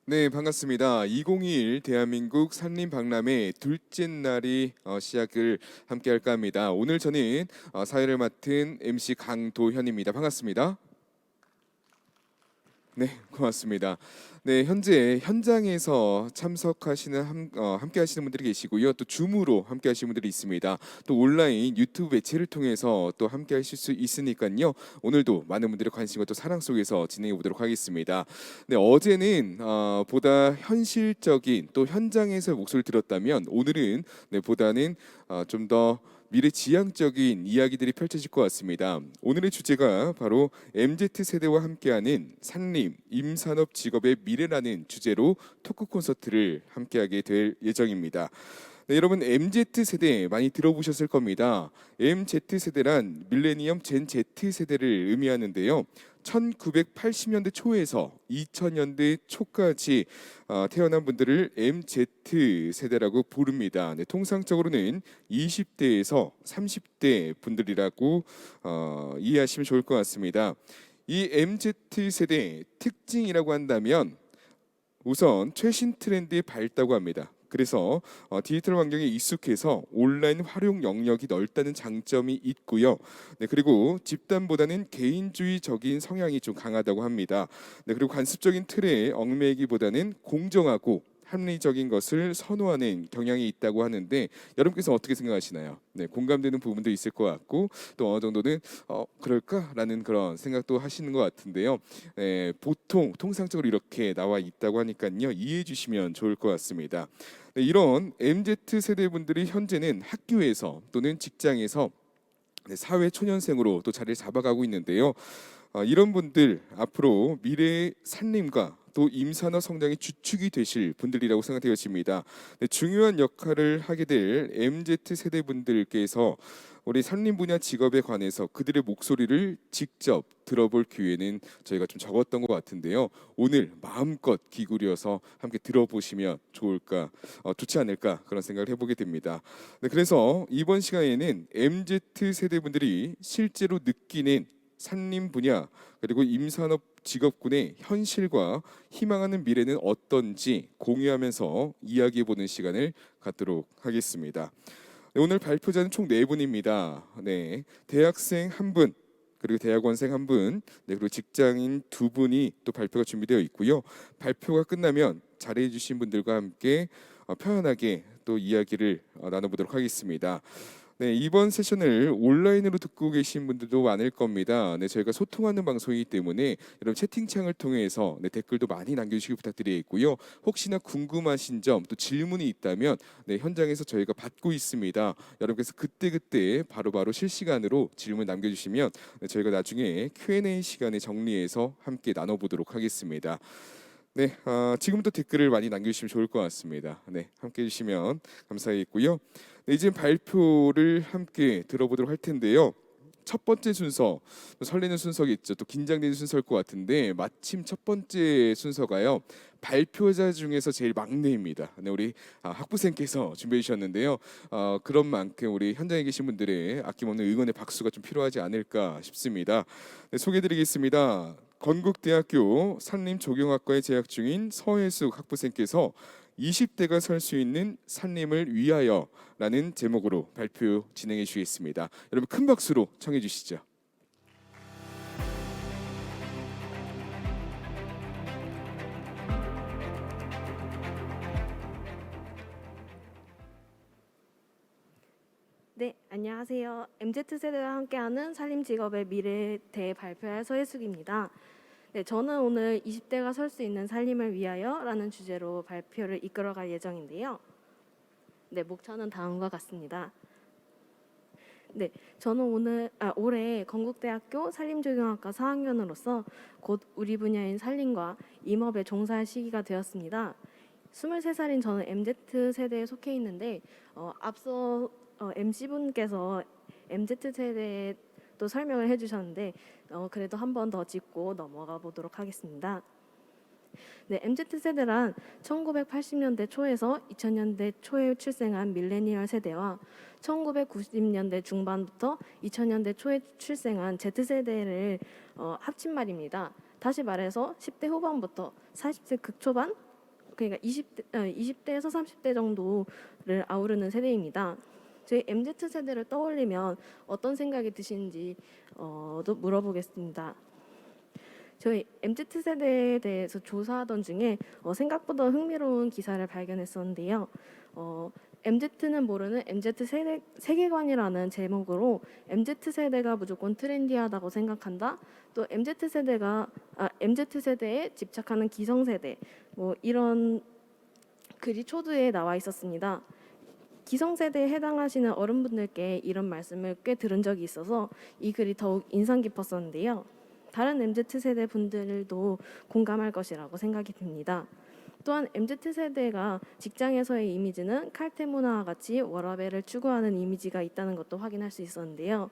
네, 반갑습니다. 2021 대한민국 산림박람회 둘째 날이 시작을 함께 할까 합니다. 오늘 저는 사회를 맡은 MC 강도현입니다. 반갑습니다. 네, 고맙습니다. 네, 현재 현장에서 참석하시는 함께 하시는 분들이 계시고요. 또 줌으로 함께 하시는 분들이 있습니다. 또 온라인 유튜브 매체를 통해서 또 함께 하실 수 있으니까요. 오늘도 많은 분들의 관심과 또 사랑 속에서 진행해 보도록 하겠습니다. 네, 어제는 보다 현실적인 또 현장에서 목소리를 들었다면 오늘은 네, 보다는 좀더 미래지향적인 이야기들이 펼쳐질 것 같습니다. 오늘의 주제가 바로 MZ 세대와 함께하는 산림, 임산업 직업의 미래라는 주제로 토크 콘서트를 함께하게 될 예정입니다. 네, 여러분 MZ 세대 많이 들어보셨을 겁니다. MZ 세대란 밀레니엄 젠 Z 세대를 의미하는데요. 1980년대 초에서 2000년대 초까지 태어난 분들을 MZ 세대라고 부릅니다. 네, 통상적으로는 20대에서 30대 분들이라고 이해하시면 좋을 것 같습니다. 이 MZ 세대의 특징이라고 한다면 우선 최신 트렌드에 밝다고 합니다. 그래서 디지털 환경에 익숙해서 온라인 활용 영역이 넓다는 장점이 있고요. 네, 그리고 집단보다는 개인주의적인 성향이 좀 강하다고 합니다. 네, 그리고 관습적인 틀에 얽매이기보다는 공정하고 합리적인 것을 선호하는 경향이 있다고 하는데 여러분께서 어떻게 생각하시나요? 네, 공감되는 부분도 있을 것 같고 또 어느 정도는 그럴까라는 그런 생각도 하시는 것 같은데요. 보통 통상적으로 이렇게 나와 있다고 하니까요. 이해해 주시면 좋을 것 같습니다. 네, 이런 MZ 세대 분들이 현재는 학교에서 또는 직장에서 네, 사회 초년생으로 또 자리를 잡아가고 있는데요. 이런 분들 앞으로 미래의 산림과 또 임산업 성장의 주축이 되실 분들이라고 생각되어집니다. 네, 중요한 역할을 하게 될 MZ 세대 분들께서 우리 산림 분야 직업에 관해서 그들의 목소리를 직접 들어볼 기회는 저희가 좀 적었던 것 같은데요. 오늘 마음껏 기울여서 함께 들어보시면 좋지 않을까 그런 생각을 해보게 됩니다. 네, 그래서 이번 시간에는 MZ 세대 분들이 실제로 느끼는 산림 분야 그리고 임산업 직업군의 현실과 희망하는 미래는 어떤지 공유하면서 이야기해보는 시간을 갖도록 하겠습니다. 네, 오늘 발표자는 총 네 분입니다. 네, 대학생 한 분, 그리고 대학원생 한 분, 네, 그리고 직장인 두 분이 또 발표가 준비되어 있고요. 발표가 끝나면 자리해주신 분들과 함께 편안하게 또 이야기를 나눠보도록 하겠습니다. 네, 이번 세션을 온라인으로 듣고 계신 분들도 많을 겁니다. 네, 저희가 소통하는 방송이기 때문에 여러분 채팅창을 통해서 네, 댓글도 많이 남겨주시기 부탁드리겠고요. 혹시나 궁금하신 점 또 질문이 있다면 네, 현장에서 저희가 받고 있습니다. 여러분께서 그때그때 바로바로 실시간으로 질문 남겨주시면 네, 저희가 나중에 Q&A 시간에 정리해서 함께 나눠보도록 하겠습니다. 네, 지금부터 댓글을 많이 남겨주시면 좋을 것 같습니다. 네, 함께 해주시면 감사하겠고요. 네, 이제 발표를 함께 들어보도록 할 텐데요. 첫 번째 순서, 설레는 순서겠죠. 또 긴장되는 순서일 것 같은데 마침 첫 번째 순서가요. 발표자 중에서 제일 막내입니다. 네, 우리 학부생께서 준비해 주셨는데요. 그런 만큼 우리 현장에 계신 분들의 아낌없는 응원의 박수가 좀 필요하지 않을까 싶습니다. 네, 소개드리겠습니다. 건국대학교 산림조경학과에 재학 중인 서혜숙 학부생께서 20대가 설 수 있는 산림을 위하여라는 제목으로 발표 진행해 주시겠습니다. 여러분 큰 박수로 청해 주시죠. 네, 안녕하세요. MZ세대와 함께하는 산림 직업의 미래에 대해 발표할 서혜숙입니다. 네, 저는 오늘 20대가 설 수 있는 산림을 위하여라는 주제로 발표를 이끌어갈 예정인데요. 네, 목차는 다음과 같습니다. 네, 저는 올해 건국대학교 산림조경학과 4학년으로서 곧 우리 분야인 산림과 임업에 종사할 시기가 되었습니다. 23살인 저는 MZ세대에 속해 있는데 앞서 MC분께서 MZ세대에 또 설명을 해주셨는데 그래도 한 번 더 짚고 넘어가 보도록 하겠습니다. 네, MZ세대란 1980년대 초에서 2000년대 초에 출생한 밀레니얼 세대와 1990년대 중반부터 2000년대 초에 출생한 Z세대를 합친 말입니다. 다시 말해서 10대 후반부터 40세 극초반 그러니까 20대에서 30대 정도를 아우르는 세대입니다. 저희 MZ 세대를 떠올리면 어떤 생각이 드시는지 도 물어보겠습니다. 저희 MZ 세대에 대해서 조사하던 중에 생각보다 흥미로운 기사를 발견했었는데요. MZ는 모르는 MZ 세계관이라는 제목으로 MZ 세대가 무조건 트렌디하다고 생각한다. 또 MZ 세대에 집착하는 기성세대 뭐 이런 글이 초두에 나와 있었습니다. 기성세대에 해당하시는 어른분들께 이런 말씀을 꽤 들은 적이 있어서 이 글이 더욱 인상 깊었었는데요. 다른 MZ세대 분들도 공감할 것이라고 생각이 듭니다. 또한 MZ세대가 직장에서의 이미지는 칼퇴 문화와 같이 워라밸을 추구하는 이미지가 있다는 것도 확인할 수 있었는데요.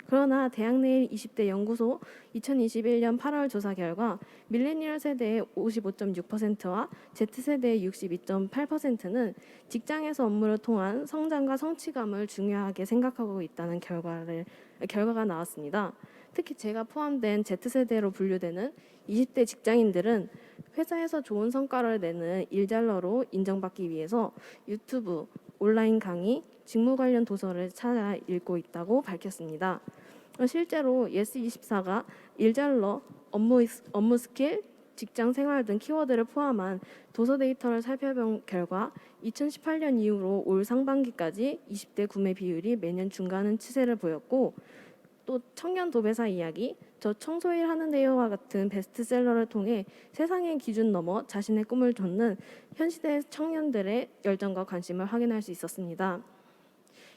그러나 대학내일 20대 연구소 2021년 8월 조사 결과 밀레니얼 세대의 55.6%와 Z세대의 62.8%는 직장에서 업무를 통한 성장과 성취감을 중요하게 생각하고 있다는 결과가 나왔습니다. 특히 제가 포함된 Z세대로 분류되는 20대 직장인들은 회사에서 좋은 성과를 내는 일잘러로 인정받기 위해서 유튜브, 온라인 강의, 직무 관련 도서를 찾아 읽고 있다고 밝혔습니다. 실제로 예스24가 일잘러, 업무 스킬, 직장 생활 등 키워드를 포함한 도서 데이터를 살펴본 결과 2018년 이후로 올 상반기까지 20대 구매 비율이 매년 증가하는 추세를 보였고, 또 청년 도배사 이야기, 저 청소일 하는데요와 같은 베스트셀러를 통해 세상의 기준 넘어 자신의 꿈을 좇는 현 시대 청년들의 열정과 관심을 확인할 수 있었습니다.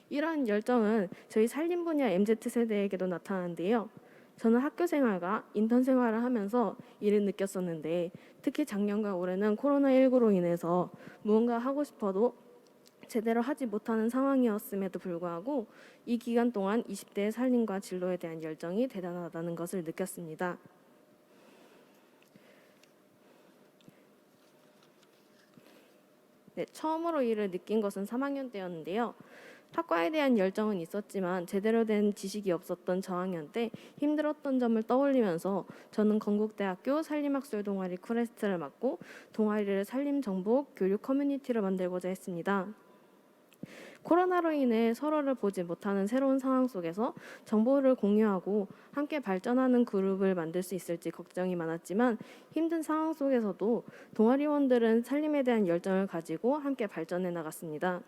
이러한 열정은 저희 살림 분야 MZ세대에게도 나타나는데요. 저는 학교 생활과 인턴 생활을 하면서 이를 느꼈었는데, 특히 작년과 올해는 코로나19로 인해서 무언가 하고 싶어도 제대로 하지 못하는 상황이었음에도 불구하고 이 기간 동안 20대의 살림과 진로에 대한 열정이 대단하다는 것을 느꼈습니다. 네, 처음으로 이를 느낀 것은 3학년 때였는데요. 학과에 대한 열정은 있었지만 제대로 된 지식이 없었던 저학년 때 힘들었던 점을 떠올리면서 저는 건국대학교 산림학술 동아리 쿠레스트를 맡고 동아리를 산림정보 교육 커뮤니티로 만들고자 했습니다. 코로나로 인해 서로를 보지 못하는 새로운 상황 속에서 정보를 공유하고 함께 발전하는 그룹을 만들 수 있을지 걱정이 많았지만, 힘든 상황 속에서도 동아리원들은 살림에 대한 열정을 가지고 함께 발전해 나갔습니다.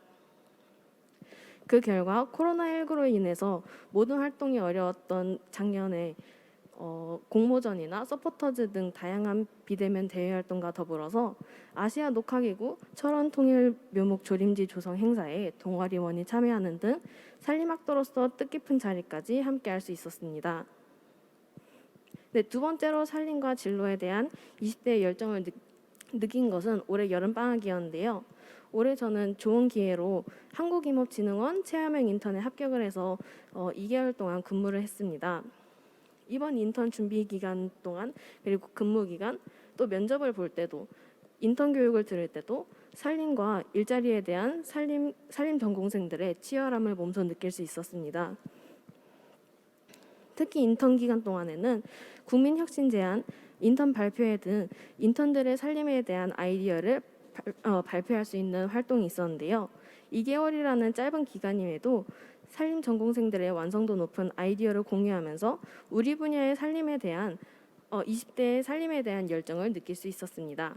그 결과 코로나19로 인해서 모든 활동이 어려웠던 작년에 공모전이나 서포터즈 등 다양한 비대면 대외 활동과 더불어서 아시아 녹화기구 철원통일 묘목 조림지 조성 행사에 동아리원이 참여하는 등 산림학도로서 뜻깊은 자리까지 함께할 수 있었습니다. 네, 두 번째로 살림과 진로에 대한 20대의 열정을 느낀 것은 올해 여름방학이었는데요. 올해 저는 좋은 기회로 한국임업진흥원 체험형 인턴에 합격을 해서 2개월 동안 근무를 했습니다. 이번 인턴 준비 기간 동안, 그리고 근무 기간, 또 면접을 볼 때도, 인턴 교육을 들을 때도 살림과 일자리에 대한 살림 전공생들의 치열함을 몸소 느낄 수 있었습니다. 특히 인턴 기간 동안에는 국민혁신 제안, 인턴 발표회 등 인턴들의 살림에 대한 아이디어를 발표할 수 있는 활동이 있었는데요. 2개월이라는 짧은 기간임에도 살림 전공생들의 완성도 높은 아이디어를 공유하면서 우리 분야의 살림에 대한 20대의 살림에 대한 열정을 느낄 수 있었습니다.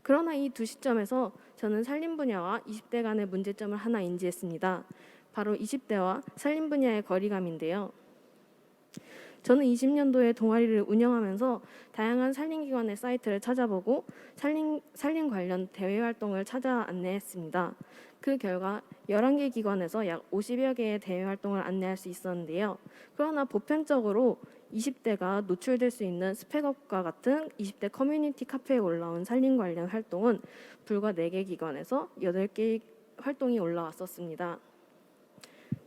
그러나 이 두 시점에서 저는 살림 분야와 20대 간의 문제점을 하나 인지했습니다. 바로 20대와 살림 분야의 거리감인데요. 저는 20년도에 동아리를 운영하면서 다양한 산림기관의 사이트를 찾아보고 산림 관련 대외 활동을 찾아 안내했습니다. 그 결과 11개 기관에서 약 50여 개의 대외 활동을 안내할 수 있었는데요. 그러나 보편적으로 20대가 노출될 수 있는 스펙업과 같은 20대 커뮤니티 카페에 올라온 산림 관련 활동은 불과 4개 기관에서 8개의 활동이 올라왔었습니다.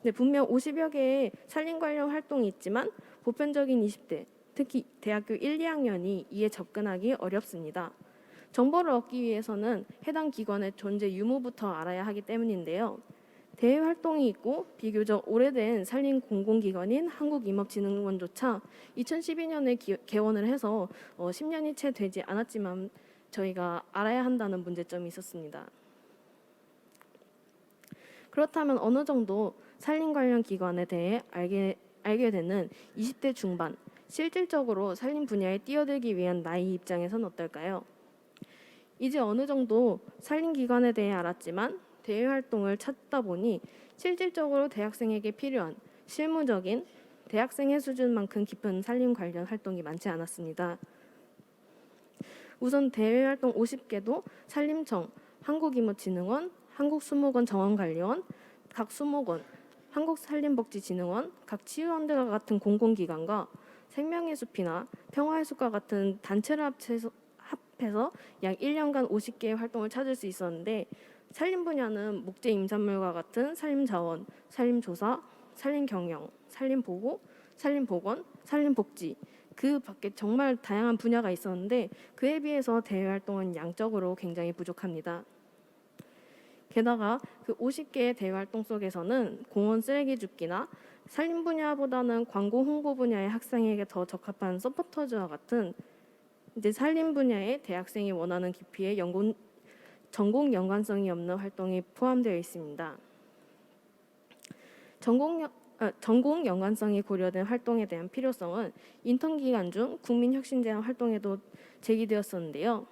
네, 분명 50여 개의 산림 관련 활동이 있지만 보편적인 20대, 특히 대학교 1, 2학년이 이에 접근하기 어렵습니다. 정보를 얻기 위해서는 해당 기관의 존재 유무부터 알아야 하기 때문인데요. 대외 활동이 있고 비교적 오래된 산림 공공기관인 한국임업진흥원조차 2012년에 개원을 해서 10년이 채 되지 않았지만 저희가 알아야 한다는 문제점이 있었습니다. 그렇다면 어느 정도 산림 관련 기관에 대해 알게 되는 20대 중반, 실질적으로 산림 분야에 뛰어들기 위한 나이 입장에선 어떨까요? 이제 어느 정도 산림 기관에 대해 알았지만 대외 활동을 찾다 보니 실질적으로 대학생에게 필요한 실무적인 대학생의 수준만큼 깊은 산림 관련 활동이 많지 않았습니다. 우선 대외 활동 50개도 산림청, 한국임업진흥원, 한국수목원 정원관리원, 각 수목원, 한국산림복지진흥원, 각 치유원들과 같은 공공기관과 생명의 숲이나 평화의 숲과 같은 단체를 합해서 약 1년간 50개의 활동을 찾을 수 있었는데 산림 분야는 목재 임산물과 같은 산림자원, 산림조사, 산림경영, 산림보호, 산림보건, 산림복지 그 밖에 정말 다양한 분야가 있었는데 그에 비해서 대외 활동은 양적으로 굉장히 부족합니다. 게다가 그 50개의 대외 활동 속에서는 공원 쓰레기 줍기나 산림 분야보다는 광고 홍보 분야의 학생에게 더 적합한 서포터즈와 같은 이제 산림 분야의 대학생이 원하는 깊이의 전공 연관성이 없는 활동이 포함되어 있습니다. 전공 연관성이 고려된 활동에 대한 필요성은 인턴 기간 중 국민혁신제한 활동에도 제기되었었는데요.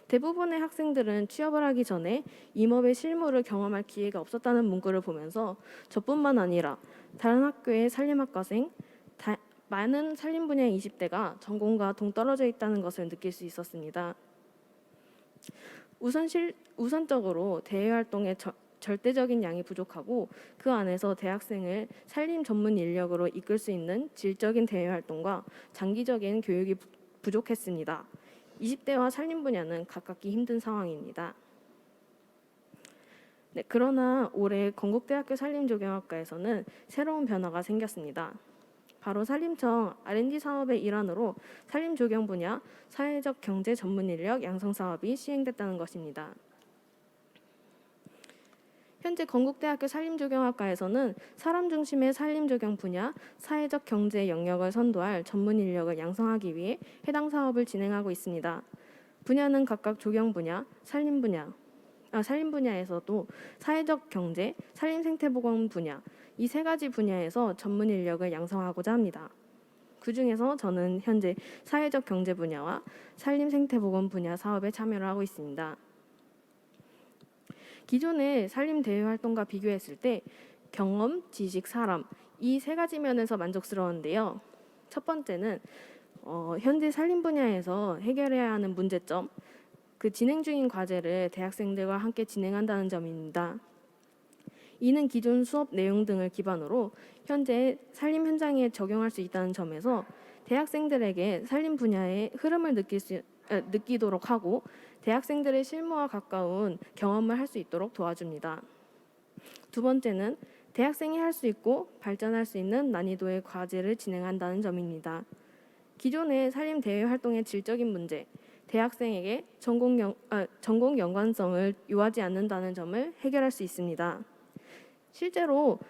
대부분의 학생들은 취업을 하기 전에 임업의 실무를 경험할 기회가 없었다는 문구를 보면서 저뿐만 아니라 다른 학교의 산림학과생, 많은 산림 분야의 20대가 전공과 동떨어져 있다는 것을 느낄 수 있었습니다. 우선적으로 대외 활동의 절대적인 양이 부족하고 그 안에서 대학생을 산림 전문 인력으로 이끌 수 있는 질적인 대외 활동과 장기적인 교육이 부족했습니다. 20대와 산림 분야는 가깝기 힘든 상황입니다. 네, 그러나 올해 건국대학교 산림조경학과에서는 새로운 변화가 생겼습니다. 바로 산림청 R&D 사업의 일환으로 산림조경 분야 사회적 경제 전문 인력 양성 사업이 시행됐다는 것입니다. 현재 건국대학교 산림조경학과에서는 사람 중심의 산림조경 분야 사회적 경제 영역을 선도할 전문 인력을 양성하기 위해 해당 사업을 진행하고 있습니다. 분야는 각각 조경 분야, 산림 분야에서도 사회적 경제, 산림 생태보건 분야 이 세 가지 분야에서 전문 인력을 양성하고자 합니다. 그 중에서 저는 현재 사회적 경제 분야와 산림 생태보건 분야 사업에 참여를 하고 있습니다. 기존의 산림 대외 활동과 비교했을 때 경험, 지식, 사람 이 세 가지 면에서 만족스러운데요. 첫 번째는 현재 산림 분야에서 해결해야 하는 문제점, 그 진행 중인 과제를 대학생들과 함께 진행한다는 점입니다. 이는 기존 수업 내용 등을 기반으로 현재 산림 현장에 적용할 수 있다는 점에서 대학생들에게 산림 분야의 흐름을 느끼도록 하고 대학생들의 실무와 가까운 경험을 할 수 있도록 도와줍니다. 두 번째는 대학생이 할 수 있고 발전할 수 있는 난이도의 과제를 진행한다는 점입니다. 기존의 산림 대외 활동의 질적인 문제, 대학생에게 전공 연관성을 요하지 않는다는 점을 해결할 수 있습니다. 실제로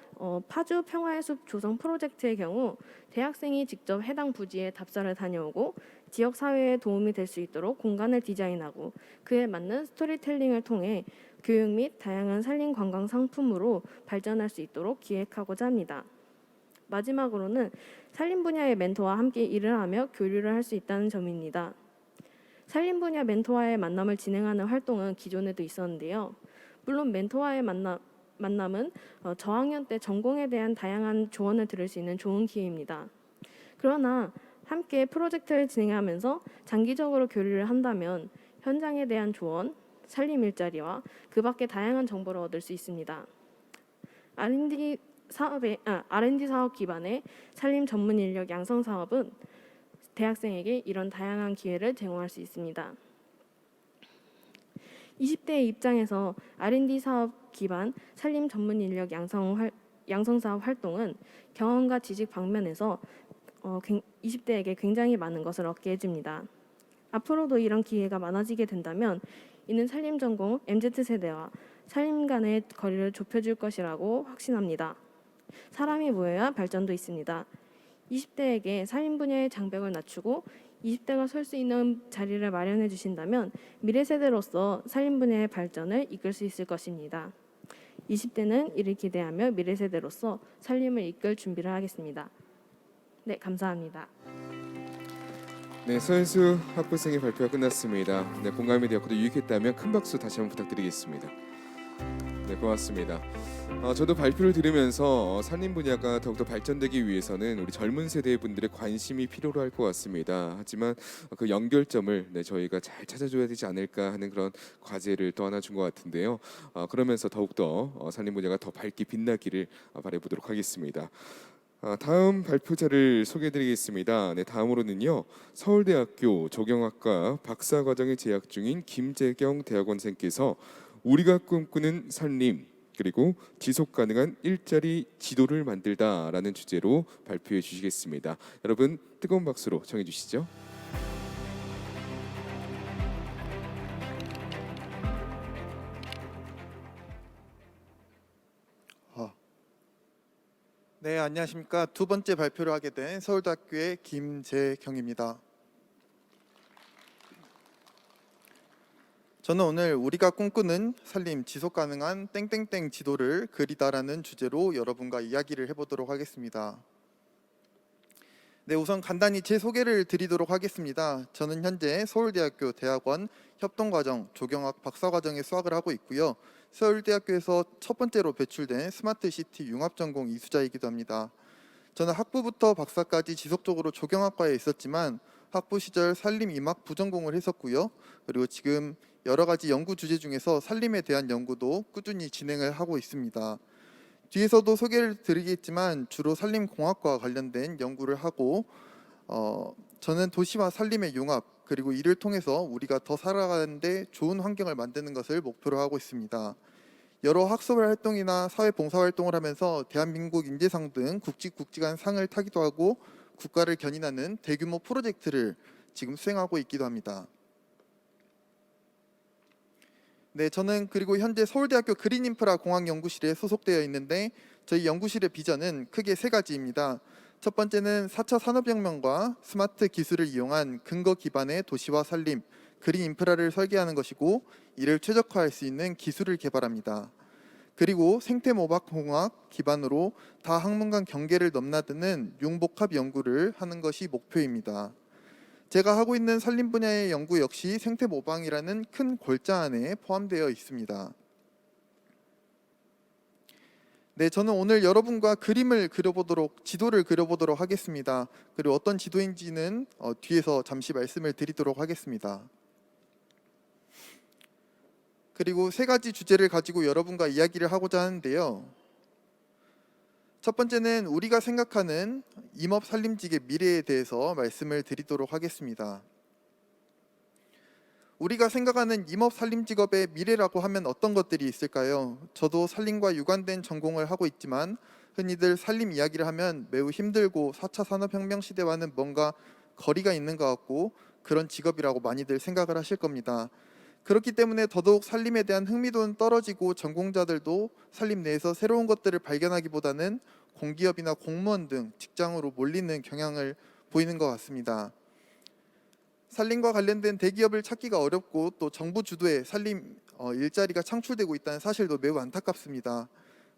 파주 평화의 숲 조성 프로젝트의 경우 대학생이 직접 해당 부지에 답사를 다녀오고 지역 사회에 도움이 될 수 있도록 공간을 디자인하고 그에 맞는 스토리텔링을 통해 교육 및 다양한 산림 관광 상품으로 발전할 수 있도록 기획하고자 합니다. 마지막으로는 산림 분야의 멘토와 함께 일을 하며 교류를 할 수 있다는 점입니다. 산림 분야 멘토와의 만남을 진행하는 활동은 기존에도 있었는데요. 물론 멘토와의 만남은 저학년 때 전공에 대한 다양한 조언을 들을 수 있는 좋은 기회입니다. 그러나 함께 프로젝트를 진행하면서 장기적으로 교류를 한다면 현장에 대한 조언, 산림 일자리와 그 밖의 다양한 정보를 얻을 수 있습니다. R&D 사업 기반의 산림 전문 인력 양성 사업은 대학생에게 이런 다양한 기회를 제공할 수 있습니다. 20대의 입장에서 R&D 사업 기반 산림 전문 인력 양성 사업 활동은 경험과 지식 방면에서 20대에게 굉장히 많은 것을 얻게 해줍니다. 앞으로도 이런 기회가 많아지게 된다면 이는 산림 전공 MZ세대와 살림 간의 거리를 좁혀줄 것이라고 확신합니다. 사람이 모여야 발전도 있습니다. 20대에게 살림 분야의 장벽을 낮추고 20대가 설 수 있는 자리를 마련해 주신다면 미래 세대로서 살림 분야의 발전을 이끌 수 있을 것입니다. 20대는 이를 기대하며 미래 세대로서 살림을 이끌 준비를 하겠습니다. 네, 감사합니다. 네, 서현수 학부생의 발표가 끝났습니다. 네, 공감이 되었고 또 유익했다면 큰 박수 다시 한번 부탁드리겠습니다. 네, 고맙습니다. 저도 발표를 들으면서 산림 분야가 더욱더 발전되기 위해서는 우리 젊은 세대 분들의 관심이 필요로 할 것 같습니다. 하지만 그 연결점을 저희가 잘 찾아줘야 되지 않을까 하는 그런 과제를 또 하나 준 것 같은데요. 그러면서 더욱더 산림 분야가 더 밝게 빛나기를 바라보도록 하겠습니다. 다음 발표자를 소개해드리겠습니다. 네, 다음으로는요, 서울대학교 조경학과 박사과정에 재학 중인 김재경 대학원생께서 우리가 꿈꾸는 산림 그리고 지속 가능한 일자리 지도를 만들다라는 주제로 발표해 주시겠습니다. 여러분 뜨거운 박수로 청해 주시죠. 네, 안녕하십니까. 두 번째 발표를 하게 된 서울대학교의 김재경입니다. 저는 오늘 우리가 꿈꾸는 산림 지속 가능한 땡땡땡 지도를 그리다라는 주제로 여러분과 이야기를 해보도록 하겠습니다. 네, 우선 간단히 제 소개를 드리도록 하겠습니다. 저는 현재 서울대학교 대학원 협동과정 조경학 박사과정에 수학을 하고 있고요. 서울대학교에서 첫 번째로 배출된 스마트시티 융합전공 이수자이기도 합니다. 저는 학부부터 박사까지 지속적으로 조경학과에 있었지만 학부 시절 산림 이막 부전공을 했었고요. 그리고 지금 여러 가지 연구 주제 중에서 산림에 대한 연구도 꾸준히 진행을 하고 있습니다. 뒤에서도 소개를 드리겠지만 주로 산림공학과 관련된 연구를 하고 저는 도시와 산림의 융합 그리고 이를 통해서 우리가 더 살아가는데 좋은 환경을 만드는 것을 목표로 하고 있습니다. 여러 학술 활동이나 사회 봉사 활동을 하면서 대한민국 인재상 등 굵직굵직한 상을 타기도 하고 국가를 견인하는 대규모 프로젝트를 지금 수행하고 있기도 합니다. 네, 저는 그리고 현재 서울대학교 그린인프라 공학연구실에 소속되어 있는데 저희 연구실의 비전은 크게 세 가지입니다. 첫 번째는 4차 산업혁명과 스마트 기술을 이용한 근거 기반의 도시와 산림, 그린인프라를 설계하는 것이고 이를 최적화할 수 있는 기술을 개발합니다. 그리고 생태모박공학 기반으로 다학문간 경계를 넘나드는 융복합 연구를 하는 것이 목표입니다. 제가 하고 있는 산림 분야의 연구 역시 생태모방이라는 큰 골자 안에 포함되어 있습니다. 네, 저는 오늘 여러분과 지도를 그려보도록 하겠습니다. 그리고 어떤 지도인지는 뒤에서 잠시 말씀을 드리도록 하겠습니다. 그리고 세 가지 주제를 가지고 여러분과 이야기를 하고자 하는데요. 첫 번째는 우리가 생각하는 임업 산림직의 미래에 대해서 말씀을 드리도록 하겠습니다. 우리가 생각하는 임업 산림 직업의 미래라고 하면 어떤 것들이 있을까요? 저도 산림과 유관된 전공을 하고 있지만 흔히들 산림 이야기를 하면 매우 힘들고 4차 산업혁명 시대와는 뭔가 거리가 있는 것 같고 그런 직업이라고 많이들 생각을 하실 겁니다. 그렇기 때문에 더더욱 산림에 대한 흥미도는 떨어지고 전공자들도 산림 내에서 새로운 것들을 발견하기보다는 공기업이나 공무원 등 직장으로 몰리는 경향을 보이는 것 같습니다. 산림과 관련된 대기업을 찾기가 어렵고 또 정부 주도의 산림 일자리가 창출되고 있다는 사실도 매우 안타깝습니다.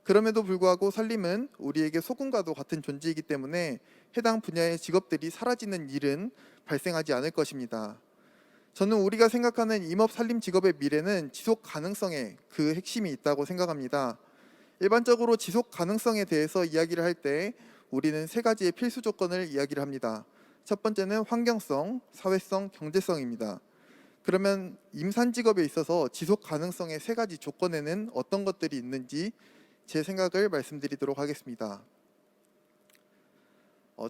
그럼에도 불구하고 산림은 우리에게 소금과도 같은 존재이기 때문에 해당 분야의 직업들이 사라지는 일은 발생하지 않을 것입니다. 저는 우리가 생각하는 임업 산림 직업의 미래는 지속 가능성에 그 핵심이 있다고 생각합니다. 일반적으로 지속 가능성에 대해서 이야기를 할 때 우리는 세 가지의 필수 조건을 이야기를 합니다. 첫 번째는 환경성, 사회성, 경제성입니다. 그러면 임산 직업에 있어서 지속 가능성의 세 가지 조건에는 어떤 것들이 있는지 제 생각을 말씀드리도록 하겠습니다.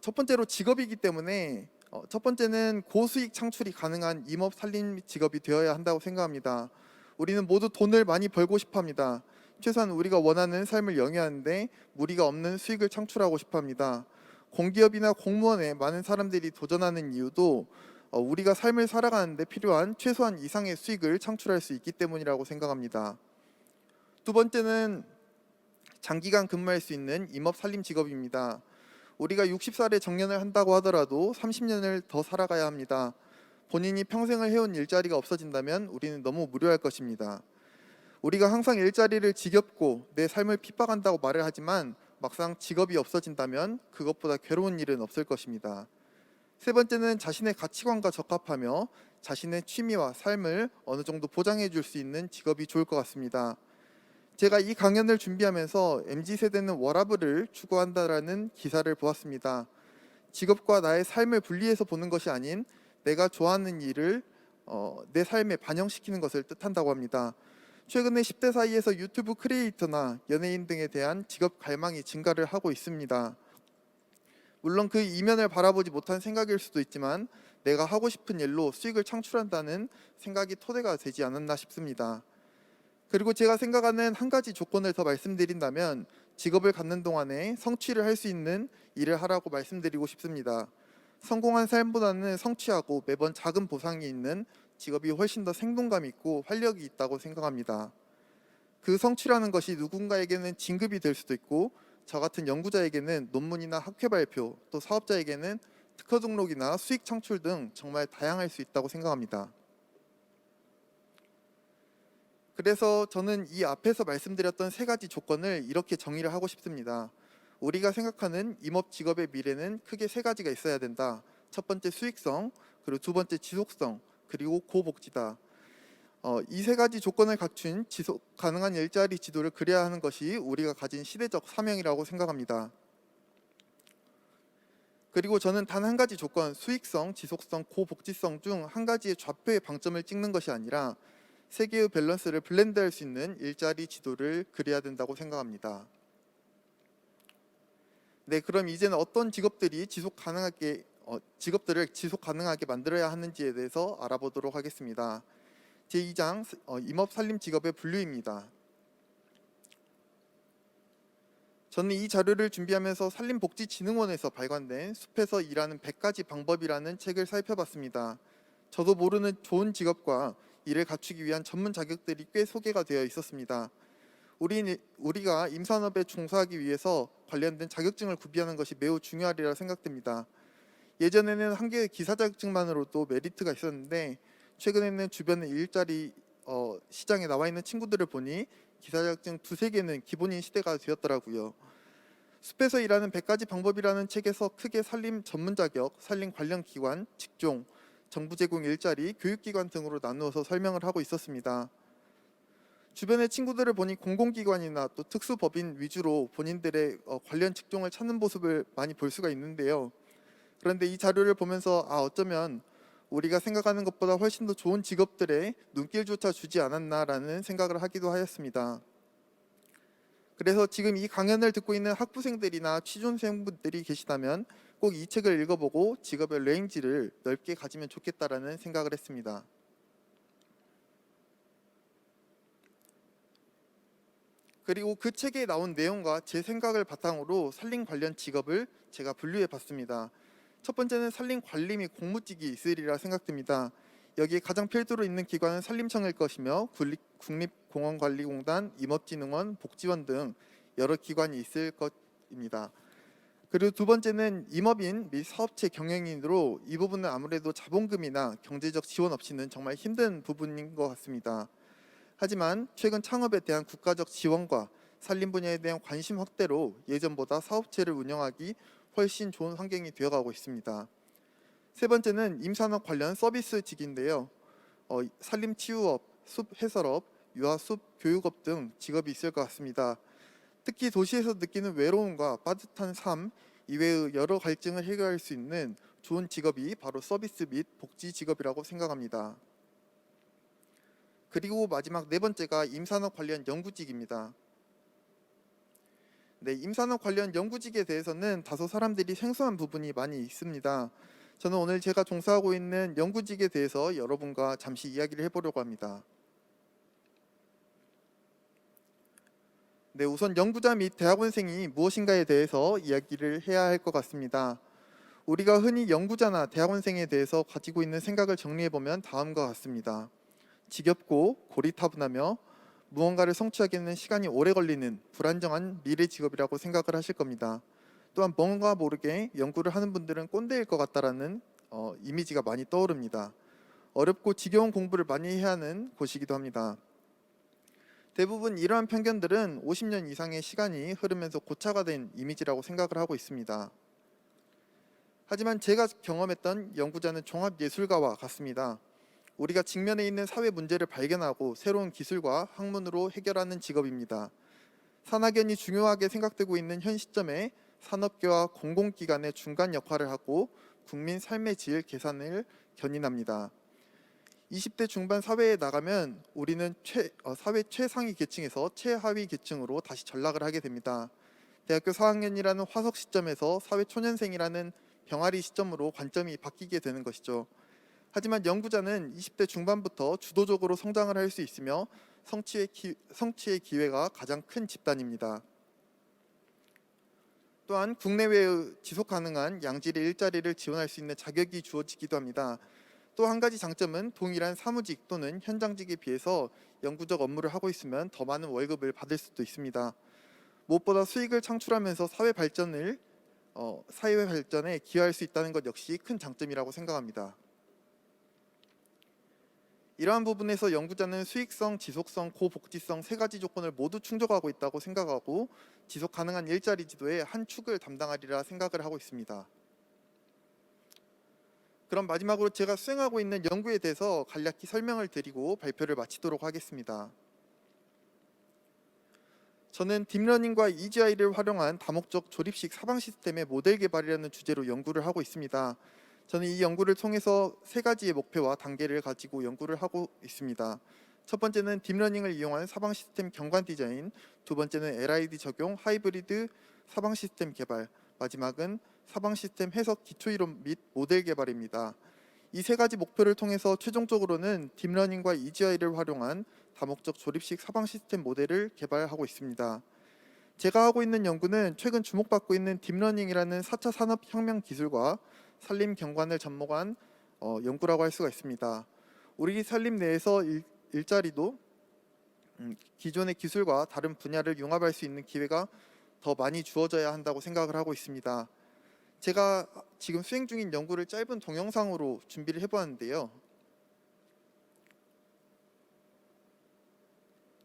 첫 번째로 직업이기 때문에 첫 번째는 고수익 창출이 가능한 임업 산림 직업이 되어야 한다고 생각합니다. 우리는 모두 돈을 많이 벌고 싶어 합니다. 최소한 우리가 원하는 삶을 영위하는데 무리가 없는 수익을 창출하고 싶어 합니다. 공기업이나 공무원에 많은 사람들이 도전하는 이유도 우리가 삶을 살아가는데 필요한 최소한 이상의 수익을 창출할 수 있기 때문이라고 생각합니다. 두 번째는 장기간 근무할 수 있는 임업 살림 직업입니다. 우리가 60살에 정년을 한다고 하더라도 30년을 더 살아가야 합니다. 본인이 평생을 해온 일자리가 없어진다면 우리는 너무 무료할 것입니다. 우리가 항상 일자리를 지겹고 내 삶을 핍박한다고 말을 하지만 막상 직업이 없어진다면 그것보다 괴로운 일은 없을 것입니다. 세 번째는 자신의 가치관과 적합하며 자신의 취미와 삶을 어느 정도 보장해 줄 수 있는 직업이 좋을 것 같습니다. 제가 이 강연을 준비하면서 MZ세대는 워라밸을 추구한다라는 기사를 보았습니다. 직업과 나의 삶을 분리해서 보는 것이 아닌 내가 좋아하는 일을 내 삶에 반영시키는 것을 뜻한다고 합니다. 최근에 10대 사이에서 유튜브 크리에이터나 연예인 등에 대한 직업 갈망이 증가를 하고 있습니다. 물론 그 이면을 바라보지 못한 생각일 수도 있지만 내가 하고 싶은 일로 수익을 창출한다는 생각이 토대가 되지 않았나 싶습니다. 그리고 제가 생각하는 한 가지 조건을 더 말씀드린다면 직업을 갖는 동안에 성취를 할 수 있는 일을 하라고 말씀드리고 싶습니다. 성공한 삶보다는 성취하고 매번 작은 보상이 있는 직업이 훨씬 더 생동감 있고 활력이 있다고 생각합니다. 그 성취라는 것이 누군가에게는 진급이 될 수도 있고 저 같은 연구자에게는 논문이나 학회 발표, 또 사업자에게는 특허 등록이나 수익 창출 등 정말 다양할 수 있다고 생각합니다. 그래서 저는 이 앞에서 말씀드렸던 세 가지 조건을 이렇게 정의를 하고 싶습니다. 우리가 생각하는 임업 직업의 미래는 크게 세 가지가 있어야 된다. 첫 번째 수익성, 그리고 두 번째 지속성, 그리고 고복지다. 이 세 가지 조건을 갖춘 지속 가능한 일자리 지도를 그려야 하는 것이 우리가 가진 시대적 사명이라고 생각합니다. 그리고 저는 단 한 가지 조건, 수익성, 지속성, 고복지성 중 한 가지의 좌표에 방점을 찍는 것이 아니라 세 개의 밸런스를 블렌드할 수 있는 일자리 지도를 그려야 된다고 생각합니다. 네, 그럼 이제는 어떤 직업들을 지속 가능하게 만들어야 하는지에 대해서 알아보도록 하겠습니다. 제2장 임업 살림 직업의 분류입니다. 저는 이 자료를 준비하면서 산림복지진흥원에서 발간된 숲에서 일하는 100가지 방법이라는 책을 살펴봤습니다. 저도 모르는 좋은 직업과 이를 갖추기 위한 전문 자격들이 꽤 소개가 되어 있었습니다. 우리가 임산업에 종사하기 위해서 관련된 자격증을 구비하는 것이 매우 중요하리라 생각됩니다. 예전에는 한 개의 기사 자격증만으로도 메리트가 있었는데 최근에는 주변의 일자리 시장에 나와 있는 친구들을 보니 기사 자격증 두세 개는 기본인 시대가 되었더라고요. 숲에서 일하는 100가지 방법이라는 책에서 크게 산림 전문 자격, 산림 관련 기관, 직종, 정부 제공 일자리, 교육기관 등으로 나누어서 설명을 하고 있었습니다. 주변의 친구들을 보니 공공기관이나 또 특수법인 위주로 본인들의 관련 직종을 찾는 모습을 많이 볼 수가 있는데요. 그런데 이 자료를 보면서 어쩌면 우리가 생각하는 것보다 훨씬 더 좋은 직업들에 눈길조차 주지 않았나라는 생각을 하기도 하였습니다. 그래서 지금 이 강연을 듣고 있는 학부생들이나 취준생분들이 계시다면 꼭 이 책을 읽어보고 직업의 레인지를 넓게 가지면 좋겠다라는 생각을 했습니다. 그리고 그 책에 나온 내용과 제 생각을 바탕으로 산림 관련 직업을 제가 분류해 봤습니다. 첫 번째는 산림 관리 및 공무직이 있으리라 생각됩니다. 여기에 가장 필두로 있는 기관은 산림청일 것이며 국립공원관리공단, 임업진흥원, 복지원 등 여러 기관이 있을 것입니다. 그리고 두 번째는 임업인 및 사업체 경영인으로 이 부분은 아무래도 자본금이나 경제적 지원 없이는 정말 힘든 부분인 것 같습니다. 하지만 최근 창업에 대한 국가적 지원과 산림 분야에 대한 관심 확대로 예전보다 사업체를 운영하기 훨씬 좋은 환경이 되어가고 있습니다. 세 번째는 임산업 관련 서비스직인데요. 산림치유업, 숲해설업, 유아숲 교육업 등 직업이 있을 것 같습니다. 특히 도시에서 느끼는 외로움과 빠듯한 삶 이외의 여러 갈증을 해결할 수 있는 좋은 직업이 바로 서비스 및 복지 직업이라고 생각합니다. 그리고 마지막 네 번째가 임산업 관련 연구직입니다. 네, 임산업 관련 연구직에 대해서는 다소 사람들이 생소한 부분이 많이 있습니다. 저는 오늘 제가 종사하고 있는 연구직에 대해서 여러분과 잠시 이야기를 해보려고 합니다. 네, 우선 연구자 및 대학원생이 무엇인가에 대해서 이야기를 해야 할 것 같습니다. 우리가 흔히 연구자나 대학원생에 대해서 가지고 있는 생각을 정리해보면 다음과 같습니다. 지겹고 고리타분하며 무언가를 성취하기에는 시간이 오래 걸리는 불안정한 미래 직업이라고 생각을 하실 겁니다. 또한 뭔가 모르게 연구를 하는 분들은 꼰대일 것 같다라는 이미지가 많이 떠오릅니다. 어렵고 지겨운 공부를 많이 해야 하는 곳이기도 합니다. 대부분 이러한 편견들은 50년 이상의 시간이 흐르면서 고착화 된 이미지라고 생각을 하고 있습니다. 하지만 제가 경험했던 연구자는 종합예술가와 같습니다. 우리가 직면해 있는 사회 문제를 발견하고 새로운 기술과 학문으로 해결하는 직업입니다. 산학연이 중요하게 생각되고 있는 현 시점에 산업계와 공공기관의 중간 역할을 하고 국민 삶의 질 개선을 견인합니다. 20대 중반 사회에 나가면 우리는 사회 최상위 계층에서 최하위 계층으로 다시 전락을 하게 됩니다. 대학교 4학년이라는 화석 시점에서 사회 초년생이라는 병아리 시점으로 관점이 바뀌게 되는 것이죠. 하지만 연구자는 20대 중반부터 주도적으로 성장을 할 수 있으며 성취의 기회가 가장 큰 집단입니다. 또한 국내외의 지속 가능한 양질의 일자리를 지원할 수 있는 자격이 주어지기도 합니다. 또 한 가지 장점은 동일한 사무직 또는 현장직에 비해서 연구적 업무를 하고 있으면 더 많은 월급을 받을 수도 있습니다. 무엇보다 수익을 창출하면서 사회 발전에 기여할 수 있다는 것 역시 큰 장점이라고 생각합니다. 이러한 부분에서 연구자는 수익성, 지속성, 고복지성 세 가지 조건을 모두 충족하고 있다고 생각하고 지속 가능한 일자리 지도의 한 축을 담당하리라 생각을 하고 있습니다. 그럼 마지막으로 제가 수행하고 있는 연구에 대해서 간략히 설명을 드리고 발표를 마치도록 하겠습니다. 저는 딥러닝과 EGI를 활용한 다목적 조립식 사방 시스템의 모델 개발이라는 주제로 연구를 하고 있습니다. 저는 이 연구를 통해서 세 가지의 목표와 단계를 가지고 연구를 하고 있습니다. 첫 번째는 딥러닝을 이용한 사방 시스템 경관 디자인, 두 번째는 LID 적용, 하이브리드 사방 시스템 개발, 마지막은 사방 시스템 해석 기초 이론 및 모델 개발입니다. 이 세 가지 목표를 통해서 최종적으로는 딥러닝과 EGI를 활용한 다목적 조립식 사방 시스템 모델을 개발하고 있습니다. 제가 하고 있는 연구는 최근 주목받고 있는 딥러닝이라는 4차 산업혁명 기술과 산림 경관을 접목한 연구라고 할 수가 있습니다. 우리 산림 내에서 일자리도 기존의 기술과 다른 분야를 융합할 수 있는 기회가 더 많이 주어져야 한다고 생각을 하고 있습니다. 제가 지금 수행 중인 연구를 짧은 동영상으로 준비를 해보았는데요.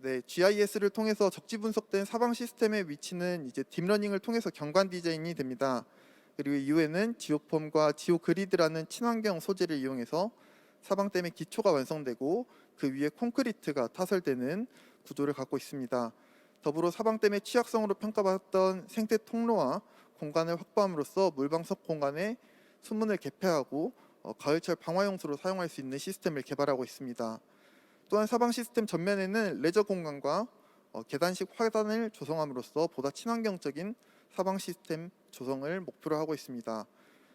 네, GIS를 통해서 적지 분석된 사방 시스템의 위치는 이제 딥러닝을 통해서 경관 디자인이 됩니다. 그리고 이후에는 지오폼과 지오그리드라는 친환경 소재를 이용해서 사방댐의 기초가 완성되고 그 위에 콘크리트가 타설되는 구조를 갖고 있습니다. 더불어 사방댐의 취약성으로 평가받았던 생태 통로와 공간을 확보함으로써 물방석 공간에 수문을 개폐하고 가을철 방화용수로 사용할 수 있는 시스템을 개발하고 있습니다. 또한 사방 시스템 전면에는 레저 공간과 계단식 화단을 조성함으로써 보다 친환경적인 사방 시스템 조성을 목표로 하고 있습니다.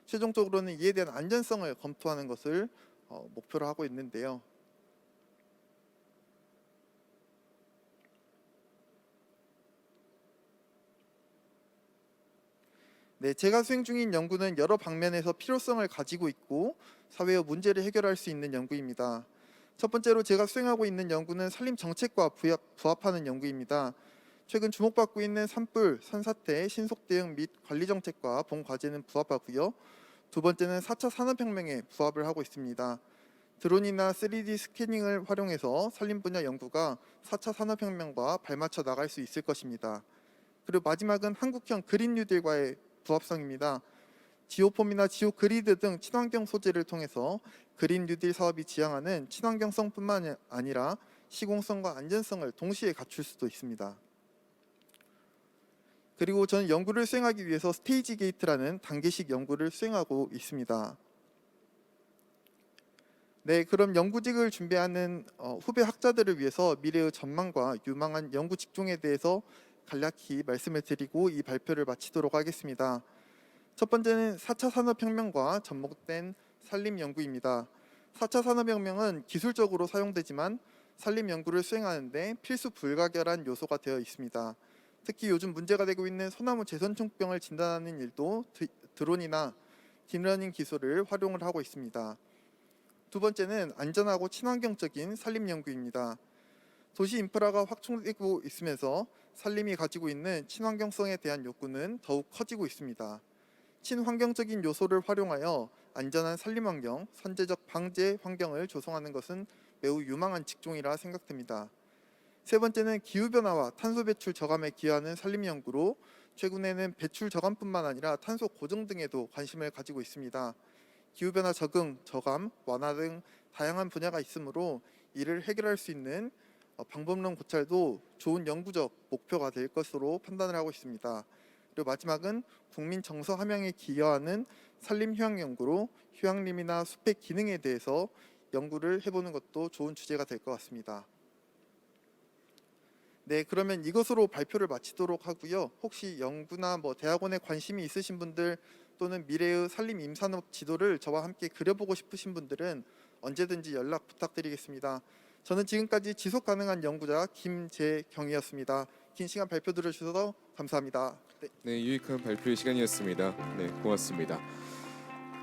최종적으로는 이에 대한 안전성을 검토하는 것을 목표로 하고 있는데요. 네, 제가 수행 중인 연구는 여러 방면에서 필요성을 가지고 있고 사회의 문제를 해결할 수 있는 연구입니다. 첫 번째로 제가 수행하고 있는 연구는 산림 정책과 부합하는 연구입니다. 최근 주목받고 있는 산불, 산사태, 신속 대응 및 관리 정책과 본 과제는 부합하고요. 두 번째는 4차 산업혁명에 부합을 하고 있습니다. 드론이나 3D 스캐닝을 활용해서 산림 분야 연구가 4차 산업혁명과 발맞춰 나갈 수 있을 것입니다. 그리고 마지막은 한국형 그린 뉴딜과의 부합성입니다. 지오폼이나 지오그리드 등 친환경 소재를 통해서 그린 뉴딜 사업이 지향하는 친환경성뿐만 아니라 시공성과 안전성을 동시에 갖출 수도 있습니다. 그리고 저는 연구를 수행하기 위해서 스테이지 게이트라는 단계식 연구를 수행하고 있습니다. 네, 그럼 연구직을 준비하는 후배 학자들을 위해서 미래의 전망과 유망한 연구 직종에 대해서 간략히 말씀을 드리고 이 발표를 마치도록 하겠습니다. 첫 번째는 4차 산업혁명과 접목된 산림 연구입니다. 4차 산업혁명은 기술적으로 사용되지만 산림 연구를 수행하는 데 필수 불가결한 요소가 되어 있습니다. 특히 요즘 문제가 되고 있는 소나무 재선충병을 진단하는 일도 드론이나 딥러닝 기술을 활용을 하고 있습니다. 두 번째는 안전하고 친환경적인 산림 연구입니다. 도시 인프라가 확충되고 있으면서 산림이 가지고 있는 친환경성에 대한 욕구는 더욱 커지고 있습니다. 친환경적인 요소를 활용하여 안전한 산림 환경, 선제적 방제 환경을 조성하는 것은 매우 유망한 직종이라 생각됩니다. 세 번째는 기후변화와 탄소 배출 저감에 기여하는 산림 연구로 최근에는 배출 저감뿐만 아니라 탄소 고정 등에도 관심을 가지고 있습니다. 기후변화 적응, 저감, 완화 등 다양한 분야가 있으므로 이를 해결할 수 있는 방법론 고찰도 좋은 연구적 목표가 될 것으로 판단을 하고 있습니다. 그리고 마지막은 국민 정서 함양에 기여하는 산림 휴양 연구로 휴양림이나 숲의 기능에 대해서 연구를 해보는 것도 좋은 주제가 될 것 같습니다. 네, 그러면 이것으로 발표를 마치도록 하고요. 혹시 연구나 대학원에 관심이 있으신 분들 또는 미래의 산림 임산업 지도를 저와 함께 그려보고 싶으신 분들은 언제든지 연락 부탁드리겠습니다. 저는 지금까지 지속 가능한 연구자 김재경이었습니다. 긴 시간 발표 들어주셔서 감사합니다. 네. 네, 유익한 발표의 시간이었습니다. 네, 고맙습니다.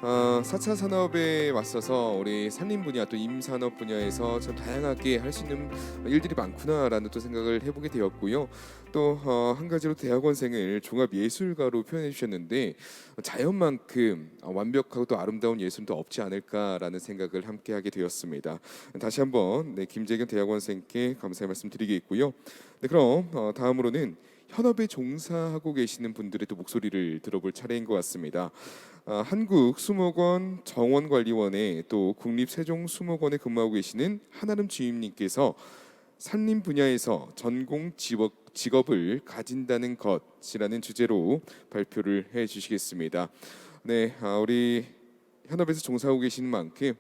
4차 산업에 맞서서 우리 산림 분야 또 임산업 분야에서 참 다양하게 할 수 있는 일들이 많구나라는 또 생각을 해보게 되었고요. 또 한 가지로 대학원생을 종합 예술가로 표현해 주셨는데 자연만큼 완벽하고 또 아름다운 예술은 또 없지 않을까라는 생각을 함께 하게 되었습니다. 다시 한번 네, 김재경 대학원생께 감사의 말씀 드리겠고요. 네, 그럼 다음으로는 현업에 종사하고 계시는 분들의 또 목소리를 들어볼 차례인 것 같습니다. 한국수목원 정원관리원에 또 국립세종수목원에 근무하고 계시는 한아름 주임님께서 산림 분야에서 전공 직업을 가진다는 것이라는 주제로 발표를 해주시겠습니다. 네, 우리 현업에서 종사하고 계시는 만큼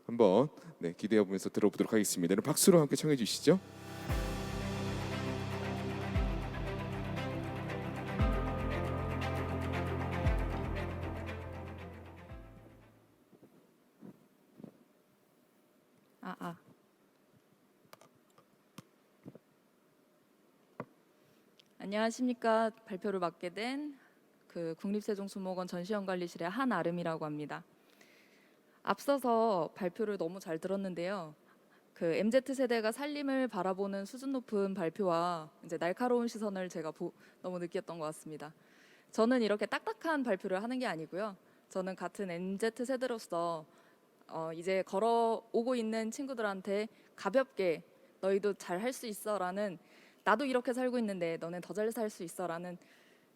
한번 기대해 보면서 들어보도록 하겠습니다. 박수로 함께 청해 주시죠. 안녕하십니까. 발표를 맡게 된 국립세종수목원 전시원관리실의 한아름이라고 합니다. 앞서서 발표를 너무 잘 들었는데요. MZ세대가 산림을 바라보는 수준 높은 발표와 이제 날카로운 시선을 제가 너무 느꼈던 것 같습니다. 저는 이렇게 딱딱한 발표를 하는 게 아니고요. 저는 같은 MZ세대로서 이제 걸어오고 있는 친구들한테 가볍게 너희도 잘 할 수 있어 라는, 나도 이렇게 살고 있는데 너는 더 잘 살 수 있어 라는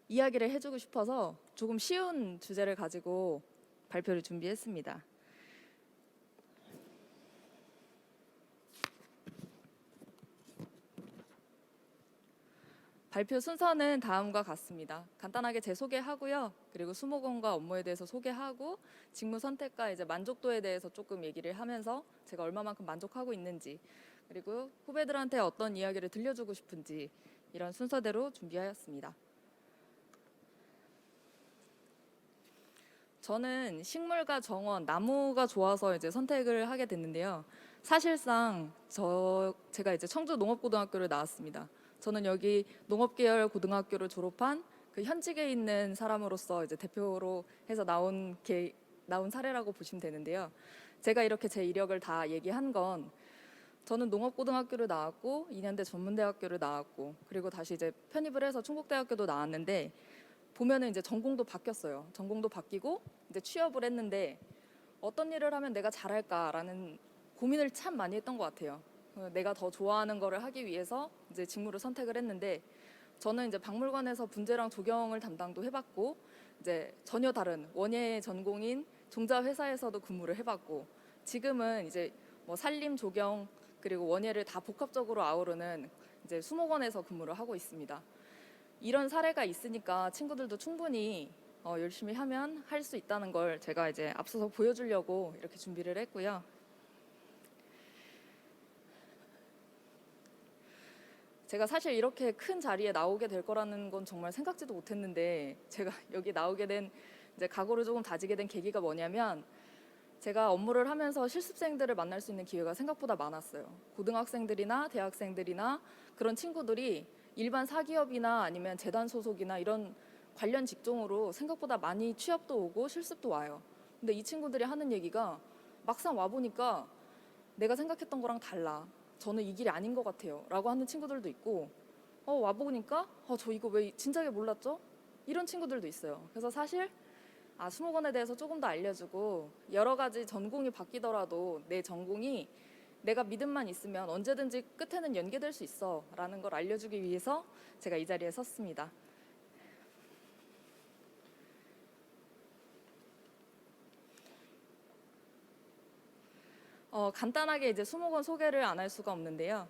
이야기를 해주고 싶어서 조금 쉬운 주제를 가지고 발표를 준비했습니다. 발표 순서는 다음과 같습니다. 간단하게 제 소개하고요. 그리고 수목원과 업무에 대해서 소개하고 직무 선택과 이제 만족도에 대해서 조금 얘기를 하면서 제가 얼마만큼 만족하고 있는지, 그리고 후배들한테 어떤 이야기를 들려주고 싶은지, 이런 순서대로 준비하였습니다. 저는 식물과 정원, 나무가 좋아서 이제 선택을 하게 됐는데요. 사실상 제가 이제 청주 농업고등학교를 나왔습니다. 저는 여기 농업계열 고등학교를 졸업한 현직에 있는 사람으로서 이제 대표로 해서 나온 사례라고 보시면 되는데요. 제가 이렇게 제 이력을 다 얘기한 건, 저는 농업고등학교를 나왔고 2년대 전문대학교를 나왔고 그리고 다시 이제 편입을 해서 충북대학교도 나왔는데, 보면은 이제 전공도 바뀌었어요. 전공도 바뀌고 이제 취업을 했는데 어떤 일을 하면 내가 잘할까라는 고민을 참 많이 했던 것 같아요. 내가 더 좋아하는 거를 하기 위해서 이제 직무를 선택을 했는데, 저는 이제 박물관에서 분재랑 조경을 담당도 해봤고, 이제 전혀 다른 원예 전공인 종자 회사에서도 근무를 해봤고, 지금은 이제 산림 조경 그리고 원예를 다 복합적으로 아우르는 이제 수목원에서 근무를 하고 있습니다. 이런 사례가 있으니까 친구들도 충분히 열심히 하면 할 수 있다는 걸 제가 이제 앞서서 보여주려고 이렇게 준비를 했고요. 제가 사실 이렇게 큰 자리에 나오게 될 거라는 건 정말 생각지도 못했는데, 제가 여기 나오게 된 이제 각오를 조금 다지게 된 계기가 뭐냐면, 제가 업무를 하면서 실습생들을 만날 수 있는 기회가 생각보다 많았어요. 고등학생들이나 대학생들이나 그런 친구들이 일반 사기업이나 아니면 재단 소속이나 이런 관련 직종으로 생각보다 많이 취업도 오고 실습도 와요. 근데 이 친구들이 하는 얘기가 막상 와보니까 내가 생각했던 거랑 달라. 저는 이 길이 아닌 것 같아요 라고 하는 친구들도 있고 와보니까 저 이거 왜 진작에 몰랐죠? 이런 친구들도 있어요. 그래서 사실 수목원에 대해서 조금 더 알려주고 여러 가지 전공이 바뀌더라도 내 전공이 내가 믿음만 있으면 언제든지 끝에는 연계될 수 있어 라는 걸 알려주기 위해서 제가 이 자리에 섰습니다. 간단하게 이제 수목원 소개를 안 할 수가 없는데요.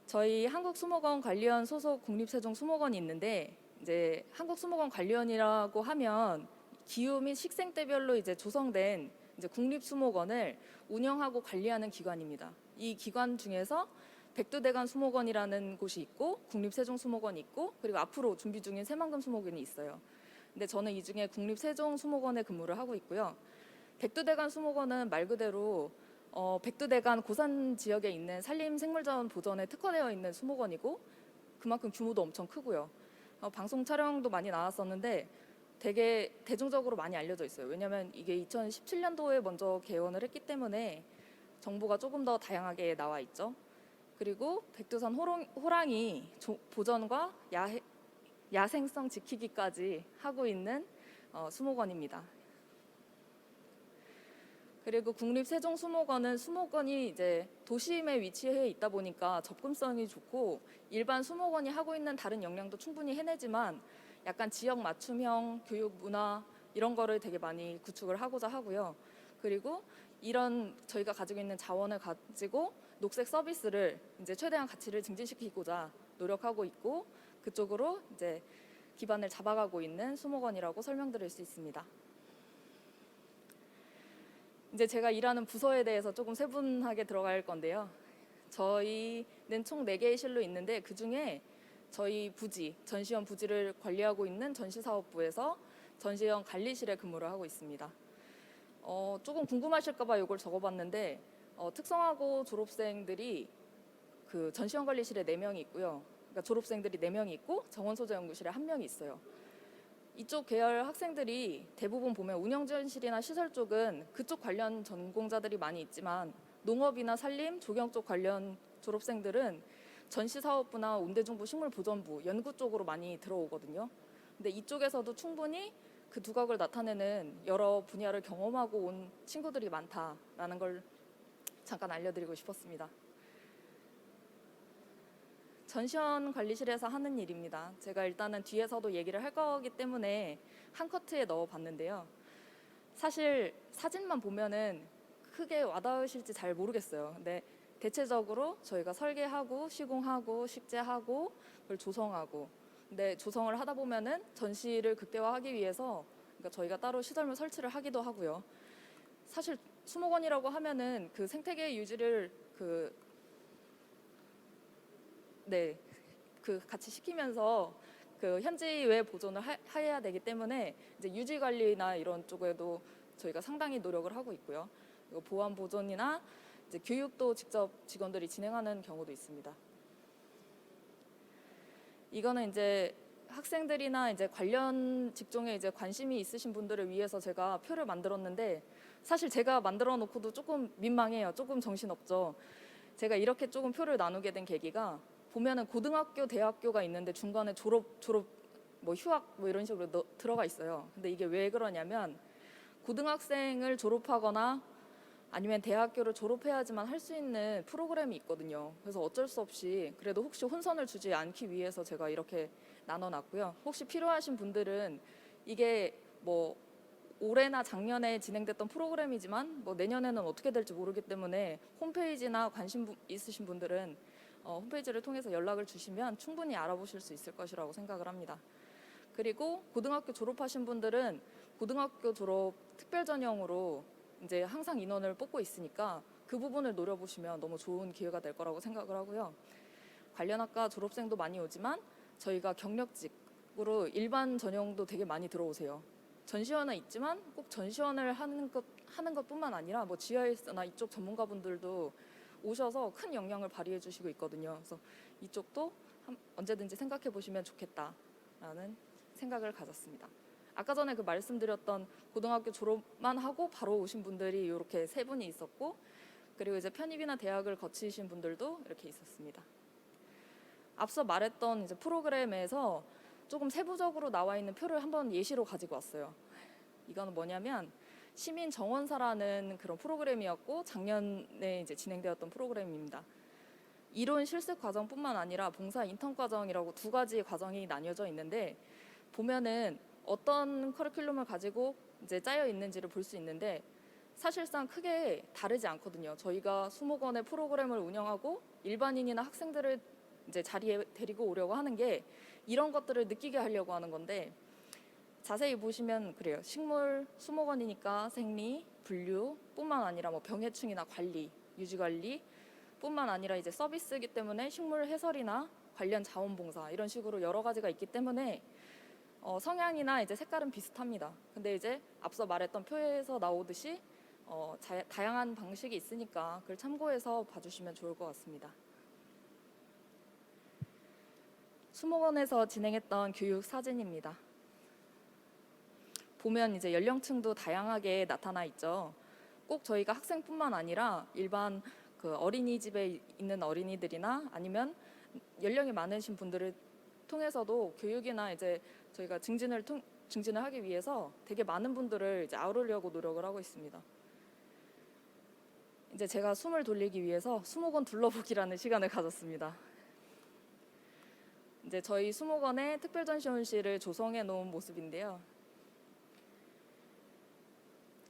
저희 한국수목원관리원 소속 국립세종수목원이 있는데 이제 한국수목원관리원이라고 하면 기후 및 식생태별로 이제 조성된 이제 국립수목원을 운영하고 관리하는 기관입니다. 이 기관 중에서 백두대간 수목원이라는 곳이 있고 국립세종수목원이 있고 그리고 앞으로 준비 중인 새만금 수목원이 있어요. 근데 저는 이 중에 국립세종수목원에 근무를 하고 있고요. 백두대간 수목원은 말 그대로 백두대간 고산 지역에 있는 산림생물자원 보전에 특화되어 있는 수목원이고 그만큼 규모도 엄청 크고요. 방송 촬영도 많이 나왔었는데 되게 대중적으로 많이 알려져 있어요. 왜냐하면 이게 2017년도에 먼저 개원을 했기 때문에 정보가 조금 더 다양하게 나와 있죠. 그리고 백두산 호랑이 보전과 야생성 지키기까지 하고 있는 수목원입니다. 그리고 국립세종수목원은 수목원이 이제 도심에 위치해 있다 보니까 접근성이 좋고 일반 수목원이 하고 있는 다른 역량도 충분히 해내지만 약간 지역 맞춤형 교육 문화 이런 거를 되게 많이 구축을 하고자 하고요. 그리고 이런 저희가 가지고 있는 자원을 가지고 녹색 서비스를 이제 최대한 가치를 증진시키고자 노력하고 있고 그쪽으로 이제 기반을 잡아가고 있는 수목원이라고 설명드릴 수 있습니다. 이제 제가 일하는 부서에 대해서 조금 세분하게 들어갈 건데요. 저희는 총 4개의 실로 있는데 그중에 저희 부지, 전시원 부지를 관리하고 있는 전시사업부에서 전시원 관리실에 근무를 하고 있습니다. 조금 궁금하실까 봐 이걸 적어봤는데 특성화고 졸업생들이 그 전시원 관리실에 4명이 있고요. 그러니까 졸업생들이 4명이 있고 정원소재연구실에 1명이 있어요. 이쪽 계열 학생들이 대부분 보면 운영지원실이나 시설 쪽은 그쪽 관련 전공자들이 많이 있지만 농업이나 산림, 조경 쪽 관련 졸업생들은 전시사업부나 온대중부 식물보전부, 연구 쪽으로 많이 들어오거든요. 근데 이쪽에서도 충분히 그 두각을 나타내는 여러 분야를 경험하고 온 친구들이 많다라는 걸 잠깐 알려드리고 싶었습니다. 전시원 관리실에서 하는 일입니다. 제가 일단은 뒤에서도 얘기를 할 거기 때문에 한 커트에 넣어봤는데요. 사실 사진만 보면은 크게 와닿으실지 잘 모르겠어요. 근데 대체적으로 저희가 설계하고 시공하고 식재하고 그걸 조성하고 근데 조성을 하다 보면은 전시를 극대화하기 위해서 그러니까 저희가 따로 시설물 설치를 하기도 하고요. 사실 수목원이라고 하면은 그 생태계 유지를 그 같이 시키면서 그 현지외 보존을 해야 되기 때문에 이제 유지 관리나 이런 쪽에도 저희가 상당히 노력을 하고 있고요. 그리고 보안 보존이나 이제 교육도 직접 직원들이 진행하는 경우도 있습니다. 이거는 이제 학생들이나 이제 관련 직종에 이제 관심이 있으신 분들을 위해서 제가 표를 만들었는데 사실 제가 만들어 놓고도 조금 민망해요. 조금 정신없죠. 제가 이렇게 조금 표를 나누게 된 계기가 보면은 고등학교, 대학교가 있는데 중간에 졸업 뭐 휴학 뭐 이런 식으로 들어가 있어요. 근데 이게 왜 그러냐면 고등학생을 졸업하거나 아니면 대학교를 졸업해야지만 할 수 있는 프로그램이 있거든요. 그래서 어쩔 수 없이 그래도 혹시 혼선을 주지 않기 위해서 제가 이렇게 나눠놨고요. 혹시 필요하신 분들은 이게 뭐 올해나 작년에 진행됐던 프로그램이지만 뭐 내년에는 어떻게 될지 모르기 때문에 홈페이지나 관심 있으신 분들은 홈페이지를 통해서 연락을 주시면 충분히 알아보실 수 있을 것이라고 생각을 합니다. 그리고 고등학교 졸업하신 분들은 고등학교 졸업 특별 전형으로 이제 항상 인원을 뽑고 있으니까 그 부분을 노려보시면 너무 좋은 기회가 될 거라고 생각을 하고요. 관련 학과 졸업생도 많이 오지만 저희가 경력직으로 일반 전형도 되게 많이 들어오세요. 전시원은 있지만 꼭 전시원을 하는 것뿐만 아니라 뭐 GIS나 이쪽 전문가분들도 오셔서 큰 영향을 발휘해 주시고 있거든요. 그래서 이쪽도 언제든지 생각해 보시면 좋겠다라는 생각을 가졌습니다. 아까 전에 그 말씀드렸던 고등학교 졸업만 하고 바로 오신 분들이 이렇게 3분이 있었고 그리고 이제 편입이나 대학을 거치신 분들도 이렇게 있었습니다. 앞서 말했던 이제 프로그램에서 조금 세부적으로 나와 있는 표를 한번 예시로 가지고 왔어요. 이거는 뭐냐면 시민 정원사라는 그런 프로그램이었고 작년에 이제 진행되었던 프로그램입니다. 이론 실습 과정뿐만 아니라 봉사 인턴 과정이라고 두 가지 과정이 나뉘어져 있는데 보면은 어떤 커리큘럼을 가지고 이제 짜여 있는지를 볼 수 있는데 사실상 크게 다르지 않거든요. 저희가 수목원의 프로그램을 운영하고 일반인이나 학생들을 이제 자리에 데리고 오려고 하는 게 이런 것들을 느끼게 하려고 하는 건데 자세히 보시면 그래요. 식물 수목원이니까 생리, 분류뿐만 아니라 뭐 병해충이나 관리, 유지 관리 뿐만 아니라 이제 서비스이기 때문에 식물 해설이나 관련 자원봉사 이런 식으로 여러 가지가 있기 때문에 성향이나 이제 색깔은 비슷합니다. 근데 이제 앞서 말했던 표에서 나오듯이 다양한 방식이 있으니까 그걸 참고해서 봐주시면 좋을 것 같습니다. 수목원에서 진행했던 교육 사진입니다. 보면 이제 연령층도 다양하게 나타나 있죠. 꼭 저희가 학생뿐만 아니라 일반 그 어린이집에 있는 어린이들이나 아니면 연령이 많으신 분들을 통해서도 교육이나 이제 저희가 증진을 하기 위해서 되게 많은 분들을 이제 아우르려고 노력을 하고 있습니다. 이제 제가 숨을 돌리기 위해서 수목원 둘러보기라는 시간을 가졌습니다. 이제 저희 수목원의 특별전시원실을 조성해 놓은 모습인데요.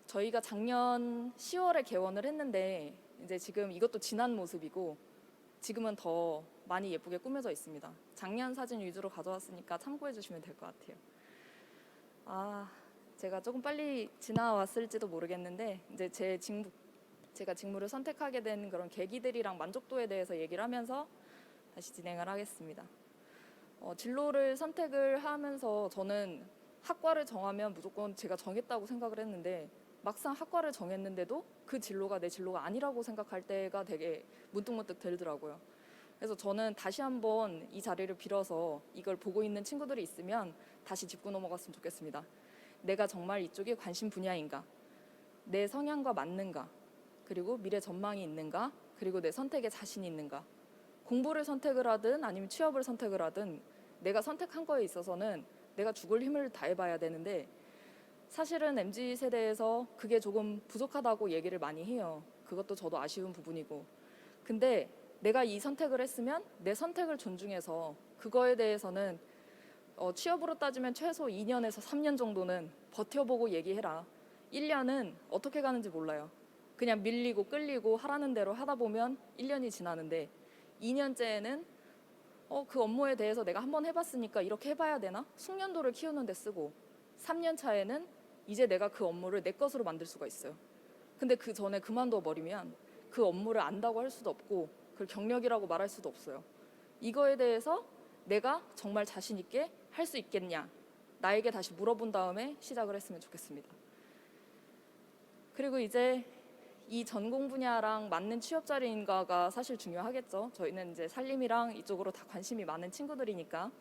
저희가 작년 10월에 개원을 했는데 이제 지금 이것도 지난 모습이고 지금은 더 많이 예쁘게 꾸며져 있습니다. 작년 사진 위주로 가져왔으니까 참고해 주시면 될 것 같아요. 제가 조금 빨리 지나왔을지도 모르겠는데 이제 제가 직무를 선택하게 된 그런 계기들이랑 만족도에 대해서 얘기를 하면서 다시 진행을 하겠습니다. 진로를 선택을 하면서 저는 학과를 정하면 무조건 제가 정했다고 생각을 했는데 막상 학과를 정했는데도 그 진로가 내 진로가 아니라고 생각할 때가 되게 문득문득 들더라고요. 그래서 저는 다시 한번 이 자리를 빌어서 이걸 보고 있는 친구들이 있으면 다시 짚고 넘어갔으면 좋겠습니다. 내가 정말 이쪽이 관심 분야인가? 내 성향과 맞는가? 그리고 미래 전망이 있는가? 그리고 내 선택에 자신이 있는가? 공부를 선택을 하든 아니면 취업을 선택을 하든 내가 선택한 거에 있어서는 내가 죽을 힘을 다해봐야 되는데 사실은 MZ세대에서 그게 조금 부족하다고 얘기를 많이 해요. 그것도 저도 아쉬운 부분이고. 근데 내가 이 선택을 했으면 내 선택을 존중해서 그거에 대해서는 취업으로 따지면 최소 2년에서 3년 정도는 버텨보고 얘기해라. 1년은 어떻게 가는지 몰라요. 그냥 밀리고 끌리고 하라는 대로 하다 보면 1년이 지나는데 2년째에는 그 업무에 대해서 내가 한번 해봤으니까 이렇게 해봐야 되나? 숙련도를 키우는 데 쓰고 3년 차에는 이제 내가 그 업무를 내 것으로 만들 수가 있어요. 근데 그 전에 그만둬 버리면 그 업무를 안다고 할 수도 없고 그걸 경력이라고 말할 수도 없어요. 이거에 대해서 내가 정말 자신 있게 할 수 있겠냐? 나에게 다시 물어본 다음에 시작을 했으면 좋겠습니다. 그리고 이제 이 전공 분야랑 맞는 취업 자리인가가 사실 중요하겠죠. 저희는 이제 살림이랑 이쪽으로 다 관심이 많은 친구들이니까.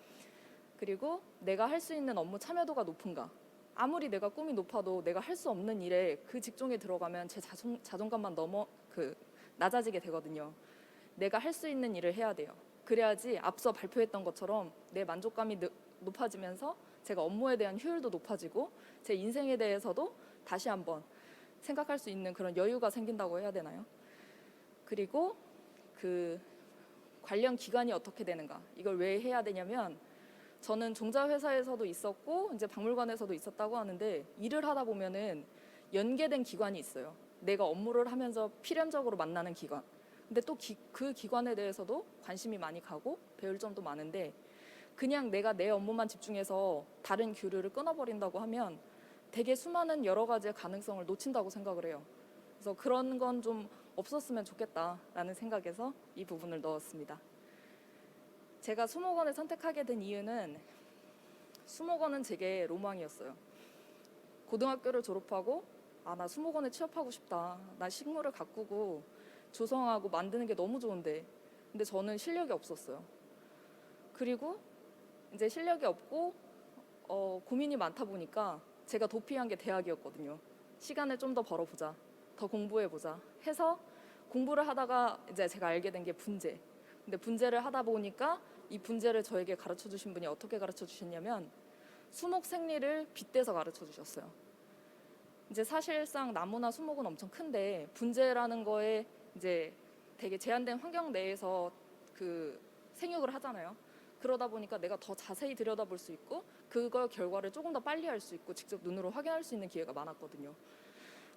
그리고 내가 할 수 있는 업무 참여도가 높은가? 아무리 내가 꿈이 높아도 내가 할 수 없는 일에 그 직종에 들어가면 제 자존감만 낮아지게 되거든요. 내가 할 수 있는 일을 해야 돼요. 그래야지 앞서 발표했던 것처럼 내 만족감이 높아지면서 제가 업무에 대한 효율도 높아지고 제 인생에 대해서도 다시 한번 생각할 수 있는 그런 여유가 생긴다고 해야 되나요? 그리고 그 관련 기관이 어떻게 되는가? 이걸 왜 해야 되냐면 저는 종자회사에서도 있었고 이제 박물관에서도 있었다고 하는데 일을 하다 보면은 연계된 기관이 있어요. 내가 업무를 하면서 필연적으로 만나는 기관. 근데 또 그 기관에 대해서도 관심이 많이 가고 배울 점도 많은데 그냥 내가 내 업무만 집중해서 다른 교류를 끊어버린다고 하면 되게 수많은 여러 가지의 가능성을 놓친다고 생각을 해요. 그래서 그런 건 좀 없었으면 좋겠다라는 생각에서 이 부분을 넣었습니다. 제가 수목원을 선택하게 된 이유는 수목원은 제게 로망이었어요. 고등학교를 졸업하고 나 수목원에 취업하고 싶다. 나 식물을 가꾸고 조성하고 만드는 게 너무 좋은데 근데 저는 실력이 없었어요. 그리고 이제 실력이 없고 고민이 많다 보니까 제가 도피한 게 대학이었거든요. 시간을 좀 더 벌어보자. 더 공부해보자 해서 공부를 하다가 이제 제가 알게 된 게 분재. 근데 분재를 하다 보니까 이 분재를 저에게 가르쳐 주신 분이 어떻게 가르쳐 주셨냐면 수목 생리를 빗대서 가르쳐 주셨어요. 이제 사실상 나무나 수목은 엄청 큰데 분재라는 거에 이제 되게 제한된 환경 내에서 그 생육을 하잖아요. 그러다 보니까 내가 더 자세히 들여다볼 수 있고 그걸 결과를 조금 더 빨리 할 수 있고 직접 눈으로 확인할 수 있는 기회가 많았거든요.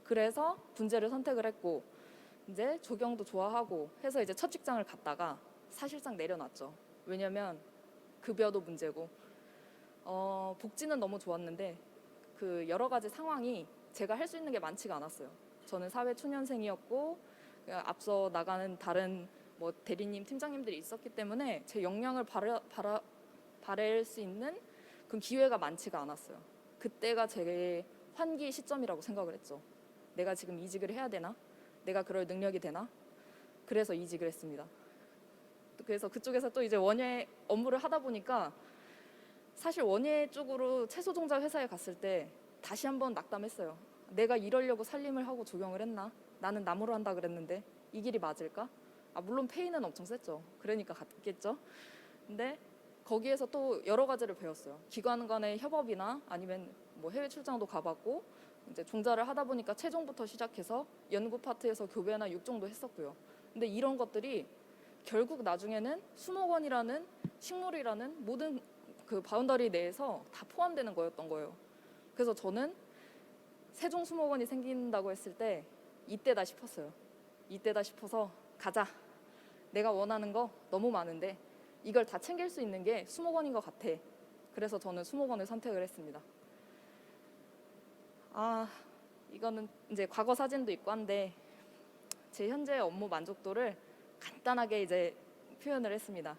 그래서 분재를 선택을 했고 이제 조경도 좋아하고 해서 이제 첫 직장을 갔다가 사실상 내려놨죠. 왜냐면 급여도 문제고 복지는 너무 좋았는데 그 여러 가지 상황이 제가 할 수 있는 게 많지가 않았어요. 저는 사회 초년생이었고 앞서 나가는 다른 뭐 대리님, 팀장님들이 있었기 때문에 제 역량을 발휘할 수 있는 그 기회가 많지가 않았어요. 그때가 제 환기 시점이라고 생각을 했죠. 내가 지금 이직을 해야 되나? 내가 그럴 능력이 되나? 그래서 이직을 했습니다. 그래서 그쪽에서 또 이제 원예 업무를 하다 보니까 사실 원예 쪽으로 채소 종자 회사에 갔을 때 다시 한번 낙담했어요. 내가 이러려고 살림을 하고 조경을 했나? 나는 나무로 한다 그랬는데 이 길이 맞을까? 물론 페이는 엄청 셌죠. 그러니까 갔겠죠. 근데 거기에서 또 여러 가지를 배웠어요. 기관 간의 협업이나 아니면 뭐 해외 출장도 가봤고 이제 종자를 하다 보니까 채종부터 시작해서 연구 파트에서 교배나 육종도 했었고요. 근데 이런 것들이 결국 나중에는 수목원이라는 식물이라는 모든 그 바운더리 내에서 다 포함되는 거였던 거예요. 그래서 저는 세종 수목원이 생긴다고 했을 때 이때다 싶었어요. 이때다 싶어서 가자. 내가 원하는 거 너무 많은데 이걸 다 챙길 수 있는 게 수목원인 것 같아. 그래서 저는 수목원을 선택을 했습니다. 이거는 이제 과거 사진도 있고 한데 제 현재 업무 만족도를 간단하게 이제 표현을 했습니다.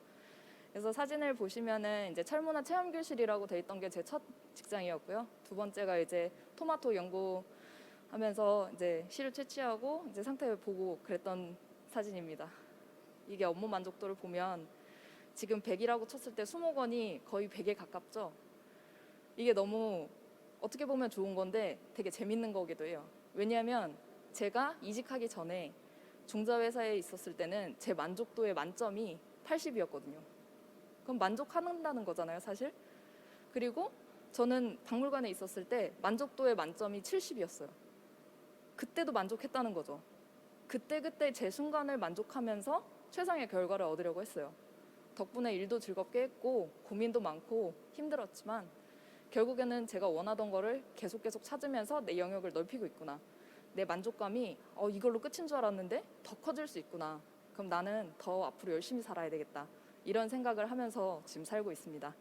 그래서 사진을 보시면은 이제 철문화 체험교실이라고 돼 있던 게 제 첫 직장이었고요. 두 번째가 이제 토마토 연구하면서 이제 씨를 채취하고 이제 상태 보고 그랬던 사진입니다. 이게 업무 만족도를 보면 지금 100이라고 쳤을 때 수목원이 거의 100에 가깝죠. 이게 너무 어떻게 보면 좋은 건데 되게 재밌는 거기도 해요. 왜냐하면 제가 이직하기 전에 종자회사에 있었을 때는 제 만족도의 만점이 80이었거든요. 그럼 만족한다는 거잖아요, 사실. 그리고 저는 박물관에 있었을 때 만족도의 만점이 70이었어요. 그때도 만족했다는 거죠. 그때 제 순간을 만족하면서 최상의 결과를 얻으려고 했어요. 덕분에 일도 즐겁게 했고 고민도 많고 힘들었지만 결국에는 제가 원하던 거를 계속 찾으면서 내 영역을 넓히고 있구나. 내 만족감이 이걸로 끝인 줄 알았는데 더 커질 수 있구나. 그럼 나는 더 앞으로 열심히 살아야 되겠다. 이런 생각을 하면서 지금 살고 있습니다.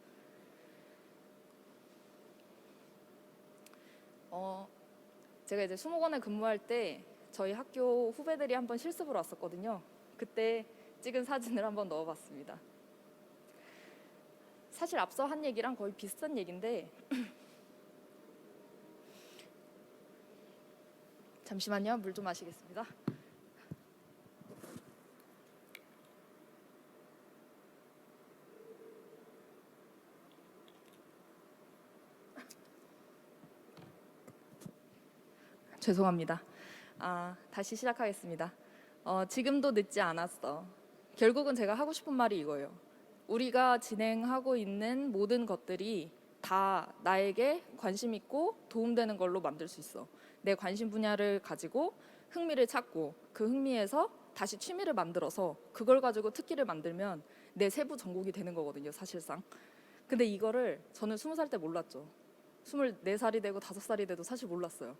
제가 이제 수목원에 근무할 때 저희 학교 후배들이 한번 실습을 왔었거든요. 그때 찍은 사진을 한번 넣어봤습니다. 사실 앞서 한 얘기랑 거의 비슷한 얘기인데 잠시만요. 물 좀 마시겠습니다. 죄송합니다. 다시 시작하겠습니다. 지금도 늦지 않았어. 결국은 제가 하고 싶은 말이 이거예요. 우리가 진행하고 있는 모든 것들이 다 나에게 관심 있고 도움되는 걸로 만들 수 있어. 내 관심 분야를 가지고 흥미를 찾고 그 흥미에서 다시 취미를 만들어서 그걸 가지고 특기를 만들면 내 세부 전공이 되는 거거든요, 사실상. 근데 이거를 저는 20살 때 몰랐죠. 24살이 되고 5살이 돼도 사실 몰랐어요.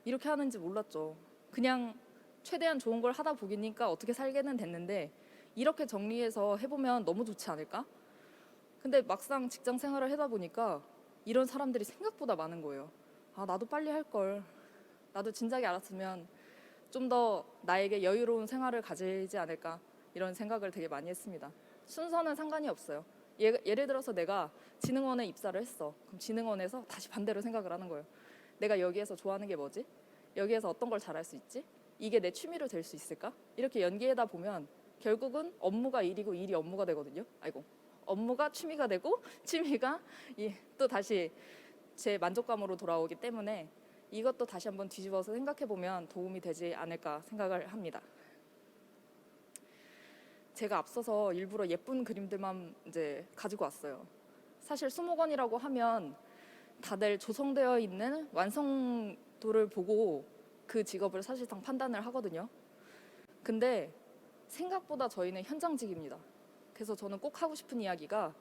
이렇게 하는지 몰랐죠. 그냥 최대한 좋은 걸 하다 보니까 어떻게 살게는 됐는데 이렇게 정리해서 해보면 너무 좋지 않을까? 근데 막상 직장 생활을 하다 보니까 이런 사람들이 생각보다 많은 거예요. 나도 빨리 할 걸. 나도 진작에 알았으면 좀 더 나에게 여유로운 생활을 가지지 않을까 이런 생각을 되게 많이 했습니다. 순서는 상관이 없어요. 예를 들어서 내가 진흥원에 입사를 했어. 그럼 진흥원에서 다시 반대로 생각을 하는 거예요. 내가 여기에서 좋아하는 게 뭐지? 여기에서 어떤 걸 잘할 수 있지? 이게 내 취미로 될 수 있을까? 이렇게 연계하다 보면 결국은 업무가 일이고 일이 업무가 되거든요. 업무가 취미가 되고 취미가 또 다시 제 만족감으로 돌아오기 때문에 이것도 다시 한번 뒤집어서 생각해 보면 도움이 되지 않을까 생각을 합니다. 제가 앞서서 일부러 예쁜 그림들만 이제 가지고 왔어요. 사실 수목원이라고 하면 다들 조성되어 있는 완성도를 보고 그 직업을 사실상 판단을 하거든요. 근데 생각보다 저희는 현장직입니다. 그래서 저는 꼭 하고 싶은 이야기가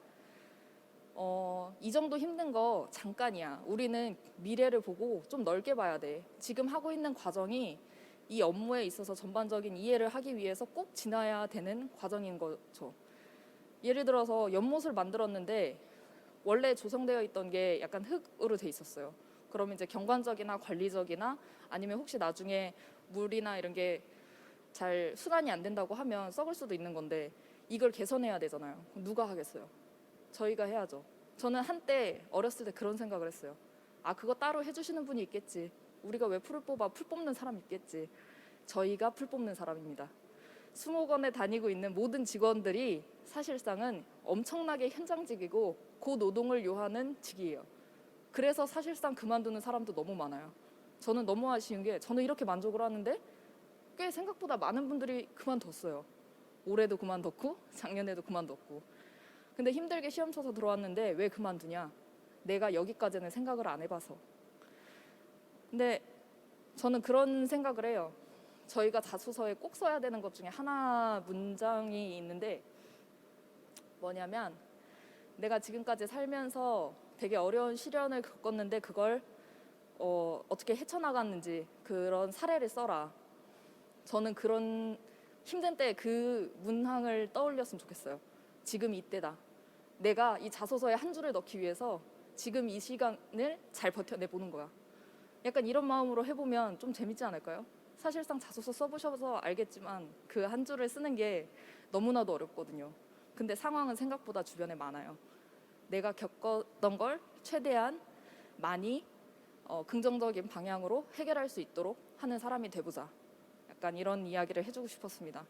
이 정도 힘든 거 잠깐이야. 우리는 미래를 보고 좀 넓게 봐야 돼. 지금 하고 있는 과정이 이 업무에 있어서 전반적인 이해를 하기 위해서 꼭 지나야 되는 과정인 거죠. 예를 들어서 연못을 만들었는데 원래 조성되어 있던 게 약간 흙으로 돼 있었어요. 그러면 이제 경관적이나 관리적이나 아니면 혹시 나중에 물이나 이런 게 잘 순환이 안 된다고 하면 썩을 수도 있는 건데 이걸 개선해야 되잖아요. 그럼 누가 하겠어요? 저희가 해야죠. 저는 한때 어렸을 때 그런 생각을 했어요. 아, 그거 따로 해주시는 분이 있겠지. 우리가 왜 풀을 뽑아? 풀 뽑는 사람 있겠지. 저희가 풀 뽑는 사람입니다. 수목원에 다니고 있는 모든 직원들이 사실상은 엄청나게 현장직이고 고노동을 요하는 직이에요. 그래서 사실상 그만두는 사람도 너무 많아요. 저는 너무 아쉬운 게 저는 이렇게 만족을 하는데 꽤 생각보다 많은 분들이 그만뒀어요. 올해도 그만뒀고 작년에도 그만뒀고. 근데 힘들게 시험 쳐서 들어왔는데 왜 그만두냐? 내가 여기까지는 생각을 안 해봐서. 근데 저는 그런 생각을 해요. 저희가 자소서에 꼭 써야 되는 것 중에 하나 문장이 있는데 뭐냐면 내가 지금까지 살면서 되게 어려운 시련을 겪었는데 그걸 어떻게 헤쳐나갔는지 그런 사례를 써라. 저는 그런 힘든 때 그 문항을 떠올렸으면 좋겠어요. 지금 이때다. 내가 이 자소서에 한 줄을 넣기 위해서 지금 이 시간을 잘 버텨내보는 거야. 약간 이런 마음으로 해보면 좀 재밌지 않을까요? 사실상 자소서 써보셔서 알겠지만 그 한 줄을 쓰는 게 너무나도 어렵거든요. 근데 상황은 생각보다 주변에 많아요. 내가 겪었던 걸 최대한 많이 긍정적인 방향으로 해결할 수 있도록 하는 사람이 돼보자. 약간 이런 이야기를 해주고 싶었습니다.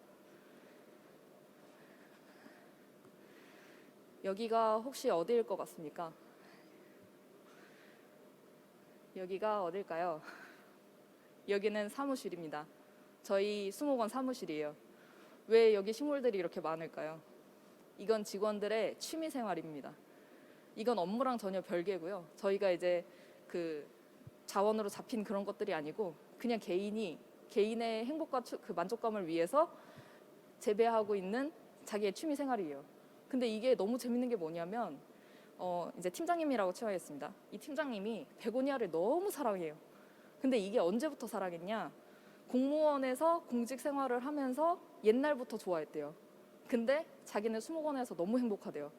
여기가 혹시 어디일 것 같습니까? 여기가 어딜까요? 여기는 사무실입니다. 저희 수목원 사무실이에요. 왜 여기 식물들이 이렇게 많을까요? 이건 직원들의 취미 생활입니다. 이건 업무랑 전혀 별개고요. 저희가 이제 그 자원으로 잡힌 그런 것들이 아니고 그냥 개인의 행복과 그 만족감을 위해서 재배하고 있는 자기의 취미 생활이에요. 근데 이게 너무 재밌는 게 뭐냐면 이제 팀장님이라고 치어야겠습니다. 이 팀장님이 베고니아를 너무 사랑해요. 근데 이게 언제부터 사랑했냐? 공무원에서 공직 생활을 하면서 옛날부터 좋아했대요. 근데 자기는 수목원에서 너무 행복하대요.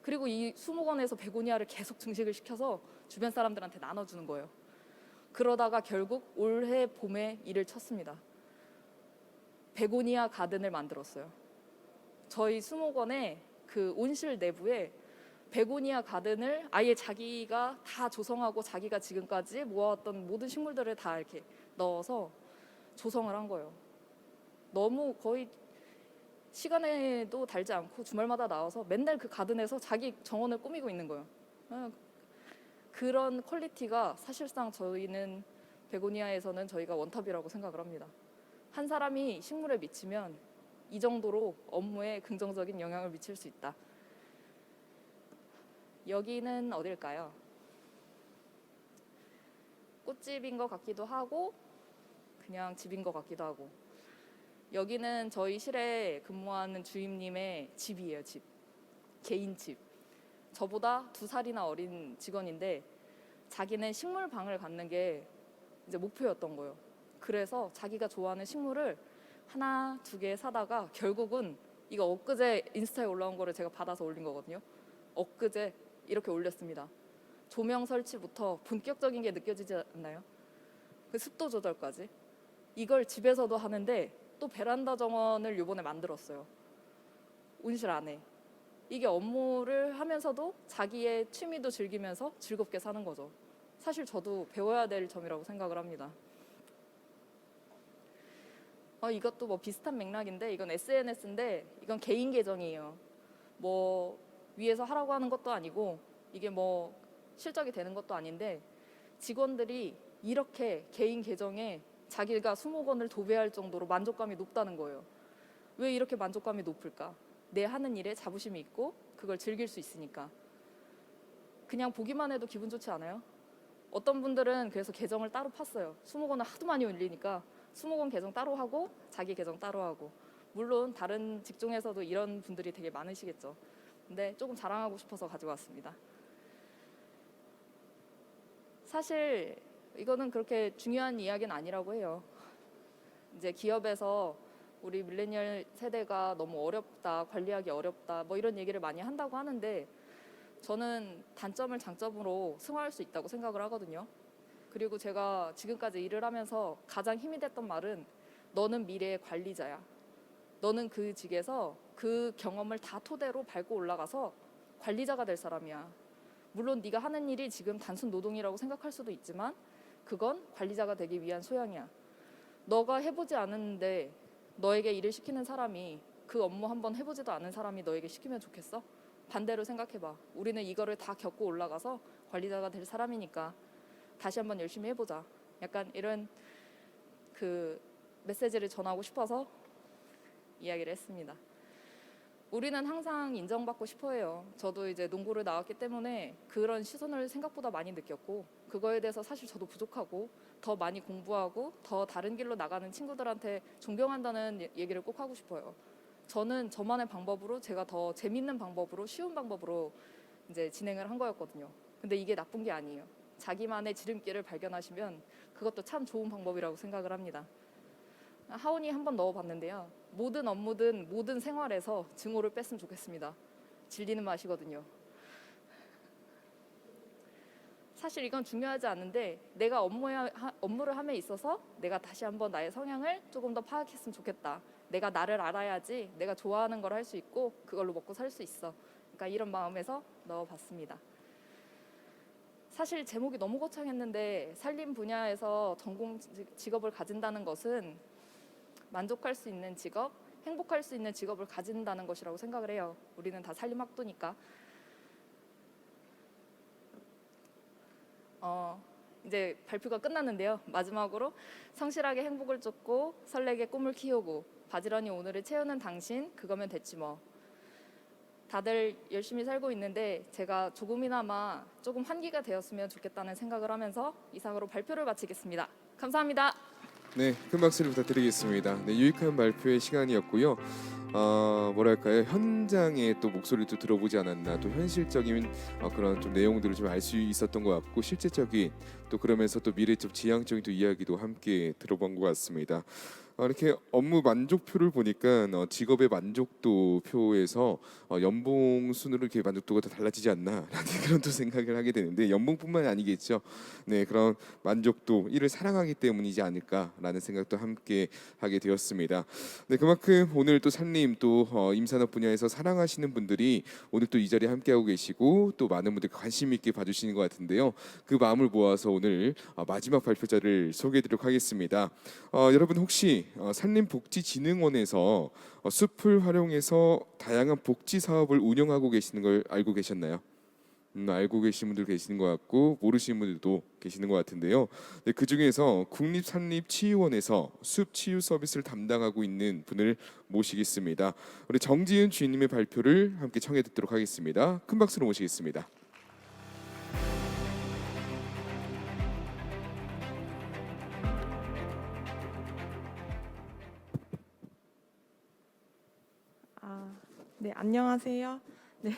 그리고 이 수목원에서 베고니아를 계속 증식을 시켜서 주변 사람들한테 나눠주는 거예요. 그러다가 결국 올해 봄에 일을 쳤습니다. 베고니아 가든을 만들었어요. 저희 수목원의 그 온실 내부에 베고니아 가든을 아예 자기가 다 조성하고 자기가 지금까지 모아왔던 모든 식물들을 다 이렇게 넣어서 조성을 한 거예요. 너무 거의 시간에도 달지 않고 주말마다 나와서 맨날 그 가든에서 자기 정원을 꾸미고 있는 거예요. 그런 퀄리티가 사실상 저희는 베고니아에서는 저희가 원탑이라고 생각을 합니다. 한 사람이 식물에 미치면 이 정도로 업무에 긍정적인 영향을 미칠 수 있다. 여기는 어딜까요? 꽃집인 것 같기도 하고 그냥 집인 것 같기도 하고. 여기는 저희 실에 근무하는 주임님의 집이에요. 집. 개인 집. 저보다 2살이나 어린 직원인데 자기는 식물방을 갖는 게 이제 목표였던 거예요. 그래서 자기가 좋아하는 식물을 하나, 2개 사다가 결국은 이거 엊그제 인스타에 올라온 거를 제가 받아서 올린 거거든요. 엊그제 이렇게 올렸습니다. 조명 설치부터 본격적인 게 느껴지지 않나요? 그 습도 조절까지. 이걸 집에서도 하는데 또 베란다 정원을 이번에 만들었어요. 온실 안에. 이게 업무를 하면서도 자기의 취미도 즐기면서 즐겁게 사는 거죠. 사실 저도 배워야 될 점이라고 생각을 합니다. 이것도 뭐 비슷한 맥락인데 이건 SNS인데 이건 개인 계정이에요. 뭐 위에서 하라고 하는 것도 아니고 이게 뭐 실적이 되는 것도 아닌데 직원들이 이렇게 개인 계정에 자기가 수목원을 도배할 정도로 만족감이 높다는 거예요. 왜 이렇게 만족감이 높을까? 내 하는 일에 자부심이 있고 그걸 즐길 수 있으니까. 그냥 보기만 해도 기분 좋지 않아요? 어떤 분들은 그래서 계정을 따로 팠어요. 수목원을 하도 많이 올리니까 수목원 계정 따로 하고 자기 계정 따로 하고. 물론 다른 직종에서도 이런 분들이 되게 많으시겠죠. 근데 조금 자랑하고 싶어서 가지고 왔습니다. 사실 이거는 그렇게 중요한 이야기는 아니라고 해요. 이제 기업에서 우리 밀레니얼 세대가 너무 어렵다, 관리하기 어렵다, 뭐 이런 얘기를 많이 한다고 하는데 저는 단점을 장점으로 승화할 수 있다고 생각을 하거든요. 그리고 제가 지금까지 일을 하면서 가장 힘이 됐던 말은 너는 미래의 관리자야. 너는 그 직에서 그 경험을 다 토대로 밟고 올라가서 관리자가 될 사람이야. 물론 네가 하는 일이 지금 단순 노동이라고 생각할 수도 있지만 그건 관리자가 되기 위한 소양이야. 너가 해보지 않았는데 너에게 일을 시키는 사람이 그 업무 한번 해보지도 않은 사람이 너에게 시키면 좋겠어? 반대로 생각해봐. 우리는 이거를 다 겪고 올라가서 관리자가 될 사람이니까 다시 한번 열심히 해보자. 약간 이런 그 메시지를 전하고 싶어서 이야기를 했습니다. 우리는 항상 인정받고 싶어 해요. 저도 이제 농구를 나왔기 때문에 그런 시선을 생각보다 많이 느꼈고 그거에 대해서 사실 저도 부족하고 더 많이 공부하고 더 다른 길로 나가는 친구들한테 존경한다는 얘기를 꼭 하고 싶어요. 저는 저만의 방법으로 제가 더 재밌는 방법으로 쉬운 방법으로 이제 진행을 한 거였거든요. 근데 이게 나쁜 게 아니에요. 자기만의 지름길을 발견하시면 그것도 참 좋은 방법이라고 생각을 합니다. 하온이 한번 넣어봤는데요. 모든 업무든 모든 생활에서 증오를 뺐으면 좋겠습니다. 질리는 맛이거든요. 사실 이건 중요하지 않은데 내가 업무를 함에 있어서 내가 다시 한번 나의 성향을 조금 더 파악했으면 좋겠다. 내가 나를 알아야지 내가 좋아하는 걸 할 수 있고 그걸로 먹고 살 수 있어. 그러니까 이런 마음에서 넣어봤습니다. 사실 제목이 너무 거창했는데 살림 분야에서 전공 직업을 가진다는 것은 만족할 수 있는 직업, 행복할 수 있는 직업을 가진다는 것이라고 생각을 해요. 우리는 다 살림학도니까. 이제 발표가 끝났는데요. 마지막으로 성실하게 행복을 쫓고 설레게 꿈을 키우고 바지런히 오늘을 채우는 당신, 그거면 됐지 뭐. 다들 열심히 살고 있는데 제가 조금이나마 조금 환기가 되었으면 좋겠다는 생각을 하면서 이상으로 발표를 마치겠습니다. 감사합니다. 네, 큰 박수를 부탁드리겠습니다. 네, 유익한 발표의 시간이었고요. 뭐랄까요, 현장의 또 목소리도 들어보지 않았나, 또 현실적인 그런 좀 내용들을 좀 알 수 있었던 것 같고, 실제적인 또 그러면서 또 미래적 지향적인 또 이야기도 함께 들어본 것 같습니다. 이렇게 업무 만족표를 보니까 직업의 만족도 표에서 연봉 순으로 이렇게 만족도가 더 달라지지 않나라는 그런 또 생각을 하게 되는데 연봉뿐만 아니겠죠. 네, 그런 만족도 일을 사랑하기 때문이지 않을까라는 생각도 함께 하게 되었습니다. 네, 그만큼 오늘 또 산림 또 임산업 분야에서 사랑하시는 분들이 오늘 또 이 자리에 함께하고 계시고 또 많은 분들 관심 있게 봐주시는 것 같은데요. 그 마음을 모아서 오늘 마지막 발표자를 소개해드리도록 하겠습니다. 여러분 혹시 산림복지진흥원에서 숲을 활용해서 다양한 복지 사업을 운영하고 계시는 걸 알고 계셨나요? 알고 계신 분들 계시는 것 같고 모르시는 분들도 계시는 것 같은데요. 네, 그 중에서 국립산림치유원에서 숲 치유 서비스를 담당하고 있는 분을 모시겠습니다. 우리 정지은 주인님의 발표를 함께 청해 듣도록 하겠습니다. 큰 박수로 모시겠습니다. 네, 안녕하세요. 네,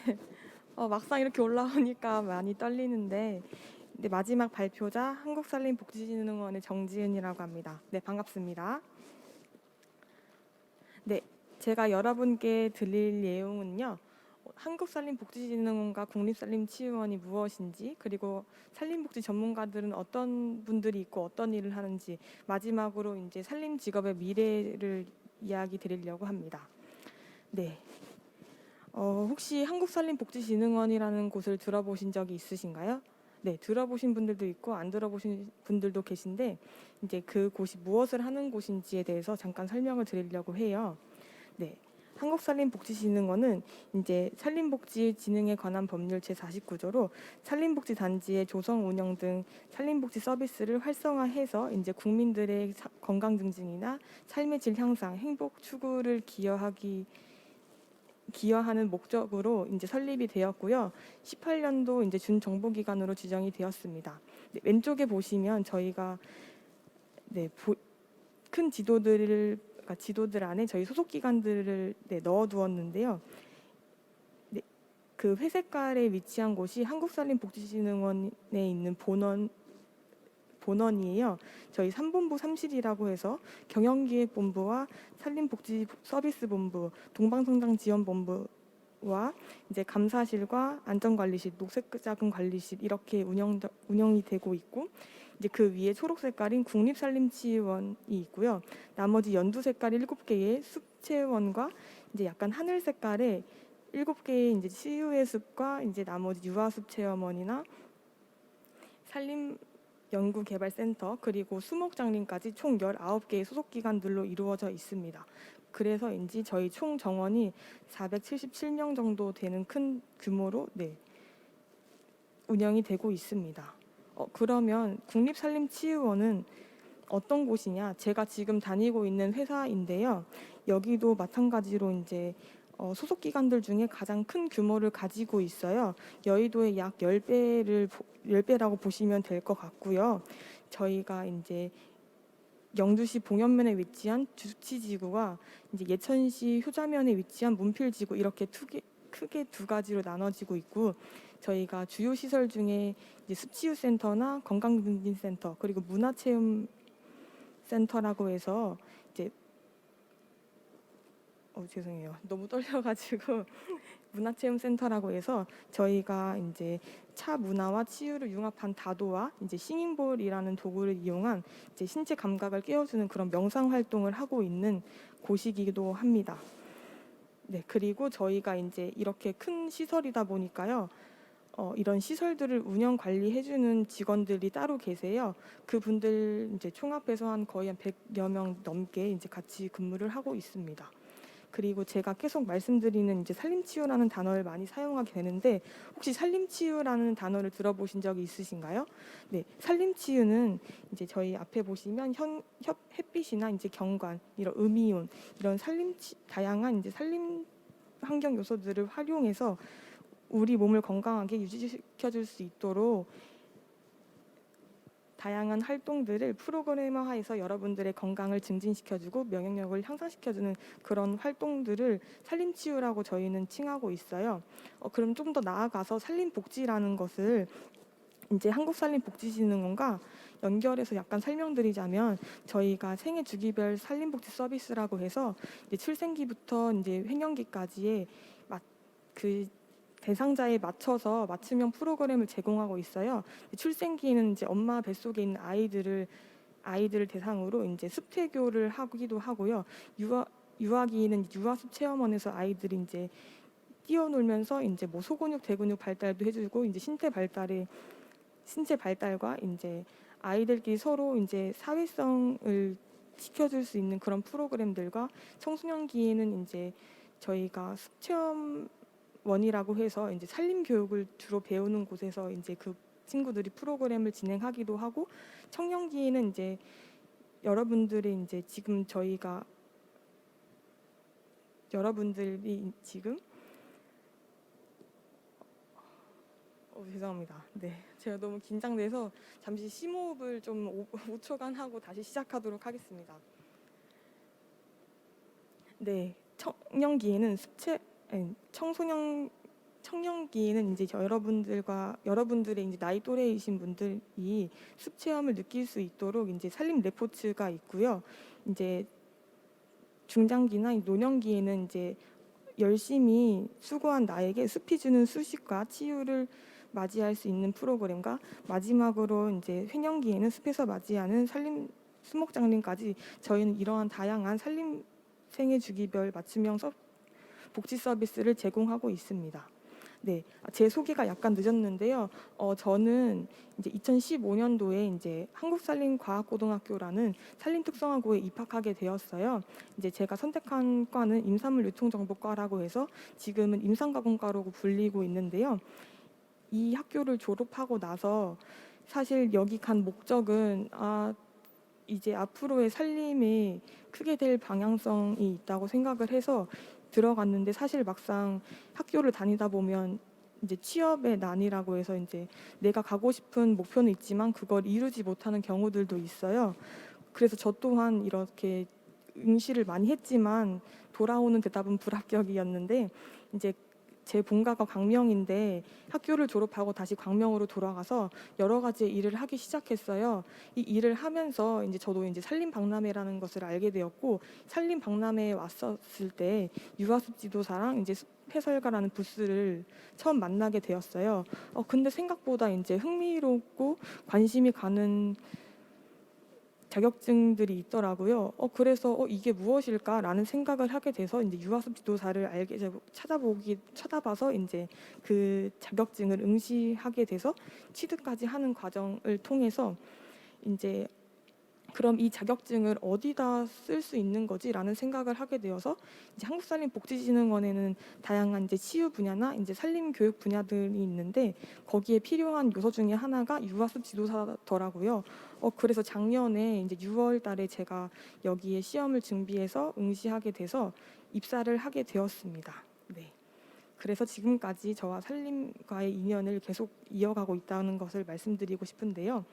막상 이렇게 올라오니까 많이 떨리는데, 네, 마지막 발표자 한국산림복지진흥원의 정지은이라고 합니다. 네, 반갑습니다. 네, 제가 여러분께 드릴 내용은요. 한국산림복지진흥원과 국립산림치유원이 무엇인지, 그리고 산림복지 전문가들은 어떤 분들이 있고 어떤 일을 하는지, 마지막으로 이제 산림 직업의 미래를 이야기 드리려고 합니다. 네. 혹시 한국산림복지진흥원이라는 곳을 들어보신 적이 있으신가요? 네, 들어보신 분들도 있고 안 들어보신 분들도 계신데 이제 그 곳이 무엇을 하는 곳인지에 대해서 잠깐 설명을 드리려고 해요. 네, 한국산림복지진흥원은 이제 산림복지진흥에 관한 법률 제49조로 산림복지단지의 조성, 운영 등 산림복지 서비스를 활성화해서 이제 국민들의 건강 증진이나 삶의 질 향상, 행복 추구를 기여하는 목적으로 이제 설립이 되었고요. 18년도 이제 준정보기관으로 지정이 되었습니다. 네, 왼쪽에 보시면 저희가 큰 지도들 안에 저희 소속 기관들을 넣어두었는데요. 네, 그 회색깔에 위치한 곳이 한국산림복지진흥원에 있는 본원이에요. 저희 3본부 3실이라고 해서 경영기획본부와 산림복지서비스본부, 동방성장지원본부와 이제 감사실과 안전관리실, 녹색자금관리실 이렇게 운영이 되고 있고, 이제 그 위에 초록 색깔인 국립산림치유원이 있고요. 나머지 연두 색깔 7개의 숲체원과 이제 약간 하늘 색깔의 7개의 이제 치유의 숲과 이제 나머지 유아숲 체험원이나 산림 연구개발센터 그리고 수목장림까지 총 19개의 소속기관들로 이루어져 있습니다. 그래서인지 저희 총 정원이 477명 정도 되는 큰 규모로 운영이 되고 있습니다. 그러면 국립산림치유원은 어떤 곳이냐? 제가 지금 다니고 있는 회사인데요. 여기도 마찬가지로 이제 소속 기관들 중에 가장 큰 규모를 가지고 있어요. 여의도의 약 10배라고 보시면 될 것 같고요. 저희가 이제 영주시 봉현면에 위치한 주치지구와 이제 예천시 효자면에 위치한 문필지구 이렇게 크게 두 가지로 나눠지고 있고, 저희가 주요 시설 중에 이제 숲치유센터나 건강증진센터 그리고 문화체험센터라고 해서 이제 죄송해요. 너무 떨려가지고 문화체험센터라고 해서 저희가 이제 차 문화와 치유를 융합한 다도와 이제 싱잉볼이라는 도구를 이용한 이제 신체 감각을 깨워주는 그런 명상 활동을 하고 있는 곳이기도 합니다. 네, 그리고 저희가 이제 이렇게 큰 시설이다 보니까요. 이런 시설들을 운영 관리해주는 직원들이 따로 계세요. 그분들 이제 총합해서 거의 한 100여 명 넘게 이제 같이 근무를 하고 있습니다. 그리고 제가 계속 말씀드리는 이제 산림치유라는 단어를 많이 사용하게 되는데, 혹시 산림치유라는 단어를 들어보신 적이 있으신가요? 네, 산림치유는 이제 저희 앞에 보시면 햇빛이나 이제 경관, 이런 음이온, 이런 다양한 이제 산림 환경 요소들을 활용해서 우리 몸을 건강하게 유지시켜줄 수 있도록 다양한 활동들을 프로그래머화해서 여러분들의 건강을 증진시켜주고 면역력을 향상시켜주는 그런 활동들을 산림치유라고 저희는 칭하고 있어요. 그럼 좀 더 나아가서 산림복지라는 것을 이제 한국산림복지진흥원과 연결해서 약간 설명드리자면, 저희가 생애 주기별 산림복지 서비스라고 해서 이제 출생기부터 이제 횡령기까지의 그 대상자에 맞춰서 맞춤형 프로그램을 제공하고 있어요. 출생기에는 이제 엄마 뱃속에 있는 아이들을 대상으로 이제 습퇴교를 하기도 하고요. 유아기에는 유아숲 체험원에서 아이들이 이제 뛰어놀면서 이제 뭐 소근육, 대근육 발달도 해주고 이제 신체 발달과 이제 아이들끼리 서로 이제 사회성을 시켜줄 수 있는 그런 프로그램들과, 청소년기에는 이제 저희가 숲체험 원이라고 해서 이제 산림 교육을 주로 배우는 곳에서 이제 그 친구들이 프로그램을 진행하기도 하고, 청년기에는 이제 여러분들이 지금 죄송합니다. 네, 제가 너무 긴장돼서 잠시 심호흡을 좀 5초간 하고 다시 시작하도록 하겠습니다. 네, 청년기에는 이제 여러분들의 이제 나이 또래이신 분들이 숲 체험을 느낄 수 있도록 이제 산림 레포츠가 있고요. 이제 중장기나 노년기에는 이제 열심히 수고한 나에게 숲이 주는 수식과 치유를 맞이할 수 있는 프로그램과, 마지막으로 이제 횡령기에는 숲에서 맞이하는 수목장림까지 저희는 이러한 다양한 산림 생애 주기별 맞춤형 복지 서비스를 제공하고 있습니다. 네, 제 소개가 약간 늦었는데요. 저는 이제 2015년도에 이제 한국산림과학고등학교라는 산림특성화고에 입학하게 되었어요. 이제 제가 선택한 과는 임산물유통정보과라고 해서 지금은 임상가공과로 불리고 있는데요. 이 학교를 졸업하고 나서 사실 여기 간 목적은 이제 앞으로의 살림에 크게 될 방향성이 있다고 생각을 해서 들어갔는데 사실 막상 학교를 다니다 보면 이제 취업의 난이라고 해서 이제 내가 가고 싶은 목표는 있지만 그걸 이루지 못하는 경우들도 있어요. 그래서 저 또한 이렇게 응시를 많이 했지만 돌아오는 대답은 불합격이었는데 이제 제 본가가 광명인데 학교를 졸업하고 다시 광명으로 돌아가서 여러 가지 일을 하기 시작했어요. 이 일을 하면서 이제 저도 이제 산림박람회라는 것을 알게 되었고 산림박람회에 왔었을 때 유아숲 지도사랑 이제 숲해설가라는 부스를 처음 만나게 되었어요. 근데 생각보다 이제 흥미롭고 관심이 가는 자격증들이 있더라고요. 그래서 이게 무엇일까라는 생각을 하게 돼서 이제 유아숲 지도사를 찾아봐서 이제 그 자격증을 응시하게 돼서 취득까지 하는 과정을 통해서 이제 그럼 이 자격증을 어디다 쓸 수 있는 거지라는 생각을 하게 되어서 이제 한국산림복지진흥원에는 다양한 이제 치유 분야나 이제 산림교육 분야들이 있는데 거기에 필요한 요소 중에 하나가 유아숲 지도사더라고요. 그래서 작년에 이제 6월달에 제가 여기에 시험을 준비해서 응시하게 돼서 입사를 하게 되었습니다. 네. 그래서 지금까지 저와 산림과의 인연을 계속 이어가고 있다는 것을 말씀드리고 싶은데요.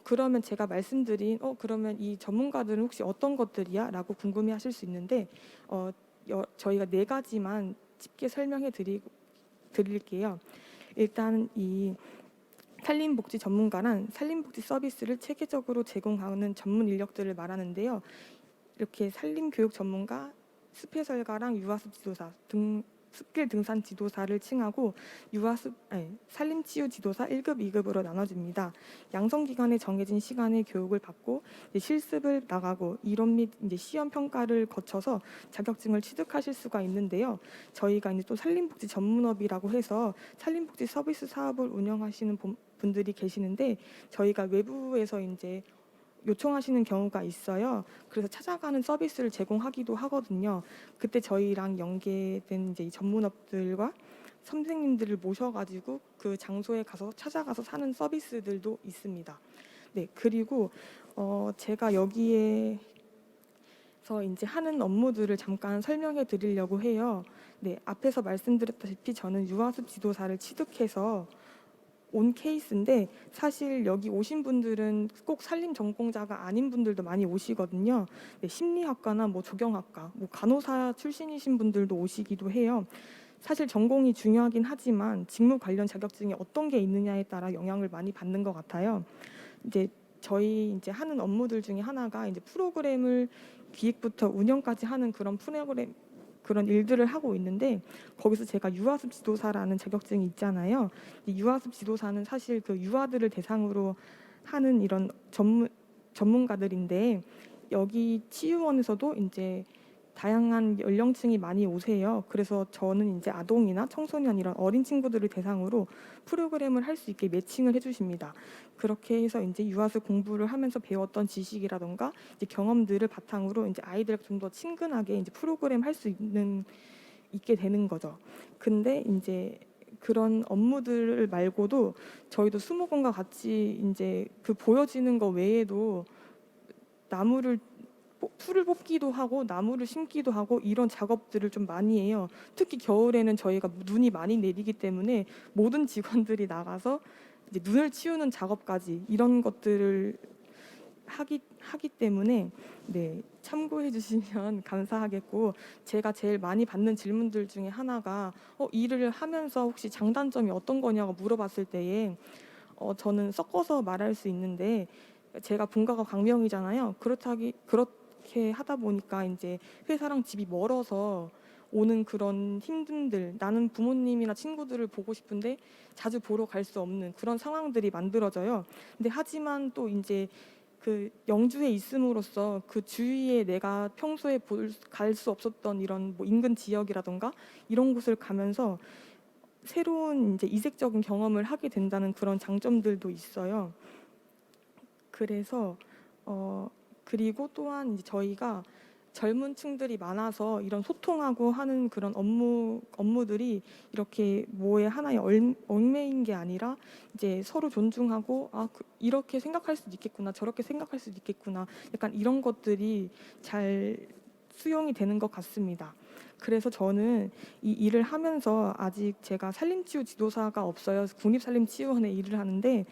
그러면 제가 말씀드린 그러면 이 전문가들은 혹시 어떤 것들이야? 라고 궁금해하실 수 있는데 저희가 4가지만 쉽게 설명해 드릴게요. 일단 이 산림복지 전문가란 산림복지 서비스를 체계적으로 제공하는 전문 인력들을 말하는데요. 이렇게 산림교육 전문가, 숲해설가랑 유아숲 지도사 등 숲길 등산 지도사를 칭하고 산림치유 지도사 1급, 2급으로 나눠집니다. 양성 기간에 정해진 시간에 교육을 받고 이제 실습을 나가고 이론 및 이제 시험 평가를 거쳐서 자격증을 취득하실 수가 있는데요. 저희가 이제 또 산림복지 전문업이라고 해서 산림복지 서비스 사업을 운영하시는 분들이 계시는데 저희가 외부에서 이제 요청하시는 경우가 있어요. 그래서 찾아가는 서비스를 제공하기도 하거든요. 그때 저희랑 연계된 이제 전문업들과 선생님들을 모셔가지고 그 장소에 가서 찾아가서 사는 서비스들도 있습니다. 네, 그리고 제가 여기에서 이제 하는 업무들을 잠깐 설명해 드리려고 해요. 네, 앞에서 말씀드렸다시피 저는 유아숲 지도사를 취득해서 온 케이스인데 사실 여기 오신 분들은 꼭 산림 전공자가 아닌 분들도 많이 오시거든요. 네, 심리학과나 뭐 조경학과, 뭐 간호사 출신이신 분들도 오시기도 해요. 사실 전공이 중요하긴 하지만 직무 관련 자격증이 어떤 게 있느냐에 따라 영향을 많이 받는 것 같아요. 이제 저희 이제 하는 업무들 중에 하나가 이제 프로그램을 기획부터 운영까지 하는 그런 일들을 하고 있는데 거기서 제가 유아숲 지도사라는 자격증이 있잖아요. 이 유아숲 지도사는 사실 그 유아들을 대상으로 하는 이런 전문가들인데 여기 치유원에서도 이제 다양한 연령층이 많이 오세요. 그래서 저는 이제 아동이나 청소년 이런 어린 친구들을 대상으로 프로그램을 할 수 있게 매칭을 해주십니다. 그렇게 해서 이제 유아숲 공부를 하면서 배웠던 지식이라던가 이제 경험들을 바탕으로 이제 아이들과 좀 더 친근하게 이제 프로그램 할 수 있게 되는 거죠. 근데 이제 그런 업무들 말고도 저희도 수목원과 같이 이제 그 보여지는 거 외에도 풀을 뽑기도 하고 나무를 심기도 하고 이런 작업들을 좀 많이 해요. 특히 겨울에는 저희가 눈이 많이 내리기 때문에 모든 직원들이 나가서 이제 눈을 치우는 작업까지 이런 것들을 하기 때문에 네, 참고해 주시면 감사하겠고 제가 제일 많이 받는 질문들 중에 하나가 일을 하면서 혹시 장단점이 어떤 거냐고 물어봤을 때에 저는 섞어서 말할 수 있는데 제가 본가가 광명이잖아요. 그렇게 하다 보니까 이제 회사랑 집이 멀어서 오는 그런 힘듦들, 나는 부모님이나 친구들을 보고 싶은데 자주 보러 갈 수 없는 그런 상황들이 만들어져요. 근데 하지만 또 이제 그 영주에 있음으로써 그 주위에 내가 평소에 갈 수 없었던 이런 뭐 인근 지역이라던가 이런 곳을 가면서 새로운 이제 이색적인 경험을 하게 된다는 그런 장점들도 있어요. 그래서 그리고 또한 이제 저희가 젊은 층들이 많아서 이런 소통하고 하는 그런 업무들이 이렇게 뭐에 하나에 얽매인 게 아니라 이제 서로 존중하고 이렇게 생각할 수도 있겠구나, 저렇게 생각할 수도 있겠구나, 약간 이런 것들이 잘 수용이 되는 것 같습니다. 그래서 저는 이 일을 하면서 아직 제가 산림치유 지도사가 없어요. 국립산림치유원에 일을 하는데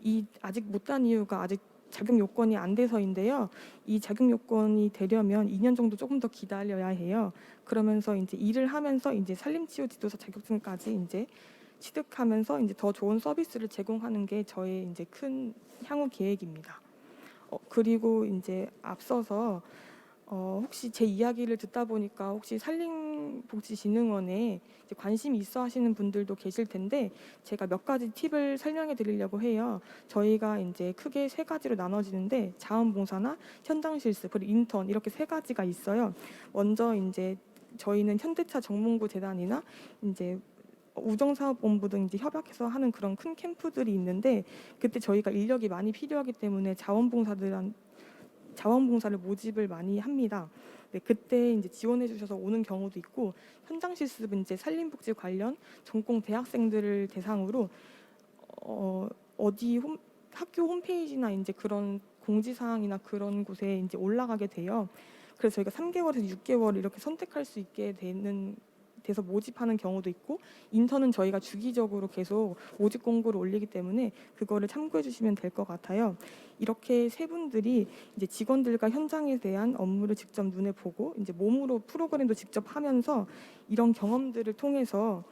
이 아직 못한 이유가 아직 자격 요건이 안 돼서인데요. 이 자격 요건이 되려면 2년 정도 조금 더 기다려야 해요. 그러면서 이제 일을 하면서 이제 산림치유 지도사 자격증까지 이제 취득하면서 이제 더 좋은 서비스를 제공하는 게 저의 이제 큰 향후 계획입니다. 그리고 이제 앞서서 혹시 제 이야기를 듣다 보니까 혹시 산림복지진흥원에 이제 관심이 있어 하시는 분들도 계실 텐데 제가 몇 가지 팁을 설명해 드리려고 해요. 저희가 이제 크게 세 가지로 나눠지는데 자원봉사나 현장실습 그리고 인턴 이렇게 세 가지가 있어요. 먼저 이제 저희는 현대차 정문구 재단이나 이제 우정사업본부 등 이제 협약해서 하는 그런 큰 캠프들이 있는데 그때 저희가 인력이 많이 필요하기 때문에 자원봉사를 모집을 많이 합니다. 네, 그때 이제 지원해 주셔서 오는 경우도 있고 현장 실습은 이제 산림복지 관련 전공 대학생들을 대상으로 학교 홈페이지나 이제 그런 공지사항이나 그런 곳에 이제 올라가게 돼요. 그래서 저희가 3개월에서 6개월 이렇게 선택할 수 있게 돼서 모집하는 경우도 있고 인턴은 저희가 주기적으로 계속 모집 공고를 올리기 때문에 그거를 참고해 주시면 될 것 같아요. 이렇게 세 분들이 이제 직원들과 현장에 대한 업무를 직접 눈에 보고 이제 몸으로 프로그램도 직접 하면서 이런 경험들을 통해서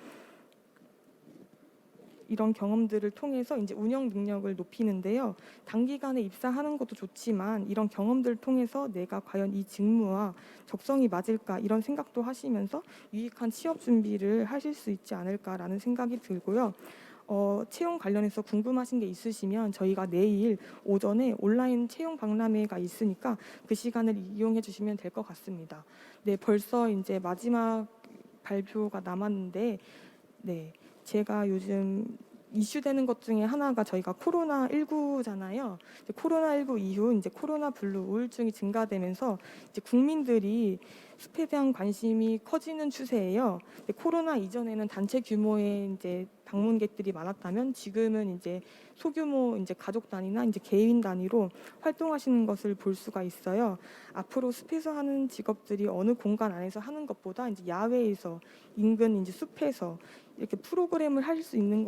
이제 운영 능력을 높이는데요. 단기간에 입사하는 것도 좋지만 이런 경험들을 통해서 내가 과연 이 직무와 적성이 맞을까 이런 생각도 하시면서 유익한 취업 준비를 하실 수 있지 않을까라는 생각이 들고요. 채용 관련해서 궁금하신 게 있으시면 저희가 내일 오전에 온라인 채용 박람회가 있으니까 그 시간을 이용해 주시면 될 것 같습니다. 네, 벌써 이제 마지막 발표가 남았는데 네. 제가 요즘 이슈되는 것 중에 하나가 저희가 코로나19잖아요. 코로나19 이후 이제 코로나 블루 우울증이 증가되면서 이제 국민들이 숲에 대한 관심이 커지는 추세예요. 코로나 이전에는 단체 규모의 이제 방문객들이 많았다면 지금은 이제 소규모 이제 가족 단위나 이제 개인 단위로 활동하시는 것을 볼 수가 있어요. 앞으로 숲에서 하는 직업들이 어느 공간 안에서 하는 것보다 이제 야외에서 인근 이제 숲에서 이렇게 프로그램을 할 수 있는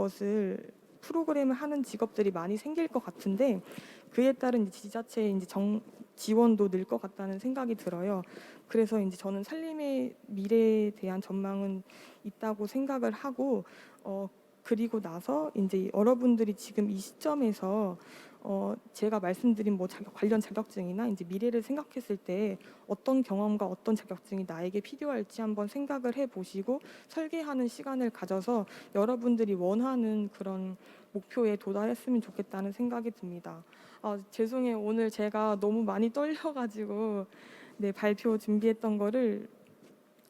프로그램을 하는 직업들이 많이 생길 것 같은데 그에 따른 이제 지자체의 이제 지원도 늘 것 같다는 생각이 들어요. 그래서 이제 저는 산림의 미래에 대한 전망은 있다고 생각을 하고 그리고 나서 이제 여러분들이 지금 이 시점에서 제가 말씀드린 뭐 관련 자격증이나 이제 미래를 생각했을 때 어떤 경험과 어떤 자격증이 나에게 필요할지 한번 생각을 해보시고 설계하는 시간을 가져서 여러분들이 원하는 그런 목표에 도달했으면 좋겠다는 생각이 듭니다. 죄송해요. 오늘 제가 너무 많이 떨려가지고 네, 발표 준비했던 거를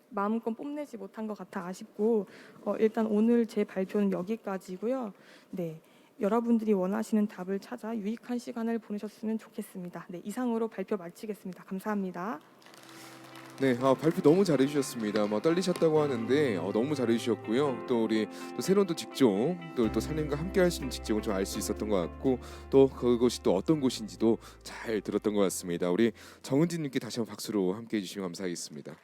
마음껏 뽐내지 못한 것 같아 아쉽고 일단 오늘 제 발표는 여기까지고요. 네. 여러분들이 원하시는 답을 찾아 유익한 시간을 보내셨으면 좋겠습니다. 네, 이상으로 발표 마치겠습니다. 감사합니다. 네, 발표 너무 잘해주셨습니다. 뭐 떨리셨다고 하는데 너무 잘해주셨고요. 또 우리 또 새로운 또 직종, 또 산림과 함께 하시는 직종을 좀 알 수 있었던 것 같고 또 그것이 또 어떤 곳인지도 잘 들었던 것 같습니다. 우리 정은진님께 다시 한번 박수로 함께 해주시면 감사하겠습니다.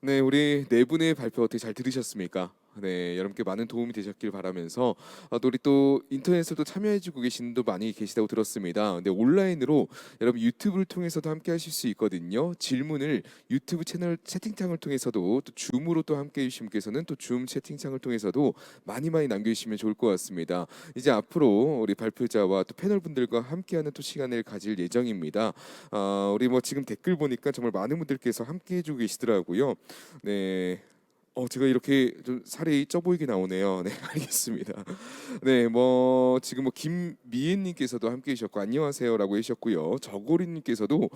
네, 우리 네 분의 발표 어떻게 잘 들으셨습니까? 네, 여러분께 많은 도움이 되셨길 바라면서 또 우리 또 인터넷에도 참여해주고 계신 분도 많이 계시다고 들었습니다. 근데 온라인으로 여러분 유튜브를 통해서도 함께 하실 수 있거든요. 질문을 유튜브 채널 채팅창을 통해서도 또 줌으로 또 함께 해주신 분께서는 또 줌 채팅창을 통해서도 많이 남겨주시면 좋을 것 같습니다. 이제 앞으로 우리 발표자와 또 패널 분들과 함께하는 또 시간을 가질 예정입니다. 우리 뭐 지금 댓글 보니까 정말 많은 분들께서 함께 해주고 계시더라고요. 네. 제가 이렇게 좀 살이 쪄 보이게 나오네요. 네, 알겠습니다. 네, 뭐 지금 뭐 김미애님께서도 함께 해주셨고 안녕하세요라고 해주셨고요. 저고리님께서도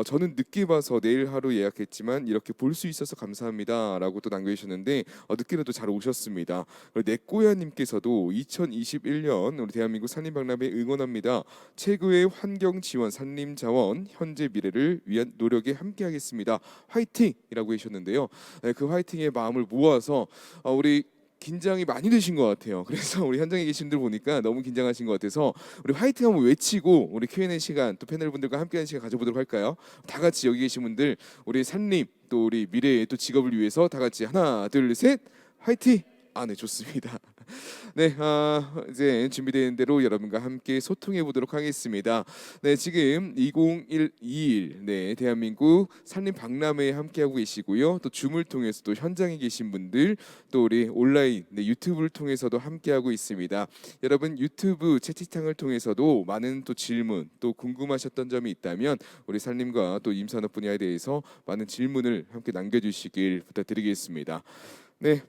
저는 늦게 봐서 내일 하루 예약했지만 이렇게 볼 수 있어서 감사합니다라고 또 남겨주셨는데 늦게라도 잘 오셨습니다. 그리고 내꼬야님께서도 2021년 우리 대한민국 산림박람회 응원합니다. 최고의 환경 지원 산림 자원 현재 미래를 위한 노력에 함께하겠습니다. 화이팅이라고 해주셨는데요. 네, 그 화이팅의 마음을 모아서 우리 긴장이 많이 되신 것 같아요. 그래서 우리 현장에 계신 분들 보니까 너무 긴장하신 것 같아서 우리 화이팅 한번 외치고 우리 Q&A 시간 또 패널 분들과 함께하는 시간 가져보도록 할까요? 다 같이 여기 계신 분들 우리 산림 또 우리 미래의 또 직업을 위해서 다 같이 하나 둘 셋 화이팅! 아, 네, 좋습니다. 네, 이제 준비된 대로 여러분과 함께 소통해 보도록 하겠습니다. 네, 지금 2021 네, 대한민국 산림 박람회에 함께하고 계시고요. 또 줌을 통해서 또 현장에 계신 분들, 또 우리 온라인 네, 유튜브를 통해서도 함께하고 있습니다. 여러분 유튜브 채팅창을 통해서도 많은 또 질문, 또 궁금하셨던 점이 있다면 우리 산림과 또 임산업 분야에 대해서 많은 질문을 함께 남겨주시길 부탁드리겠습니다. 네.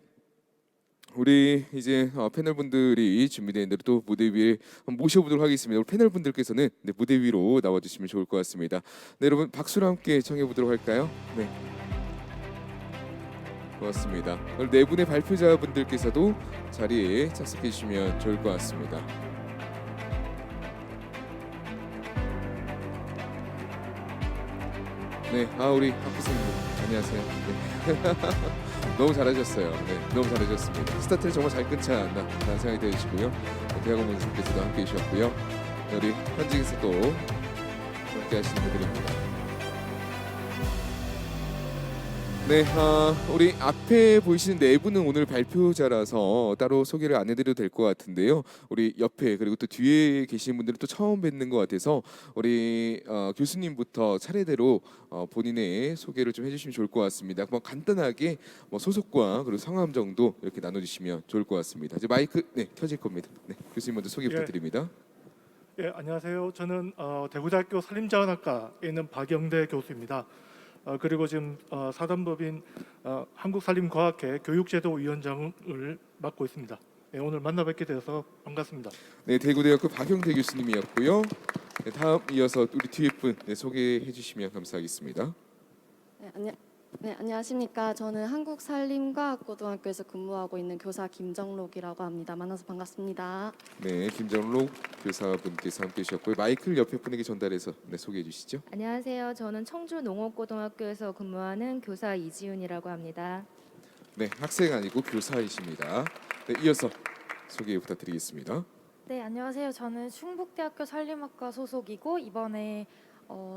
우리 이제 패널분들이 준비된 대로 또 무대 위에 한번 모셔보도록 하겠습니다. 우리 패널분들께서는 네, 무대 위로 나와주시면 좋을 것 같습니다. 네, 여러분 박수로 함께 청해보도록 할까요? 네, 고맙습니다. 오늘 네 분의 발표자분들께서도 자리에 착석해 주시면 좋을 것 같습니다. 네, 우리 학부생님 안녕하세요. 네. 너무 잘하셨어요. 네, 너무 잘하셨습니다. 스타트를 정말 잘 끊지 않았나라는 생각이 드시고요. 대학원 원장님께서도 함께 해주셨고요. 네, 우리 현직에서도 함께 하시는 분들입니다. 네, 우리 앞에 보이시는 네 분은 오늘 발표자라서 따로 소개를 안 해드려도 될 것 같은데요. 우리 옆에 그리고 또 뒤에 계신 분들은 또 처음 뵙는 것 같아서 우리 교수님부터 차례대로 본인의 소개를 좀 해주시면 좋을 것 같습니다. 뭐 간단하게 뭐 소속과 그리고 성함 정도 이렇게 나눠주시면 좋을 것 같습니다. 이제 마이크 네 켜질 겁니다. 네, 교수님 먼저 소개 부탁드립니다. 예, 안녕하세요. 저는 대구대학교 산림자원학과에 있는 박영대 교수입니다. 그리고 지금 사단법인 한국산림과학회 교육제도위원장을 맡고 있습니다. 예, 오늘 만나 뵙게 되어서 반갑습니다. 네, 대구대학교 박영대 교수님이었고요. 네, 다음 이어서 우리 뒤에 분 네, 소개해 주시면 감사하겠습니다. 네, 안녕하십니까. 저는 한국산림과학고등학교에서 근무하고 있는 교사 김정록이라고 합니다. 만나서 반갑습니다. 네, 김정록 교사분께서 함께 해주셨고요. 마이크를 옆에 분에게 전달해서 네, 소개해 주시죠. 안녕하세요. 저는 청주 농업고등학교에서 근무하는 교사 이지윤이라고 합니다. 네, 학생 아니고 교사이십니다. 네, 이어서 소개 부탁드리겠습니다. 네, 안녕하세요. 저는 충북대학교 산림학과 소속이고 이번에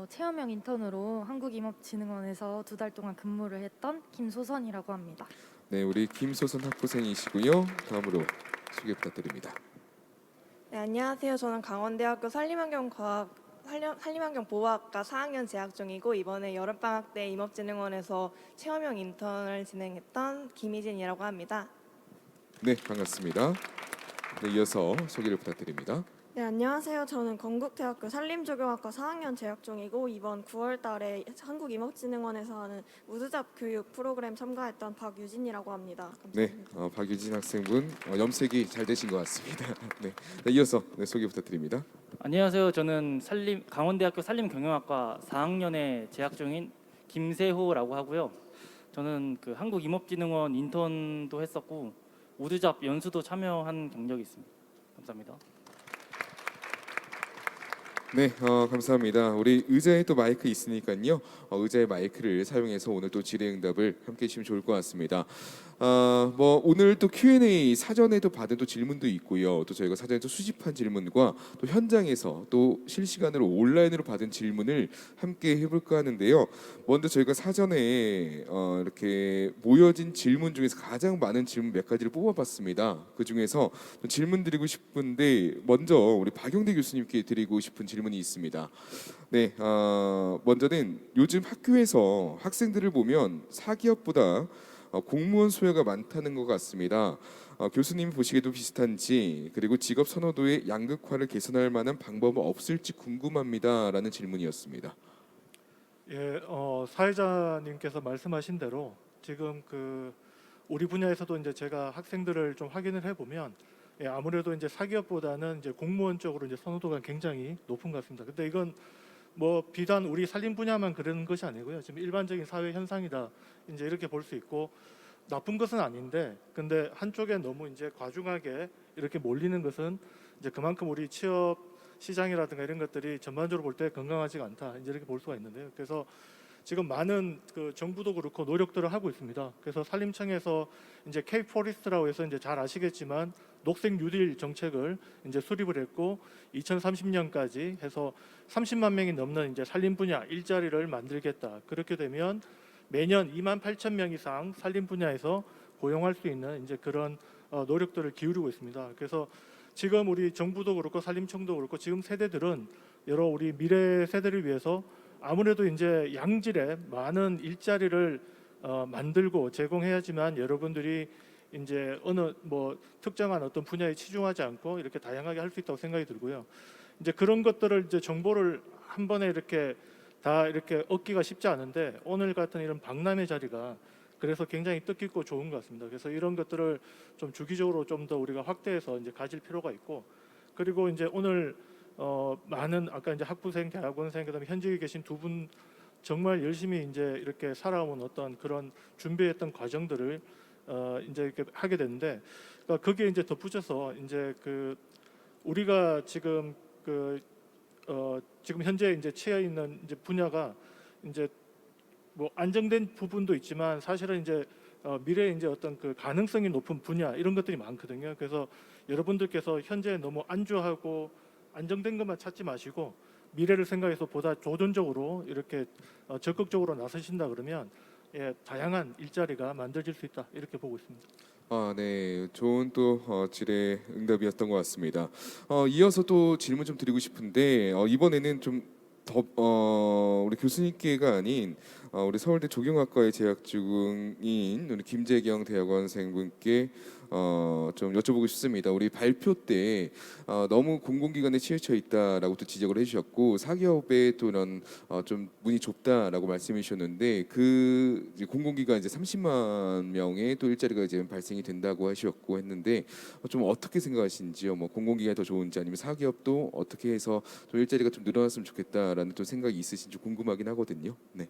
체험형 인턴으로 한국임업진흥원에서 2달 동안 근무를 했던 김소선이라고 합니다. 네, 우리 김소선 학부생이시고요. 다음으로 소개 부탁드립니다. 네, 안녕하세요. 저는 강원대학교 산림환경보호학과 4학년 재학 중이고 이번에 여름방학 때 임업진흥원에서 체험형 인턴을 진행했던 김희진이라고 합니다. 네, 반갑습니다. 네, 이어서 소개를 부탁드립니다. 네, 안녕하세요. 저는 건국대학교 산림조경학과 4학년 재학 중이고 이번 9월 달에 한국임업진흥원에서 하는 우드잡 교육 프로그램 참가했던 박유진이라고 합니다. 감사합니다. 네, 박유진 학생분 염색이 잘 되신 것 같습니다. 네, 네, 이어서 네, 소개 부탁드립니다. 안녕하세요. 저는 강원대학교 산림경영학과 4학년에 재학 중인 김세호라고 하고요. 저는 그 한국임업진흥원 인턴도 했었고 우드잡 연수도 참여한 경력이 있습니다. 감사합니다. 네, 감사합니다. 우리 의자에 또 마이크 있으니까요. 의자의 마이크를 사용해서 오늘 또 질의응답을 함께 해주시면 좋을 것 같습니다. 뭐 오늘 또 Q&A 사전에도 받은 또 질문도 있고요. 또 저희가 사전에 또 수집한 질문과 또 현장에서 또 실시간으로 온라인으로 받은 질문을 함께 해볼까 하는데요. 먼저 저희가 사전에 이렇게 모여진 질문 중에서 가장 많은 질문 몇 가지를 뽑아봤습니다. 그 중에서 질문 드리고 싶은데 먼저 우리 박영대 교수님께 드리고 싶은 질문이 있습니다. 네, 먼저는 요즘 학교에서 학생들을 보면 사기업보다 공무원 수요가 많다는 것 같습니다. 교수님 보시기에도 비슷한지 그리고 직업 선호도의 양극화를 개선할 만한 방법은 없을지 궁금합니다라는 질문이었습니다. 예, 사회자님께서 말씀하신 대로 지금 그 우리 분야에서도 이제 제가 학생들을 좀 확인을 해보면 아무래도 이제 사기업보다는 이제 공무원 쪽으로 이제 선호도가 굉장히 높은 것 같습니다. 근데 이건 뭐 비단 우리 산림 분야만 그러는 것이 아니고요. 지금 일반적인 사회 현상이다 이제 이렇게 볼 수 있고 나쁜 것은 아닌데 근데 한쪽에 너무 이제 과중하게 이렇게 몰리는 것은 이제 그만큼 우리 취업 시장이라든가 이런 것들이 전반적으로 볼 때 건강하지가 않다 이제 이렇게 볼 수가 있는데요. 그래서 지금 많은 그 정부도 그렇고 노력들을 하고 있습니다. 그래서 산림청에서 이제 K-포리스트라고 해서 이제 잘 아시겠지만 녹색 뉴딜 정책을 이제 수립을 했고 2030년까지 해서 30만 명이 넘는 이제 산림 분야 일자리를 만들겠다. 그렇게 되면 매년 2만 8천 명 이상 산림 분야에서 고용할 수 있는 이제 그런 노력들을 기울이고 있습니다. 그래서 지금 우리 정부도 그렇고 산림청도 그렇고 지금 세대들은 여러 우리 미래 세대를 위해서 아무래도 이제 양질의 많은 일자리를 만들고 제공해야지만 여러분들이 이제 어느 뭐 특정한 어떤 분야에 치중하지 않고 이렇게 다양하게 할 수 있다고 생각이 들고요. 이제 그런 것들을 이제 정보를 한 번에 이렇게 다 이렇게 얻기가 쉽지 않은데 오늘 같은 이런 박람회 자리가 그래서 굉장히 뜻깊고 좋은 것 같습니다. 그래서 이런 것들을 좀 주기적으로 좀 더 우리가 확대해서 이제 가질 필요가 있고 그리고 이제 오늘 많은 아까 이제 학부생, 대학원생 그다음에 현직에 계신 두 분 정말 열심히 이제 이렇게 살아온 어떤 그런 준비했던 과정들을 이제 이렇게 하게 되는데 그러니까 거기에 이제 덧붙여서 이제 그 우리가 지금 지금 현재 이제 처해 있는 이제 분야가 이제 뭐 안정된 부분도 있지만 사실은 이제 미래에 이제 어떤 그 가능성이 높은 분야 이런 것들이 많거든요. 그래서 여러분들께서 현재 너무 안주하고 안정된 것만 찾지 마시고 미래를 생각해서 보다 조전적으로 이렇게 적극적으로 나서신다 그러면 다양한 일자리가 만들어질 수 있다 이렇게 보고 있습니다. 네, 좋은 또 질의 응답이었던 것 같습니다. 이어서 또 질문 좀 드리고 싶은데 이번에는 좀 더 우리 교수님께가 아닌 우리 서울대 조경학과에 재학 중인 우리 김재경 대학원생분께 좀 여쭤보고 싶습니다. 우리 발표 때 너무 공공기관에 치우쳐 있다라고 또 지적을 해주셨고 사기업에 또 이런 좀 문이 좁다라고 말씀해 주셨는데 그 이제 공공기관 이제 30만 명의 또 일자리가 이제 발생이 된다고 하셨고 했는데 좀 어떻게 생각하시는지요? 뭐 공공기관이 더 좋은지 아니면 사기업도 어떻게 해서 좀 일자리가 좀 늘어났으면 좋겠다라는 또 생각이 있으신지 궁금하긴 하거든요. 네.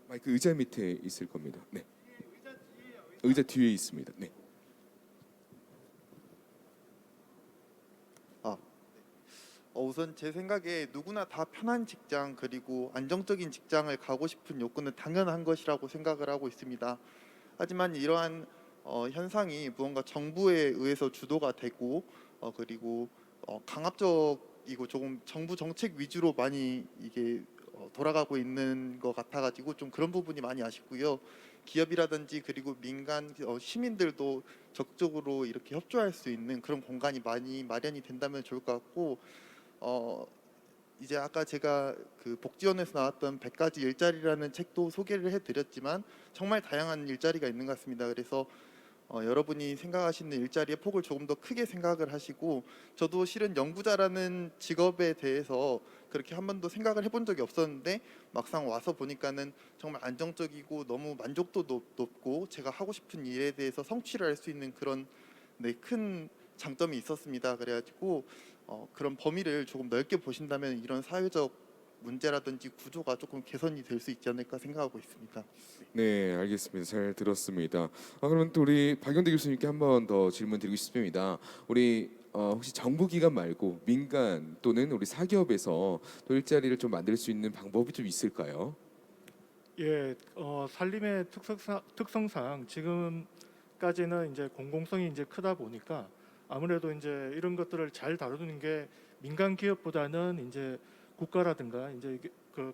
마이크 의자 밑에 있을 겁니다. 네. 의자 뒤에 있습니다. 네. 우선 제 생각에 누구나 다 편한 직장 그리고 안정적인 직장을 가고 싶은 욕구는 당연한 것이라고 생각을 하고 있습니다. 하지만 이러한 현상이 무언가 정부에 의해서 주도가 되고 그리고 강압적이고 조금 정부 정책 위주로 많이 이게 돌아가고 있는 것 같아가지고 좀 그런 부분이 많이 아쉽고요. 기업이라든지 그리고 민간 시민들도 적극적으로 이렇게 협조할 수 있는 그런 공간이 많이 마련이 된다면 좋을 것 같고 이제 아까 제가 그 복지원에서 나왔던 100가지 일자리라는 책도 소개를 해드렸지만 정말 다양한 일자리가 있는 것 같습니다. 그래서 여러분이 생각하시는 일자리의 폭을 조금 더 크게 생각을 하시고 저도 실은 연구자라는 직업에 대해서 그렇게 한 번도 생각을 해본 적이 없었는데 막상 와서 보니까는 정말 안정적이고 너무 만족도 높고 제가 하고 싶은 일에 대해서 성취를 할 수 있는 그런 큰 장점이 있었습니다. 그래가지고 그런 범위를 조금 넓게 보신다면 이런 사회적 문제라든지 구조가 조금 개선이 될 수 있지 않을까 생각하고 있습니다. 네, 알겠습니다. 잘 들었습니다. 그러면 또 우리 박영대 교수님께 한 번 더 질문 드리고 싶습니다. 우리 혹시 정부 기관 말고 민간 또는 우리 사기업에서 또 일자리를 좀 만들 수 있는 방법이 좀 있을까요? 예, 산림의 특성상 지금까지는 이제 공공성이 이제 크다 보니까 아무래도 이제 이런 것들을 잘 다루는 게 민간 기업보다는 이제 국가라든가 이제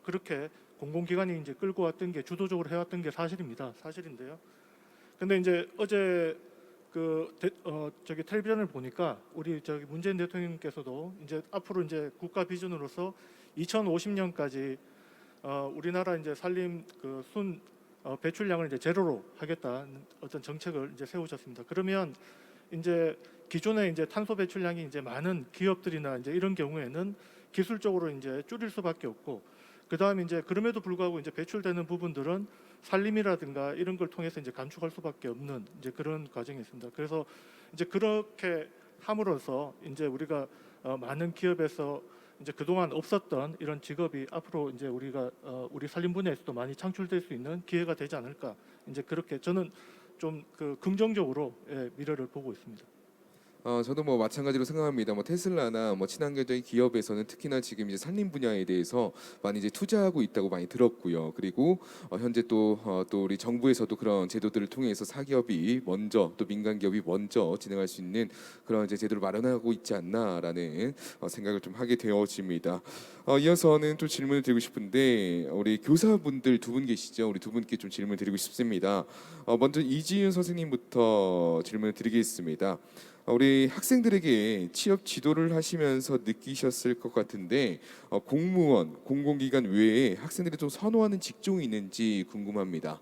그렇게 공공기관이 이제 끌고 왔던 게 주도적으로 해왔던 게 사실인데요. 근데 이제 어제 저기 텔레비전을 보니까 우리 저기 문재인 대통령께서도 이제 앞으로 이제 국가 비전으로서 2050년까지 우리나라 이제 산림 배출량을 이제 제로로 하겠다는 어떤 정책을 이제 세우셨습니다. 그러면 이제 기존에 이제 탄소 배출량이 이제 많은 기업들이나 이제 이런 경우에는 기술적으로 이제 줄일 수밖에 없고 그다음에 이제 그럼에도 불구하고 이제 배출되는 부분들은 살림이라든가 이런 걸 통해서 이제 감축할 수밖에 없는 이제 그런 과정이 있습니다. 그래서 이제 그렇게 함으로써 이제 우리가 많은 기업에서 이제 그동안 없었던 이런 직업이 앞으로 이제 우리가 우리 산림 분야에서도 많이 창출될 수 있는 기회가 되지 않을까, 이제 그렇게 저는 좀 그 긍정적으로 미래를 보고 있습니다. 저도 뭐 마찬가지로 생각합니다. 뭐 테슬라나 뭐 친환경적인 기업에서는 특히나 지금 이제 산림 분야에 대해서 많이 이제 투자하고 있다고 많이 들었고요. 그리고 현재 또 우리 정부에서도 그런 제도들을 통해서 사기업이 먼저 또 민간 기업이 먼저 진행할 수 있는 그런 이제 제도를 마련하고 있지 않나라는 생각을 좀 하게 되어집니다. 이어서는 또 질문을 드리고 싶은데 우리 교사분들 두 분 계시죠? 우리 두 분께 좀 질문을 드리고 싶습니다. 먼저 이지윤 선생님부터 질문을 드리겠습니다. 우리 학생들에게 취업 지도를 하시면서 느끼셨을 것 같은데 공무원, 공공기관 외에 학생들이 좀 선호하는 직종이 있는지 궁금합니다.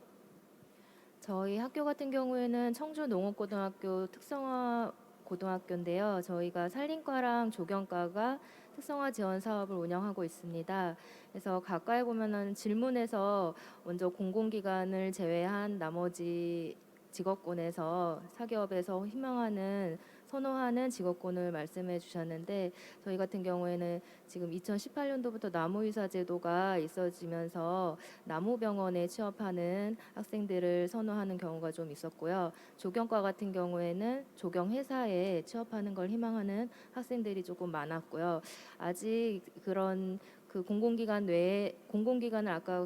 저희 학교 같은 경우에는 청주 농업고등학교 특성화 고등학교인데요. 저희가 산림과랑 조경과가 특성화 지원 사업을 운영하고 있습니다. 그래서 가까이 보면은 질문에서 먼저 공공기관을 제외한 나머지 직업군에서 사기업에서 희망하는 선호하는 직업군을 말씀해 주셨는데 저희 같은 경우에는 지금 2018년도부터 나무위사 제도가 있어지면서 나무병원에 취업하는 학생들을 선호하는 경우가 좀 있었고요. 조경과 같은 경우에는 조경회사에 취업하는 걸 희망하는 학생들이 조금 많았고요. 아직 그런 그 공공기관 외에 공공기관을 아까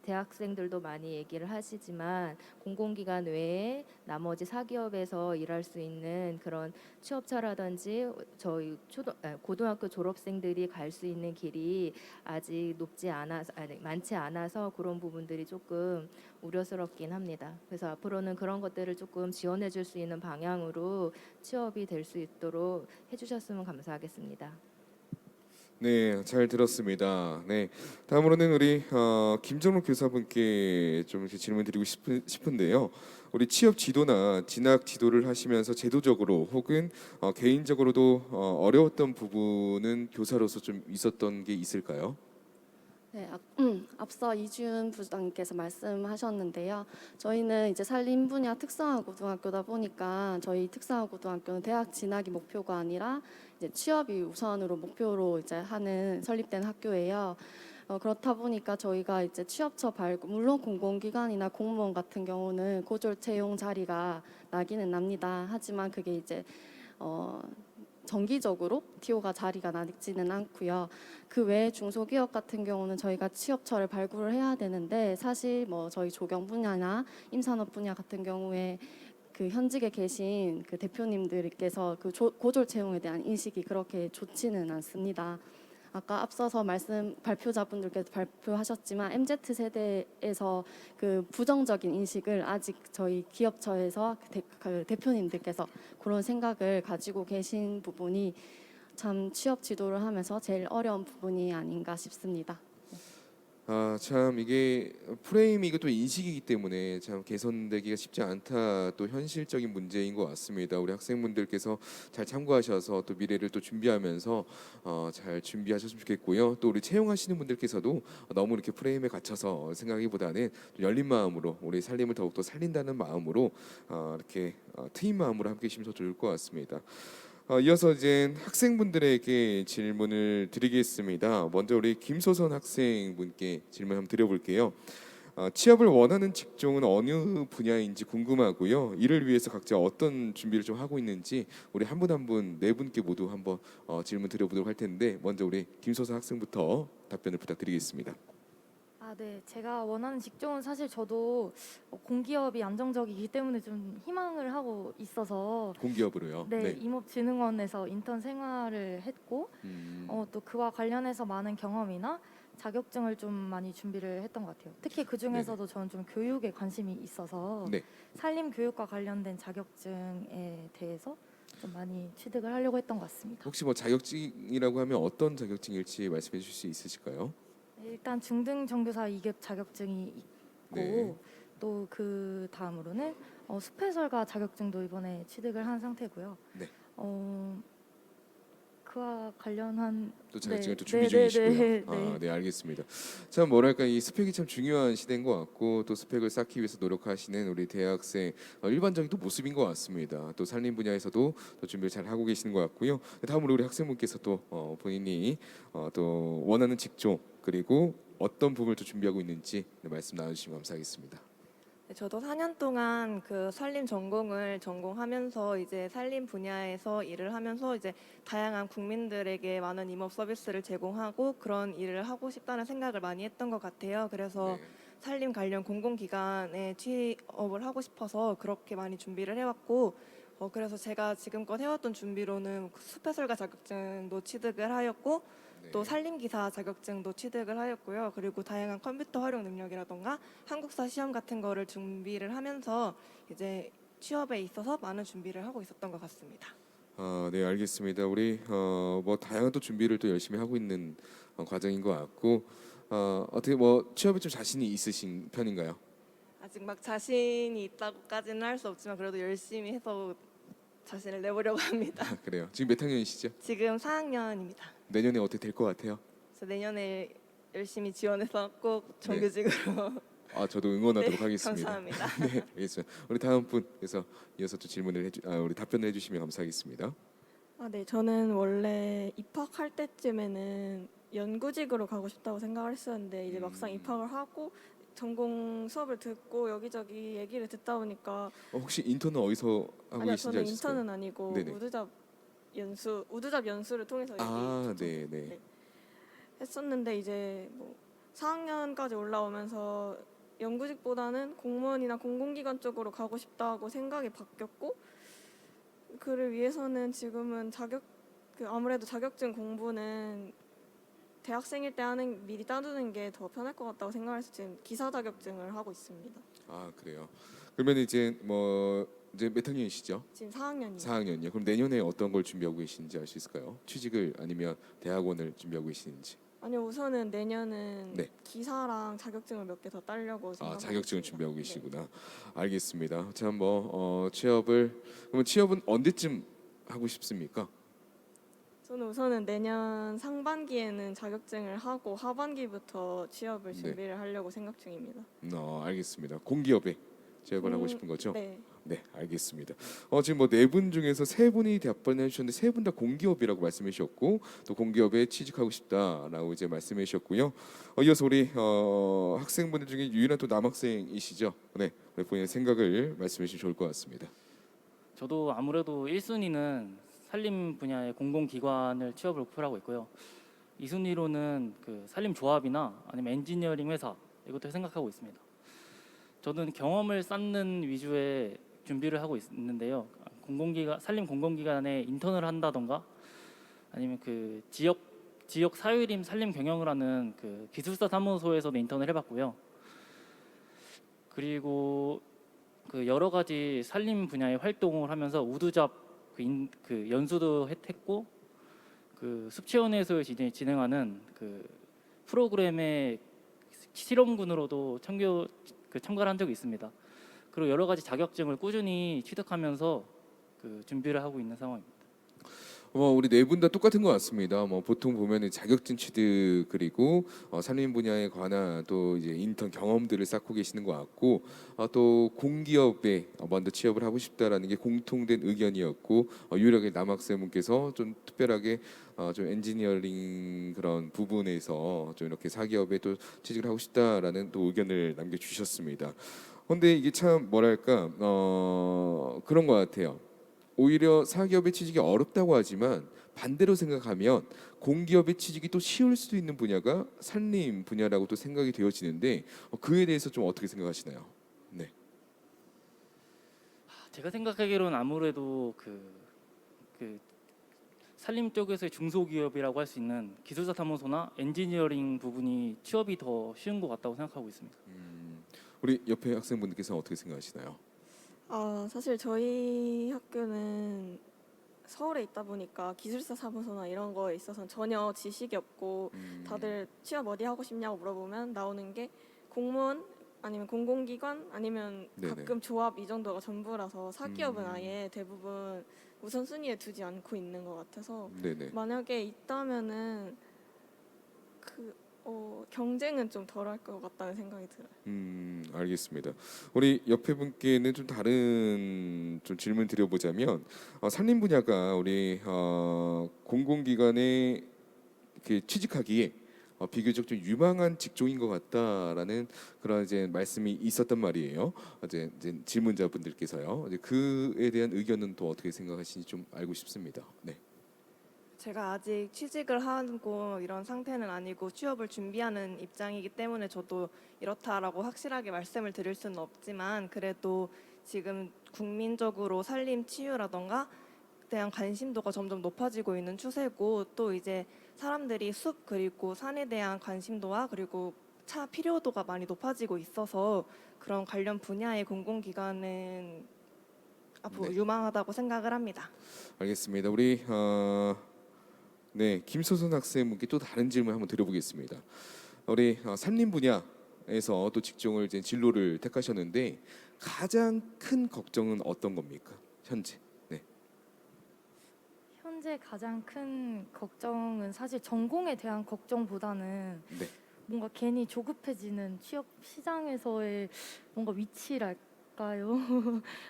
대학생들도 많이 얘기를 하시지만 공공기관 외에 나머지 사기업에서 일할 수 있는 그런 취업처라든지 저희 고등학교 졸업생들이 갈 수 있는 길이 아직 많지 않아서 그런 부분들이 조금 우려스럽긴 합니다. 그래서 앞으로는 그런 것들을 조금 지원해 줄 수 있는 방향으로 취업이 될 수 있도록 해주셨으면 감사하겠습니다. 네, 잘 들었습니다. 네, 다음으로는 우리 김정록 교사분께 좀 이렇게 질문 드리고 싶은데요. 우리 취업 지도나 진학 지도를 하시면서 제도적으로 혹은 개인적으로도 어려웠던 부분은 교사로서 좀 있었던 게 있을까요? 네, 앞서 이준 부장님께서 말씀하셨는데요. 저희는 이제 산림 분야 특성화 고등학교다 보니까 저희 특성화 고등학교는 대학 진학이 목표가 아니라 이제 취업이 우선으로 목표로 이제 하는 설립된 학교예요. 그렇다 보니까 저희가 이제 취업처 발굴, 물론 공공기관이나 공무원 같은 경우는 고졸 채용 자리가 나기는 납니다. 하지만 그게 이제 정기적으로 TO가 자리가 나지는 않고요. 그 외에 중소기업 같은 경우는 저희가 취업처를 발굴을 해야 되는데 사실 뭐 저희 조경 분야나 임산업 분야 같은 경우에 그 현직에 계신 그 대표님들께서 그 고졸 채용에 대한 인식이 그렇게 좋지는 않습니다. 아까 앞서서 발표자분들께서 발표하셨지만 MZ 세대에서 그 부정적인 인식을 아직 저희 기업처에서 그 대표님들께서 그런 생각을 가지고 계신 부분이 참 취업 지도를 하면서 제일 어려운 부분이 아닌가 싶습니다. 참 이게 프레임이고 또 인식이기 때문에 참 개선되기가 쉽지 않다, 또 현실적인 문제인 것 같습니다. 우리 학생분들께서 잘 참고하셔서 또 미래를 또 준비하면서 잘 준비하셨으면 좋겠고요. 또 우리 채용하시는 분들께서도 너무 이렇게 프레임에 갇혀서 생각하기보다는 좀 열린 마음으로 우리 살림을 더욱더 살린다는 마음으로 이렇게 트인 마음으로 함께 계시면 더 좋을 것 같습니다. 이어서 이제 학생분들에게 질문을 드리겠습니다. 먼저 우리 김소선 학생분께 질문 한번 드려볼게요. 취업을 원하는 직종은 어느 분야인지 궁금하고요. 이를 위해서 각자 어떤 준비를 좀 하고 있는지 우리 한 분 한 분 네 분께 모두 한번 질문 드려보도록 할 텐데 먼저 우리 김소선 학생부터 답변을 부탁드리겠습니다. 네. 제가 원하는 직종은 사실 저도 공기업이 안정적이기 때문에 좀 희망을 하고 있어서 공기업으로요. 네, 임업진흥원에서 인턴 생활을 했고 또 그와 관련해서 많은 경험이나 자격증을 좀 많이 준비를 했던 것 같아요. 특히 그 중에서도 저는 좀 교육에 관심이 있어서 네. 산림 교육과 관련된 자격증에 대해서 좀 많이 취득을 하려고 했던 것 같습니다. 혹시 뭐 자격증이라고 하면 어떤 자격증일지 말씀해 주실 수 있으실까요? 일단 중등 정교사 2급 자격증이 있고 네. 또 그 다음으로는 숲해설가 자격증도 이번에 취득을 한 상태고요. 네. 그와 관련한 또 자격증을 또 네, 준비 네, 중이시고요. 네, 네, 아, 네. 네, 알겠습니다. 참 뭐랄까 이 스펙이 참 중요한 시대인 것 같고 또 스펙을 쌓기 위해서 노력하시는 우리 대학생 일반적인 또 모습인 것 같습니다. 또 산림 분야에서도 또 준비를 잘 하고 계시는 것 같고요. 다음으로 우리 학생분께서 또 본인이 또 원하는 직종 그리고 어떤 부분을 또 준비하고 있는지 말씀 나눠주시면 감사하겠습니다. 네, 저도 4년 동안 그 산림 전공을 전공하면서 이제 산림 분야에서 일을 하면서 이제 다양한 국민들에게 많은 임업 서비스를 제공하고 그런 일을 하고 싶다는 생각을 많이 했던 것 같아요. 그래서 네. 산림 관련 공공기관에 취업을 하고 싶어서 그렇게 많이 준비를 해왔고 그래서 제가 지금껏 해왔던 준비로는 숲해설가 자격증도 취득을 하였고 또 산림기사 자격증도 취득을 하였고요. 그리고 다양한 컴퓨터 활용 능력이라던가 한국사 시험 같은 거를 준비를 하면서 이제 취업에 있어서 많은 준비를 하고 있었던 것 같습니다. 네, 알겠습니다. 우리 뭐 다양한 또 준비를 또 열심히 하고 있는 과정인 것 같고 어떻게 뭐 취업에 좀 자신이 있으신 편인가요? 아직 막 자신이 있다고까지는 할 수 없지만 그래도 열심히 해서 자신을 내보려고 합니다. 그래요. 지금 몇 학년이시죠? 지금 4학년입니다. 내년에 어떻게 될 것 같아요? 그래서 내년에 열심히 지원해서 꼭 정규직으로 저도 응원하도록 네, 하겠습니다. 감사합니다. 네, 알겠습니다. 우리 다음 분께서 이어서 또 우리 답변을 해주시면 감사하겠습니다. 네, 저는 원래 입학할 때쯤에는 연구직으로 가고 싶다고 생각을 했었는데 이제 막상 입학을 하고 전공 수업을 듣고 여기저기 얘기를 듣다 보니까 혹시 인턴은 어디서 하고 아니요, 계신지 저는 아실까요? 인턴은 아니고 네네. 우드잡 연수를 통해서 네네. 했었는데 이제 뭐 4학년까지 올라오면서 연구직보다는 공무원이나 공공기관 쪽으로 가고 싶다고 생각이 바뀌었고 그를 위해서는 지금은 아무래도 자격증 공부는 대학생일 때 미리 따두는 게 더 편할 것 같다고 생각해서 지금 기사 자격증을 하고 있습니다. 그래요. 그러면 이제 몇 학년이시죠? 지금 4학년이요. 4학년이요. 그럼 내년에 어떤 걸 준비하고 계신지 알 수 있을까요? 취직을 아니면 대학원을 준비하고 계시는지. 아니요, 우선은 내년은 네. 기사랑 자격증을 몇 개 더 따려고 생각하고 자격증을 있습니다. 준비하고 네. 계시구나. 알겠습니다. 참 그러면 취업은 언제쯤 하고 싶습니까? 저는 우선은 내년 상반기에는 자격증을 하고 하반기부터 취업을 네. 준비를 하려고 생각 중입니다. 알겠습니다. 공기업에 취업을 하고 싶은 거죠? 네. 네, 알겠습니다. 지금 네 분 중에서 세 분이 답변해 주셨는데 세 분 다 공기업이라고 말씀해 주셨고 또 공기업에 취직하고 싶다라고 이제 말씀해 주셨고요. 이어서 우리 학생분들 중에 유일한 또 남학생이시죠? 네, 우리 본인의 생각을 말씀해 주시면 좋을 것 같습니다. 저도 아무래도 1순위는 산림 분야의 공공기관을 취업을 목표로 하고 있고요. 2순위로는 그 산림조합이나 아니면 엔지니어링 회사 이것도 생각하고 있습니다. 저는 경험을 쌓는 위주의 준비를 하고 있는데요. 산림 공공기관에 인턴을 한다던가 아니면 그 지역 사유림 산림 경영을 하는 그 기술사 사무소에서도 인턴을 해봤고요. 그리고 그 여러 가지 산림 분야의 활동을 하면서 우드잡 그 연수도 했고 그 숲체험에서 진행하는 그 프로그램의 실험군으로도 참가를 한 적이 있습니다. 그리고 여러 가지 자격증을 꾸준히 취득하면서 그 준비를 하고 있는 상황입니다. 우리 네 분 다 똑같은 것 같습니다. 보통 보면은 자격증 취득 그리고 산림 분야에 관한 또 이제 인턴 경험들을 쌓고 계시는 것 같고 또 공기업에 먼저 취업을 하고 싶다라는 게 공통된 의견이었고 유일하게 남학생분께서 좀 특별하게 좀 엔지니어링 그런 부분에서 좀 이렇게 사기업에 또 취직을 하고 싶다라는 또 의견을 남겨주셨습니다. 근데 이게 참 뭐랄까 그런 것 같아요. 오히려 사기업의 취직이 어렵다고 하지만 반대로 생각하면 공기업의 취직이 또 쉬울 수도 있는 분야가 산림 분야라고 또 생각이 되어지는데 그에 대해서 좀 어떻게 생각하시나요? 네. 제가 생각하기로는 아무래도 그 산림 쪽에서의 중소기업이라고 할 수 있는 기술사 사무소나 엔지니어링 부분이 취업이 더 쉬운 것 같다고 생각하고 있습니다. 우리 옆에 학생분들께서는 어떻게 생각하시나요? 사실 저희 학교는 서울에 있다 보니까 기술사 사무소나 이런 거에 있어서는 전혀 지식이 없고 다들 취업 어디 하고 싶냐고 물어보면 나오는 게 공무원 아니면 공공기관 아니면 네네. 가끔 조합 이 정도가 전부라서 사기업은 아예 대부분 우선순위에 두지 않고 있는 것 같아서 네네. 만약에 있다면은 경쟁은 좀 덜할 것 같다는 생각이 들어요. 알겠습니다. 우리 옆에 분께는 좀 다른 좀 질문 드려보자면 산림 분야가 우리 공공기관에 이렇게 취직하기에 비교적 좀 유망한 직종인 것 같다라는 그런 이제 말씀이 있었단 말이에요. 이제 질문자분들께서요. 이제 그에 대한 의견은 또 어떻게 생각하시는지 좀 알고 싶습니다. 네. 제가 아직 취직을 하고 이런 상태는 아니고 취업을 준비하는 입장이기 때문에 저도 이렇다라고 확실하게 말씀을 드릴 수는 없지만 그래도 지금 국민적으로 산림 치유라던가 대한 관심도가 점점 높아지고 있는 추세고 또 이제 사람들이 숲 그리고 산에 대한 관심도와 그리고 차 필요도가 많이 높아지고 있어서 그런 관련 분야의 공공기관은 앞으로 네. 유망하다고 생각을 합니다. 알겠습니다. 우리 네, 김소선 학생분께 또 다른 질문 한번 드려보겠습니다. 우리 산림 분야에서 또 직종을 이제 진로를 택하셨는데 가장 큰 걱정은 어떤 겁니까? 현재. 네. 현재 가장 큰 걱정은 사실 전공에 대한 걱정보다는 네. 뭔가 괜히 조급해지는 취업 시장에서의 뭔가 위치랄까요?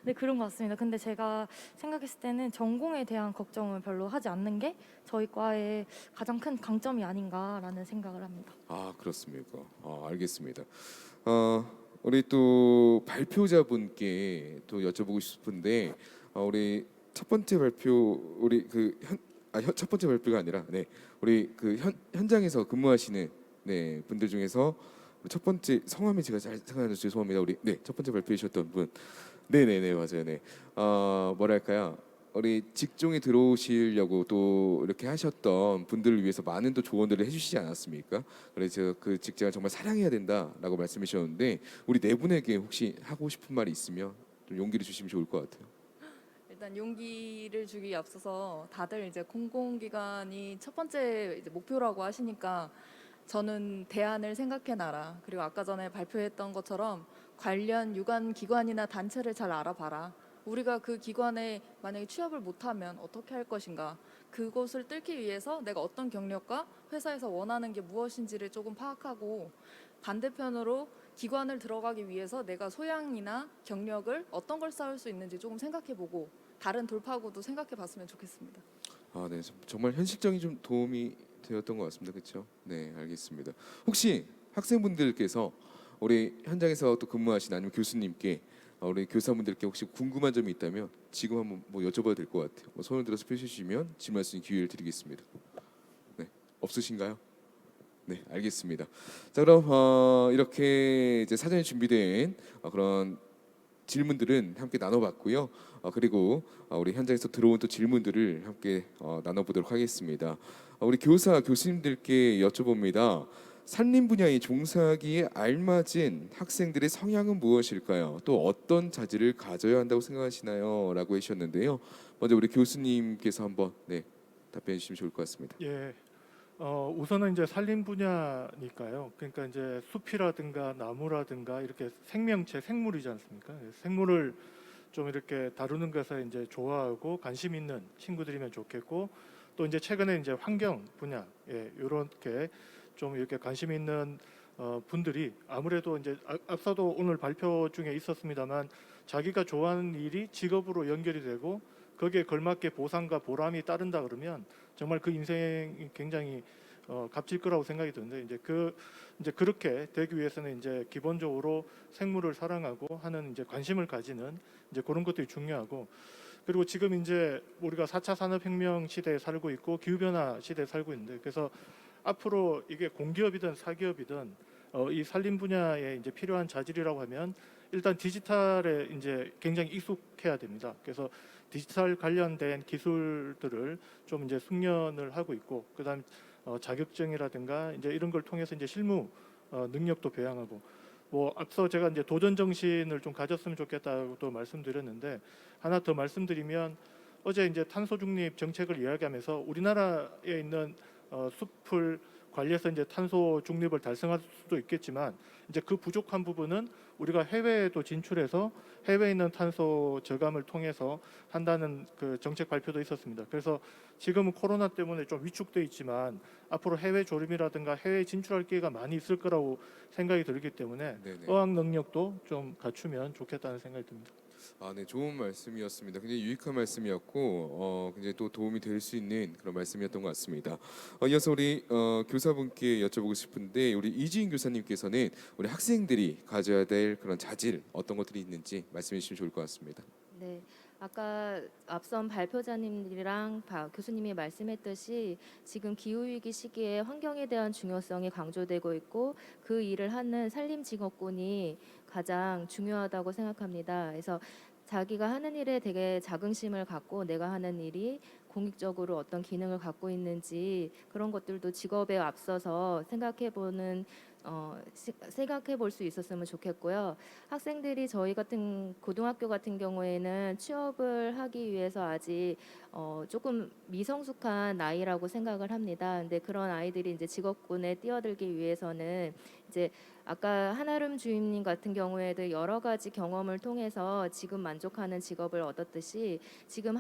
네, 그런 것 같습니다. 근데 제가 생각했을 때는 전공에 대한 걱정을 별로 하지 않는 게 저희 과의 가장 큰 강점이 아닌가라는 생각을 합니다. 아, 그렇습니까? 알겠습니다. 우리 또 발표자분께 또 여쭤보고 싶은데 우리 첫 번째 발표 우리 첫 번째 발표가 아니라 네, 우리 현장에서 근무하시는 네, 분들 중에서 첫 번째 성함이 제가 잘 생각나서 죄송합니다. 우리 네, 첫 번째 발표해 주셨던 분. 네네네 맞아요. 네. 뭐랄까요? 우리 직종에 들어오시려고 또 이렇게 하셨던 분들을 위해서 많은 또 조언들을 해주시지 않았습니까? 그래서 그 직장을 정말 사랑해야 된다라고 말씀해 주셨는데 우리 네 분에게 혹시 하고 싶은 말이 있으면 좀 용기를 주시면 좋을 것 같아요. 일단 용기를 주기 앞서서 다들 이제 공공기관이 첫 번째 이제 목표라고 하시니까 저는 대안을 생각해 놔라. 그리고 아까 전에 발표했던 것처럼 관련 유관 기관이나 단체를 잘 알아봐라. 우리가 그 기관에 만약에 취업을 못하면 어떻게 할 것인가. 그곳을 뚫기 위해서 내가 어떤 경력과 회사에서 원하는 게 무엇인지를 조금 파악하고 반대편으로 기관을 들어가기 위해서 내가 소양이나 경력을 어떤 걸 쌓을 수 있는지 조금 생각해보고 다른 돌파구도 생각해봤으면 좋겠습니다. 네, 정말 현실적인 좀 도움이 되었던 것 같습니다. 그렇죠? 네, 알겠습니다. 혹시 학생분들께서 우리 현장에서 또 근무하신 아니면 교수님께 우리 교사분들께 혹시 궁금한 점이 있다면 지금 한번 뭐 여쭤봐도 될 것 같아요. 손을 들어서 펴주시면 질문할 수 있는 기회를 드리겠습니다. 네, 없으신가요? 네, 알겠습니다. 자, 그럼 이렇게 이제 사전에 준비된 그런 질문들은 함께 나눠봤고요. 그리고 우리 현장에서 들어온 또 질문들을 함께 나눠보도록 하겠습니다. 우리 교수님들께 여쭤봅니다. 산림 분야에 종사하기에 알맞은 학생들의 성향은 무엇일까요? 또 어떤 자질을 가져야 한다고 생각하시나요? 라고 하셨는데요. 먼저 우리 교수님께서 한번 네, 답변해 주시면 좋을 것 같습니다. 예. 우선은 이제 산림 분야니까요. 그러니까 이제 숲이라든가 나무라든가 이렇게 생명체, 생물이지 않습니까? 생물을 좀 이렇게 다루는 것에 이제 좋아하고 관심 있는 친구들이면 좋겠고, 또 이제 최근에 이제 환경 분야, 이렇게 좀 이렇게 관심 있는 분들이 아무래도 이제 앞서도 오늘 발표 중에 있었습니다만 자기가 좋아하는 일이 직업으로 연결이 되고 거기에 걸맞게 보상과 보람이 따른다 그러면 정말 그 인생이 굉장히 값질 거라고 생각이 드는데 이제 그렇게 되기 위해서는 이제 기본적으로 생물을 사랑하고 하는 이제 관심을 가지는 이제 그런 것들이 중요하고, 그리고 지금 이제 우리가 4차 산업혁명 시대에 살고 있고 기후변화 시대에 살고 있는데, 그래서 앞으로 이게 공기업이든 사기업이든 이 산림 분야에 이제 필요한 자질이라고 하면 일단 디지털에 이제 굉장히 익숙해야 됩니다. 그래서 디지털 관련된 기술들을 좀 이제 숙련을 하고 있고, 그다음 자격증이라든가 이제 이런 걸 통해서 이제 실무 능력도 배양하고, 뭐 앞서 제가 이제 도전 정신을 좀 가졌으면 좋겠다고 또 말씀드렸는데, 하나 더 말씀드리면 어제 이제 탄소 중립 정책을 이야기하면서 우리나라에 있는 숲을 관리해서 이제 탄소 중립을 달성할 수도 있겠지만 이제 그 부족한 부분은 우리가 해외에도 진출해서 해외에 있는 탄소 저감을 통해서 한다는 그 정책 발표도 있었습니다. 그래서 지금은 코로나 때문에 좀 위축돼 있지만 앞으로 해외 조림이라든가 해외 진출할 기회가 많이 있을 거라고 생각이 들기 때문에 네네. 어학 능력도 좀 갖추면 좋겠다는 생각이 듭니다. 아, 네, 좋은 말씀이었습니다. 굉장히 유익한 말씀이었고, 굉장히 또 도움이 될 수 있는 그런 말씀이었던 것 같습니다. 이어서 우리 교사분께 여쭤보고 싶은데, 우리 이주인 교사님께서는 우리 학생들이 가져야 될 그런 자질 어떤 것들이 있는지 말씀해 주시면 좋을 것 같습니다. 네, 아까 앞선 발표자님들이랑 교수님이 말씀했듯이 지금 기후위기 시기에 환경에 대한 중요성이 강조되고 있고 그 일을 하는 산림직업군이 가장 중요하다고 생각합니다. 그래서 자기가 하는 일에 되게 자긍심을 갖고 내가 하는 일이 공익적으로 어떤 기능을 갖고 있는지 그런 것들도 직업에 앞서서 생각해 볼 수 있었으면 좋겠고요. 학생들이 저희 같은 고등학교 같은 경우에는 취업을 하기 위해서 아직 조금 미성숙한 나이라고 생각을 합니다. 근데 그런 아이들이 이제 직업군에 뛰어들기 위해서는 이제 아까 한아름 주임님 같은 경우에도 여러 가지 경험을 통해서 지금 만족하는 직업을 얻었듯이 지금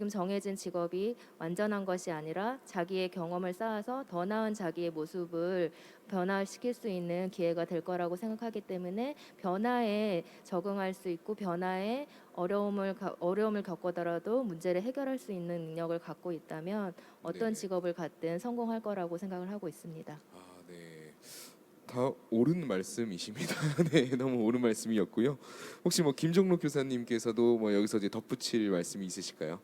정해진 직업이 완전한 것이 아니라 자기의 경험을 쌓아서 더 나은 자기의 모습을 변화시킬 수 있는 기회가 될 거라고 생각하기 때문에 변화에 적응할 수 있고 변화에 어려움을 겪더라도 문제를 해결할 수 있는 능력을 갖고 있다면 어떤 네. 직업을 갖든 성공할 거라고 생각을 하고 있습니다. 아, 네. 다 옳은 말씀이십니다. 네, 너무 옳은 말씀이었고요. 혹시 뭐 김종록 교사님께서도 뭐 여기서 이제 덧붙일 말씀이 있으실까요?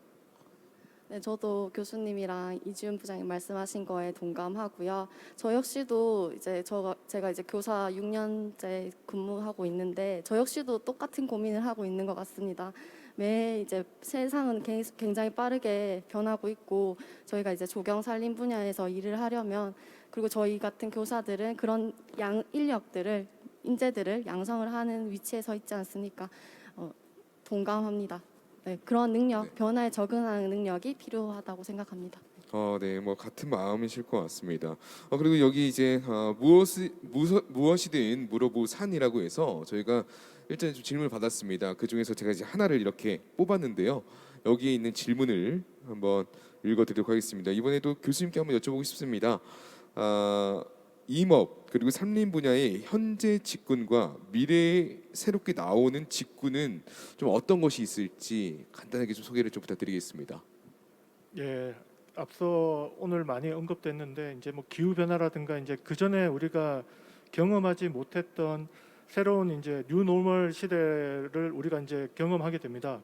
네, 저도 교수님이랑 이지훈 부장님 말씀하신 거에 동감하고요. 저 역시도 이제 제가 이제 교사 6년째 근무하고 있는데 저 역시도 똑같은 고민을 하고 있는 것 같습니다. 매 이제 세상은 굉장히 빠르게 변하고 있고 저희가 이제 조경 산림 분야에서 일을 하려면 그리고 저희 같은 교사들은 그런 인재들을 양성을 하는 위치에 서 있지 않습니까? 동감합니다. 네, 그런 능력, 네. 변화에 적응하는 능력이 필요하다고 생각합니다. 네, 뭐 같은 마음이실 것 같습니다. 그리고 여기 이제 무엇이든 물어보산이라고 해서 저희가 일단 좀 질문을 받았습니다. 그 중에서 제가 이제 하나를 이렇게 뽑았는데요. 여기에 있는 질문을 한번 읽어드리도록 하겠습니다. 이번에도 교수님께 한번 여쭤보고 싶습니다. 임업 그리고 산림 분야의 현재 직군과 미래에 새롭게 나오는 직군은 좀 어떤 것이 있을지 간단하게 좀 소개를 좀 부탁드리겠습니다. 예, 앞서 오늘 많이 언급됐는데 이제 뭐 기후 변화라든가 이제 그 전에 우리가 경험하지 못했던 새로운 이제 뉴노멀 시대를 우리가 이제 경험하게 됩니다.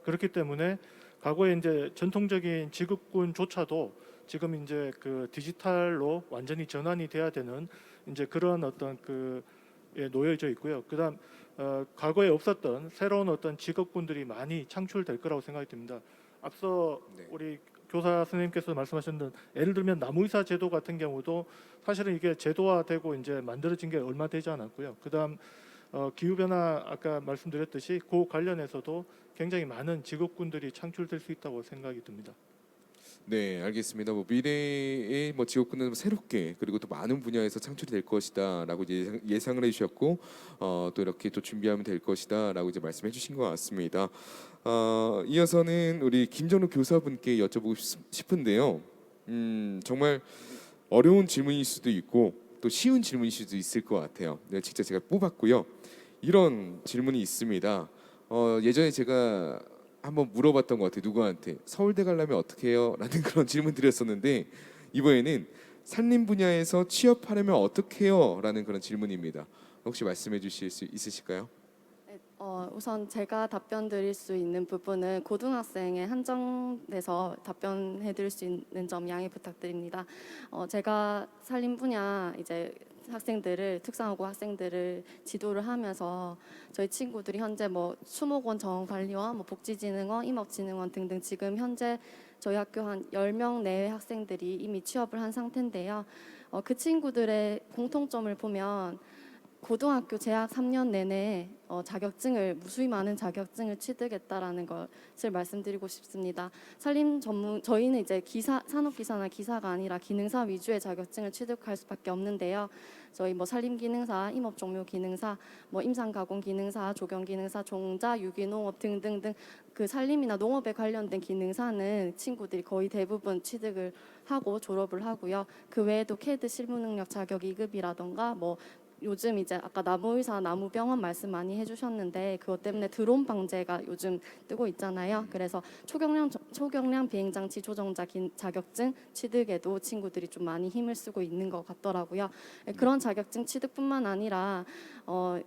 그렇기 때문에 과거에 이제 전통적인 직업군조차도 지금 이제 그 디지털로 완전히 전환이 돼야 되는 이제 그런 어떤 놓여져 있고요. 그다음 과거에 없었던 새로운 어떤 직업군들이 많이 창출될 거라고 생각이 듭니다. 앞서 네. 우리 교사 선생님께서 말씀하셨던 예를 들면 나무의사 제도 같은 경우도 사실은 이게 제도화되고 이제 만들어진 게 얼마 되지 않았고요. 그다음 기후 변화 아까 말씀드렸듯이 그 관련해서도 굉장히 많은 직업군들이 창출될 수 있다고 생각이 듭니다. 네, 알겠습니다. 뭐 미래의 뭐 직업군은 새롭게 그리고 또 많은 분야에서 창출이 될 것이다라고 이제 예상을 해주셨고 또 이렇게 또 준비하면 될 것이다라고 이제 말씀해주신 것 같습니다. 이어서는 우리 김정록 교사분께 여쭤보고 싶은데요. 정말 어려운 질문일 수도 있고 또 쉬운 질문일 수도 있을 것 같아요. 네, 직접 제가 뽑았고요. 이런 질문이 있습니다. 예전에 제가 한번 물어봤던 것 같아요. 누구한테 서울대 가려면 어떻게 해요? 라는 그런 질문 드렸었는데 이번에는 산림 분야에서 취업하려면 어떻게 해요? 라는 그런 질문입니다. 혹시 말씀해 주실 수 있으실까요? 네, 우선 제가 답변 드릴 수 있는 부분은 고등학생에 한정돼서 답변해 드릴 수 있는 점 양해 부탁드립니다. 제가 산림 분야 이제 특성화고 학생들을 지도를 하면서 저희 친구들이 현재 뭐 수목원 정원관리원, 뭐 복지진흥원, 임업진흥원 등등 지금 현재 저희 학교 한 10명 내외 학생들이 이미 취업을 한 상태인데요. 그 친구들의 공통점을 보면 고등학교 재학 3년 내내 자격증을 무수히 많은 자격증을 취득했다라는 것을 말씀드리고 싶습니다. 저희는 이제 산업기사나 기사가 아니라 기능사 위주의 자격증을 취득할 수밖에 없는데요. 저희 뭐 산림기능사, 임업종묘기능사, 뭐 임상가공기능사, 조경기능사, 종자, 유기농업 등등등 그 산림이나 농업에 관련된 기능사는 친구들이 거의 대부분 취득을 하고 졸업을 하고요. 그 외에도 캐드 실무능력 자격 2급이라던가 뭐 요즘 이제 아까 나무의사, 나무병원 말씀 많이 해주셨는데 그것 때문에 드론 방제가 요즘 뜨고 있잖아요. 그래서 초경량 비행장치 조정자 자격증 취득에도 친구들이 좀 많이 힘을 쓰고 있는 것 같더라고요. 그런 자격증 취득뿐만 아니라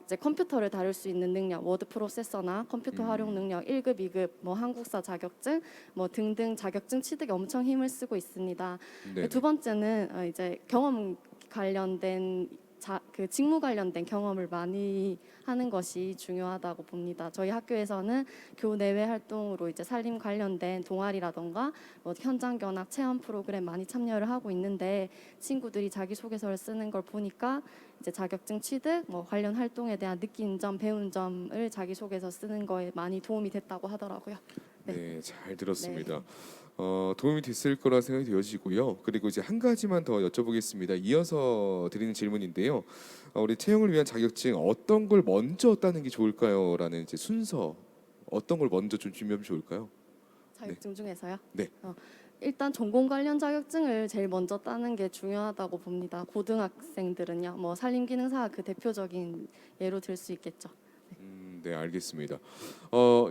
이제 컴퓨터를 다룰 수 있는 능력, 워드 프로세서나 컴퓨터 활용 능력 1급, 2급, 뭐 한국사 자격증, 뭐 등등 자격증 취득에 엄청 힘을 쓰고 있습니다. 네. 두 번째는 이제 경험 관련된 그 직무 관련된 경험을 많이 하는 것이 중요하다고 봅니다. 저희 학교에서는 교내외 활동으로 이제 산림 관련된 동아리라던가 뭐 현장 견학 체험 프로그램 많이 참여를 하고 있는데 친구들이 자기소개서를 쓰는 걸 보니까 이제 자격증 취득, 뭐 관련 활동에 대한 느낀 점, 배운 점을 자기소개서 쓰는 거에 많이 도움이 됐다고 하더라고요. 네, 잘 들었습니다. 도움이 됐을 거라 생각이 되어지고요. 그리고 이제 한 가지만 더 여쭤보겠습니다. 이어서 드리는 질문인데요. 우리 채용을 위한 자격증 어떤 걸 먼저 따는 게 좋을까요? 라는 이제 순서 어떤 걸 먼저 좀 준비하면 좋을까요? 자격증 중에서요? 네. 일단 전공 관련 자격증을 제일 먼저 따는 게 중요하다고 봅니다. 고등학생들은요. 뭐 산림기능사 그 대표적인 예로 들 수 있겠죠. 네, 알겠습니다.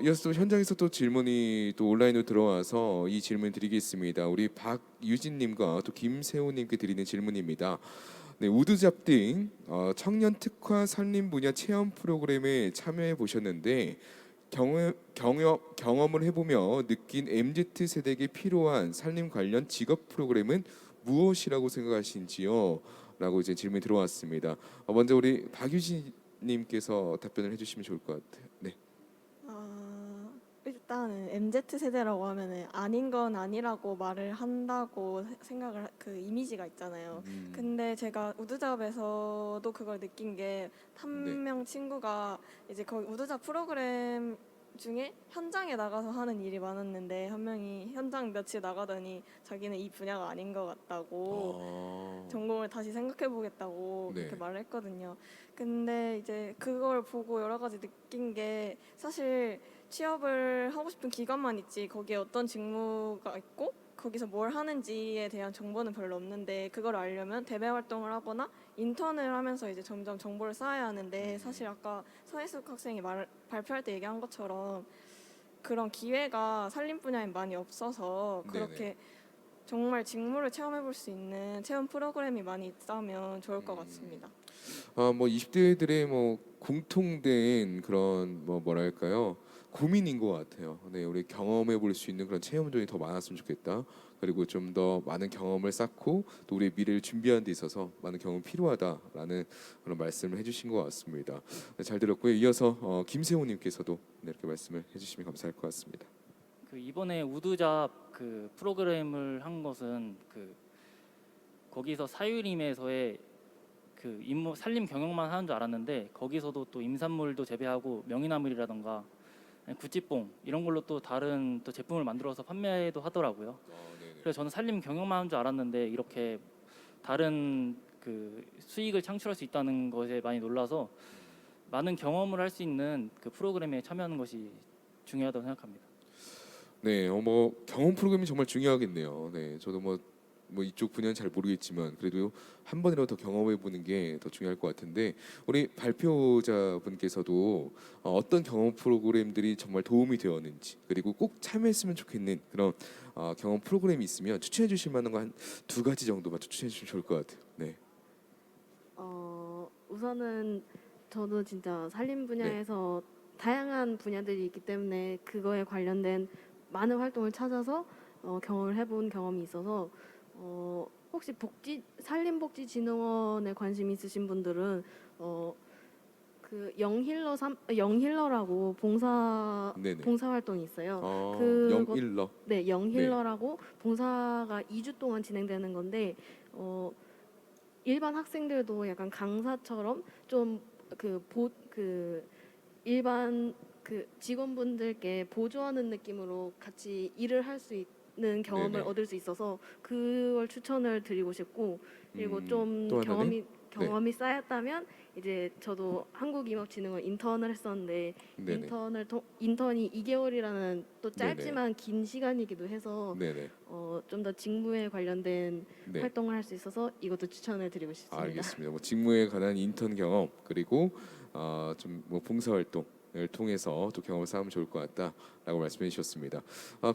이어서 또 현장에서 또 질문이 또 온라인으로 들어와서 이 질문 드리겠습니다. 우리 박유진님과 또 김세호님께 드리는 질문입니다. 네, 우드잡딩 청년 특화 산림 분야 체험 프로그램에 참여해 보셨는데 경험을 해보며 느낀 MZ 세대에게 필요한 산림 관련 직업 프로그램은 무엇이라고 생각하시는지요? 라고 이제 질문이 들어왔습니다. 먼저 우리 박유진님께서 답변을 해주시면 좋을 것 같아요. 네. 일단은 MZ 세대라고 하면은 아닌 건 아니라고 말을 한다고 생각을 그 이미지가 있잖아요. 근데 제가 우드잡에서도 그걸 느낀 게 한 명 친구가 이제 거기 우드잡 프로그램 중에 현장에 나가서 하는 일이 많았는데 한 명이 현장 며칠 나가더니 자기는 이 분야가 아닌 것 같다고 전공을 다시 생각해 보겠다고 네. 그렇게 말을 했거든요. 근데 이제 그걸 보고 여러 가지 느낀 게 사실 취업을 하고 싶은 기관만 있지 거기에 어떤 직무가 있고 거기서 뭘 하는지에 대한 정보는 별로 없는데 그걸 알려면 대외 활동을 하거나 인턴을 하면서 이제 점점 정보를 쌓아야 하는데 사실 아까 서혜숙 학생이 발표할 때 얘기한 것처럼 그런 기회가 산림 분야에 많이 없어서 그렇게 정말 직무를 체험해 볼 수 있는 체험 프로그램이 많이 있다면 좋을 것 같습니다. 뭐 20대들의 뭐 공통된 그런 뭐랄까요? 고민인 것 같아요. 네, 우리 경험해 볼 수 있는 그런 체험들이 더 많았으면 좋겠다. 그리고 좀 더 많은 경험을 쌓고 또 우리의 미래를 준비하는 데 있어서 많은 경험이 필요하다라는 그런 말씀을 해주신 것 같습니다. 네, 잘 들었고요. 이어서 김세호님께서도 이렇게 말씀을 해주시면 감사할 것 같습니다. 그 이번에 우드잡 그 프로그램을 한 것은 그 거기서 사유림에서의 그 산림 경영만 하는 줄 알았는데 거기서도 또 임산물도 재배하고 명이나물이라던가 구찌뽕 이런 걸로 또 다른 또 제품을 만들어서 판매도 하더라고요. 그래서 저는 산림 경영만 하는 줄 알았는데 이렇게 다른 그 수익을 창출할 수 있다는 것에 많이 놀라서 많은 경험을 할 수 있는 그 프로그램에 참여하는 것이 중요하다고 생각합니다. 네, 뭐 경험 프로그램이 정말 중요하겠네요. 네, 저도 뭐 이쪽 분야는 잘 모르겠지만 그래도 한 번이라도 더 경험해 보는 게 더 중요할 것 같은데 우리 발표자분께서도 어떤 경험 프로그램들이 정말 도움이 되었는지 그리고 꼭 참여했으면 좋겠는 그런 경험 프로그램이 있으면 추천해 주실 만한 거 한 2가지 정도만 추천해 주시면 좋을 것 같아요. 네. 우선은 저도 진짜 산림 분야에서 다양한 분야들이 있기 때문에 그거에 관련된 많은 활동을 찾아서 경험을 해본 경험이 있어서 혹시 산림복지진흥원에 관심 있으신 분들은 그 영힐러라고 봉사 활동이 있어요. 영일러. 네, 영힐러라고 봉사가 2주 동안 진행되는 건데 일반 학생들도 약간 강사처럼 좀 그 일반 그 직원분들께 보조하는 느낌으로 같이 일을 할 수 있는 경험을 네네. 얻을 수 있어서 그걸 추천을 드리고 싶고, 그리고 좀 또 하나는? 경험이 쌓였다면 이제 저도 한국임업진흥원 인턴을 했었는데 네네. 인턴이 2개월이라는 또 네네. 짧지만 긴 시간이기도 해서 네네. 좀 더 직무에 관련된 네. 활동을 할 수 있어서 이것도 추천을 드리고 싶습니다. 알겠습니다. 뭐 직무에 관한 인턴 경험 그리고 좀 뭐 봉사 활동을 통해서 또 경험을 쌓으면 좋을 것 같다라고 말씀해 주셨습니다.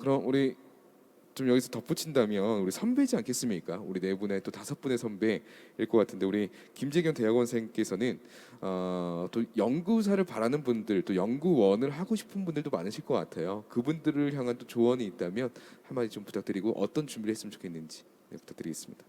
그럼 우리 좀 여기서 덧붙인다면 우리 선배지 않겠습니까? 우리 네 분의 또 5분의 선배일 것 같은데 우리 김재경 대학원생께서는 또 연구사를 바라는 분들 또 연구원을 하고 싶은 분들도 많으실 것 같아요. 그분들을 향한 또 조언이 있다면 한마디 좀 부탁드리고 어떤 준비를 했으면 좋겠는지 부탁드리겠습니다.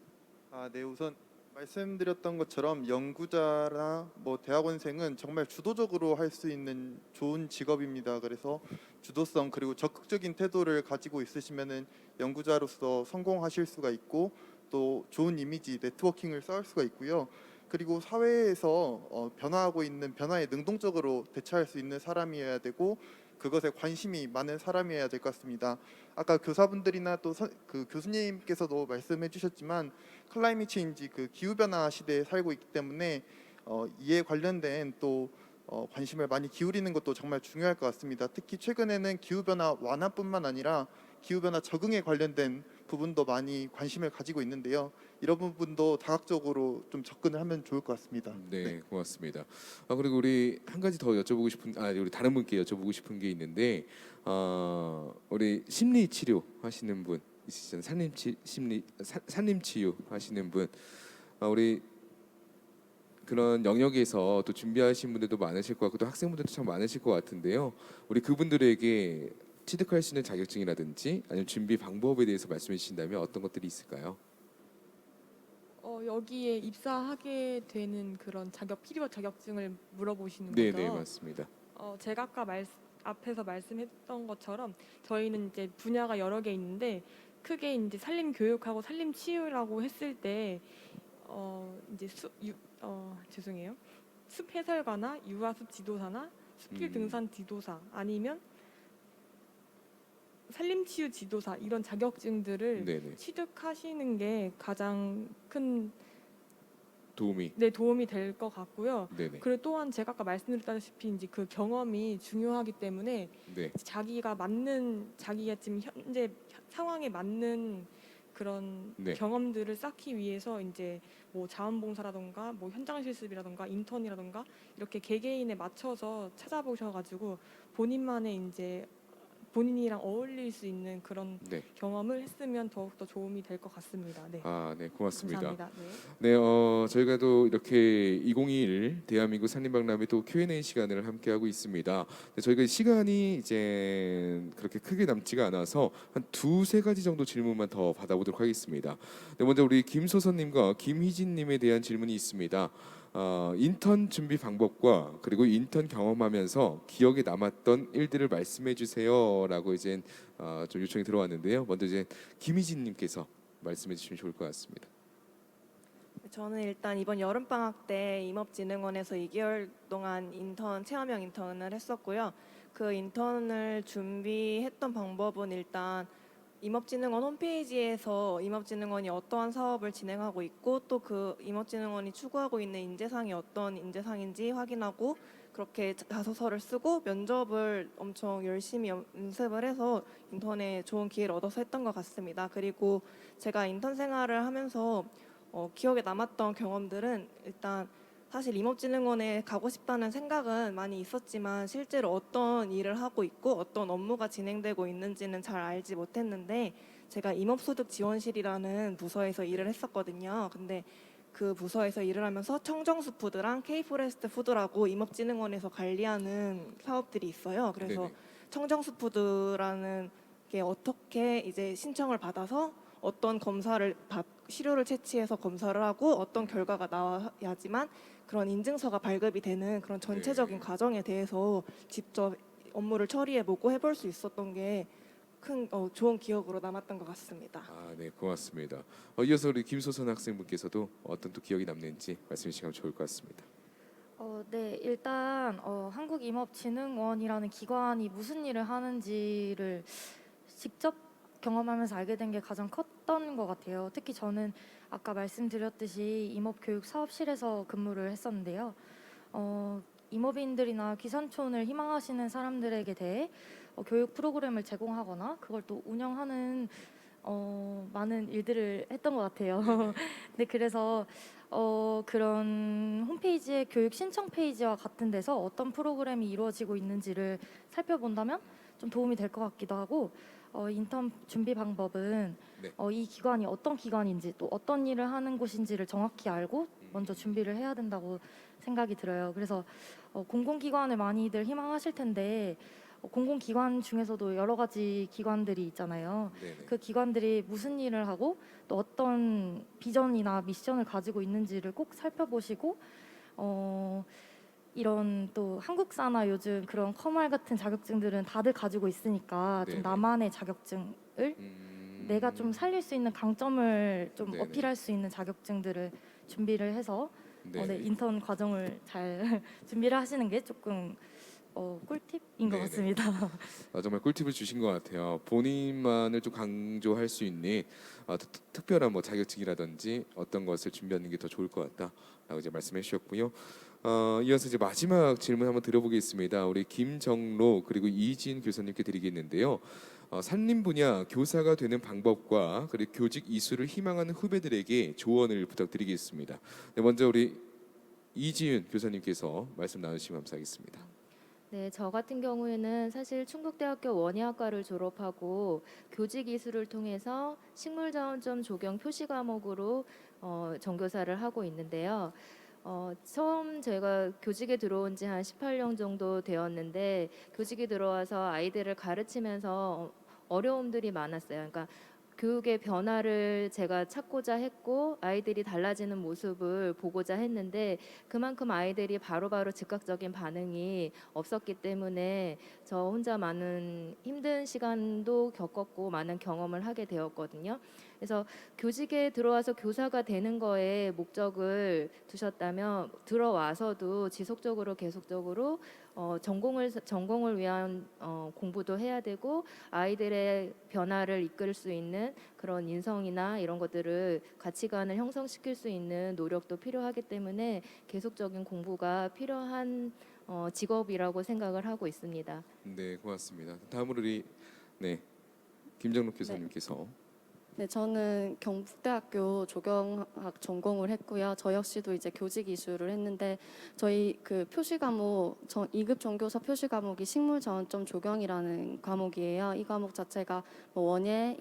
네, 우선 말씀드렸던 것처럼 연구자나 뭐 대학원생은 정말 주도적으로 할 수 있는 좋은 직업입니다. 그래서 주도성 그리고 적극적인 태도를 가지고 있으시면은 연구자로서 성공하실 수가 있고 또 좋은 이미지, 네트워킹을 쌓을 수가 있고요. 그리고 사회에서 변화하고 있는 변화에 능동적으로 대처할 수 있는 사람이어야 되고 그것에 관심이 많은 사람이어야 될 것 같습니다. 아까 교사분들이나 또 그 교수님께서도 말씀해 주셨지만 클라이밋 체인지 그 기후 변화 시대에 살고 있기 때문에 이에 관련된 또 관심을 많이 기울이는 것도 정말 중요할 것 같습니다. 특히 최근에는 기후 변화 완화뿐만 아니라 기후 변화 적응에 관련된 부분도 많이 관심을 가지고 있는데요. 이런 부분도 다각적으로 좀 접근을 하면 좋을 것 같습니다. 네, 고맙습니다. 그리고 우리 한 가지 더 여쭤보고 싶은 우리 다른 분께 여쭤보고 싶은 게 있는데 우리 심리 치료 하시는 분 있으시잖아요. 산림 치유 하시는 분 우리 그런 영역에서 또 준비하신 분들도 많으실 것 같고 또 학생분들도 참 많으실 것 같은데요. 우리 그분들에게 취득할 수 있는 자격증이라든지 아니면 준비 방법에 대해서 말씀해 주신다면 어떤 것들이 있을까요? 여기에 입사하게 되는 그런 필요 자격증을 물어보시는 네, 거죠? 네, 맞습니다. 제가 아까 앞에서 말씀했던 것처럼 저희는 이제 분야가 여러 개 있는데 크게 이제 산림 교육하고 산림 치유라고 했을 때 이제 죄송해요. 숲 해설가나 유아숲 지도사나 숲길 등산 지도사 아니면 산림치유 지도사 이런 자격증들을 네네. 취득하시는 게 가장 큰 도움이. 도움이 될 것 같고요. 네네. 그리고 또한 제가 아까 말씀드렸다시피 이제 그 경험이 중요하기 때문에 네. 자기가 지금 현재 상황에 맞는 그런 네. 경험들을 쌓기 위해서 이제 뭐 자원봉사라던가 뭐 현장 실습이라던가 인턴이라던가 이렇게 개개인에 맞춰서 찾아보셔가지고 본인만의 이제 본인이랑 어울릴 수 있는 그런 네. 경험을 했으면 더욱더 도움이 될 것 같습니다. 네. 네, 고맙습니다. 감사합니다. 네. 네, 저희가 또 이렇게 2021 대한민국 산림박람회 또 Q&A 시간을 함께 하고 있습니다. 네, 저희가 시간이 이제 그렇게 크게 남지가 않아서 한 2-3가지 정도 질문만 더 받아보도록 하겠습니다. 네, 먼저 우리 김소선님과 김희진님에 대한 질문이 있습니다. 인턴 준비 방법과 그리고 인턴 경험하면서 기억에 남았던 일들을 말씀해 주세요라고 이제 좀 요청이 들어왔는데요. 먼저 이제 김희진님께서 말씀해 주시면 좋을 것 같습니다. 저는 일단 이번 여름 방학 때 임업진흥원에서 2개월 동안 체험형 인턴을 했었고요. 그 인턴을 준비했던 방법은 일단 임업진흥원 홈페이지에서 임업진흥원이 어떠한 사업을 진행하고 있고 또 그 임업진흥원이 추구하고 있는 인재상이 어떤 인재상인지 확인하고 그렇게 자소서를 쓰고 면접을 엄청 열심히 연습을 해서 인턴에 좋은 기회를 얻어서 했던 것 같습니다. 그리고 제가 인턴 생활을 하면서 기억에 남았던 경험들은 일단 사실 임업진흥원에 가고 싶다는 생각은 많이 있었지만 실제로 어떤 일을 하고 있고 어떤 업무가 진행되고 있는지는 잘 알지 못했는데 제가 임업소득지원실이라는 부서에서 일을 했었거든요. 근데 그 부서에서 일을 하면서 청정수푸드랑 K포레스트푸드라고 임업진흥원에서 관리하는 사업들이 있어요. 그래서 네네. 청정수푸드라는 게 어떻게 이제 신청을 받아서 어떤 시료를 채취해서 검사를 하고 어떤 결과가 나와야지만 그런 인증서가 발급이 되는 그런 전체적인 네. 과정에 대해서 직접 업무를 처리해보고 해볼 수 있었던 게 좋은 기억으로 남았던 것 같습니다. 네, 고맙습니다. 이어서 우리 김소선 학생분께서도 어떤 또 기억이 남는지 말씀해 주시면 좋을 것 같습니다. 네, 일단 한국임업진흥원이라는 기관이 무슨 일을 하는지를 직접 경험하면서 알게 된 게 가장 컸던 것 같아요. 특히 저는 아까 말씀드렸듯이 임업교육 사업실에서 근무를 했었는데요. 임업인들이나 귀산촌을 희망하시는 사람들에게 대해 교육 프로그램을 제공하거나 그걸 또 운영하는 많은 일들을 했던 것 같아요. 네, 그래서 그런 홈페이지의 교육 신청 페이지와 같은 데서 어떤 프로그램이 이루어지고 있는지를 살펴본다면 좀 도움이 될 것 같기도 하고 인턴 준비 방법은 네. 이 기관이 어떤 기관인지 또 어떤 일을 하는 곳인지를 정확히 알고 먼저 준비를 해야 된다고 생각이 들어요. 그래서 공공기관을 많이들 희망하실 텐데 공공기관 중에서도 여러 가지 기관들이 있잖아요. 네네. 그 기관들이 무슨 일을 하고 또 어떤 비전이나 미션을 가지고 있는지를 꼭 살펴보시고 이런 또 한국사나 요즘 그런 커말 같은 자격증들은 다들 가지고 있으니까 좀 네네. 나만의 자격증을 내가 좀 살릴 수 있는 강점을 좀 네네. 어필할 수 있는 자격증들을 준비를 해서 네, 인턴 과정을 잘 준비를 하시는 게 조금 꿀팁인 것 네네. 같습니다. 정말 꿀팁을 주신 것 같아요. 본인만을 좀 강조할 수 있는 특별한 뭐 자격증이라든지 어떤 것을 준비하는 게 더 좋을 것 같다라고 이제 말씀해 주셨고요. 이어서 이제 마지막 질문 한번 드려보겠습니다. 우리 김정로 그리고 이진 교수님께 드리겠는데요. 산림 분야 교사가 되는 방법과 그리고 교직 이수를 희망하는 후배들에게 조언을 부탁드리겠습니다. 네, 먼저 우리 이지윤 교사님께서 말씀 나누시면 감사하겠습니다. 네, 저 같은 경우에는 사실 충북대학교 원예학과를 졸업하고 교직 이수를 통해서 식물자원점 조경 표시 과목으로 전교사를 하고 있는데요. 처음 제가 교직에 들어온 지 한 18년 정도 되었는데 교직에 들어와서 아이들을 가르치면서 어려움들이 많았어요. 그러니까 교육의 변화를 제가 찾고자 했고 아이들이 달라지는 모습을 보고자 했는데 그만큼 아이들이 바로바로 즉각적인 반응이 없었기 때문에 저 혼자 많은 힘든 시간도 겪었고 많은 경험을 하게 되었거든요. 그래서 교직에 들어와서 교사가 되는 거에 목적을 두셨다면 들어와서도 지속적으로 계속적으로 전공을 위한 공부도 해야 되고 아이들의 변화를 이끌 수 있는 그런 인성이나 이런 것들을 가치관을 형성시킬 수 있는 노력도 필요하기 때문에 계속적인 공부가 필요한 직업이라고 생각을 하고 있습니다. 네, 고맙습니다. 다음으로 우리 김정록 교사님께서 네, 저는 경북대학교 조경학 전공을 했고요. 저 역시도 이제 교직 이수를 했는데 저희 그 표시 과목 2급 전교사 표시 과목이 식물자원점 조경이라는 과목이에요. 이 과목 자체가 뭐 원예,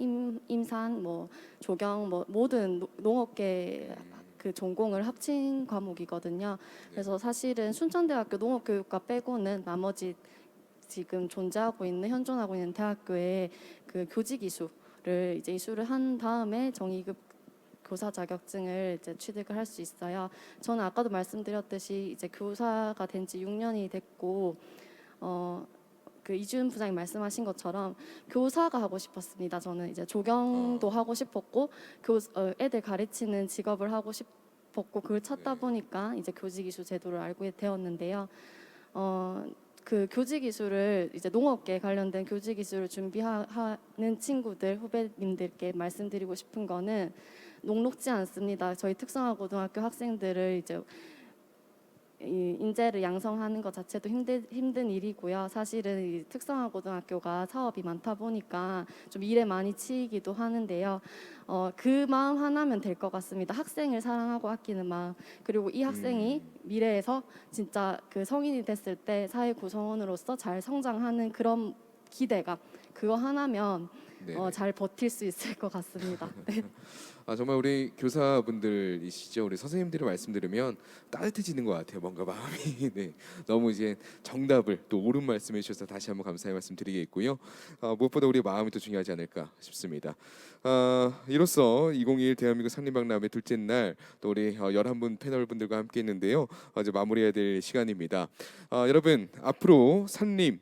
임산, 뭐 조경, 뭐 모든 농업계 그 전공을 합친 과목이거든요. 그래서 사실은 순천대학교 농업교육과 빼고는 나머지 지금 존재하고 있는 현존하고 있는 대학교의 그 교직 이수를 이제 이수를 한 다음에 정의급 교사 자격증을 이제 취득을 할 수 있어요. 저는 아까도 말씀드렸듯이 이제 교사가 된 지 6년이 됐고 그 이준 부장님 말씀하신 것처럼 교사가 하고 싶었습니다. 저는 이제 조경도 하고 싶었고 애들 가르치는 직업을 하고 싶었고 그걸 찾다 보니까 이제 교직 이수 제도를 알게 되었는데요. 그 교직 이수를 이제 농업계 관련된 교직 이수를 준비하는 친구들 후배님들께 말씀드리고 싶은 거는 녹록지 않습니다. 저희 특성화 고등학교 학생들을 이제 이 인재를 양성하는 것 자체도 힘든 일이고요. 사실은 이 특성화 고등학교가 사업이 많다 보니까 좀 일에 많이 치이기도 하는데요. 그 마음 하나면 될 것 같습니다. 학생을 사랑하고 아끼는 마음. 그리고 이 학생이 미래에서 진짜 그 성인이 됐을 때 사회 구성원으로서 잘 성장하는 그런 기대감. 그거 하나면 잘 버틸 수 있을 것 같습니다. 네. 정말 우리 교사분들이시죠. 우리 선생님들의 말씀 들으면 따뜻해지는 것 같아요. 뭔가 마음이 네. 너무 이제 정답을 또 옳은 말씀해 주셔서 다시 한번 감사의 말씀 드리겠고요. 무엇보다 우리 마음이 더 중요하지 않을까 싶습니다. 이로써 2021 대한민국 산림박람회 둘째 날 또 우리 11분 패널분들과 함께했는데요. 이제 마무리해야 될 시간입니다. 여러분 앞으로 산림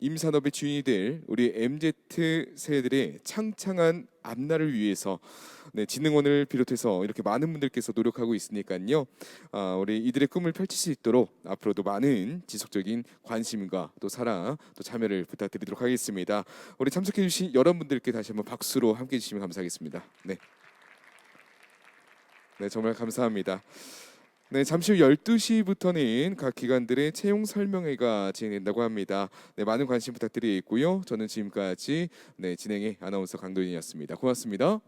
임산업의 주인이 될 우리 MZ 세대들의 창창한 앞날을 위해서 진흥원을 비롯해서 이렇게 많은 분들께서 노력하고 있으니까요. 우리 이들의 꿈을 펼칠 수 있도록 앞으로도 많은 지속적인 관심과 또 사랑, 또 참여를 부탁드리도록 하겠습니다. 우리 참석해주신 여러분들께 다시 한번 박수로 함께해 주시면 감사하겠습니다. 네, 정말 감사합니다. 네, 잠시 후 12시부터는 각 기관들의 채용 설명회가 진행된다고 합니다. 네, 많은 관심 부탁드리겠고요. 저는 지금까지 진행의 아나운서 강도인이었습니다. 고맙습니다.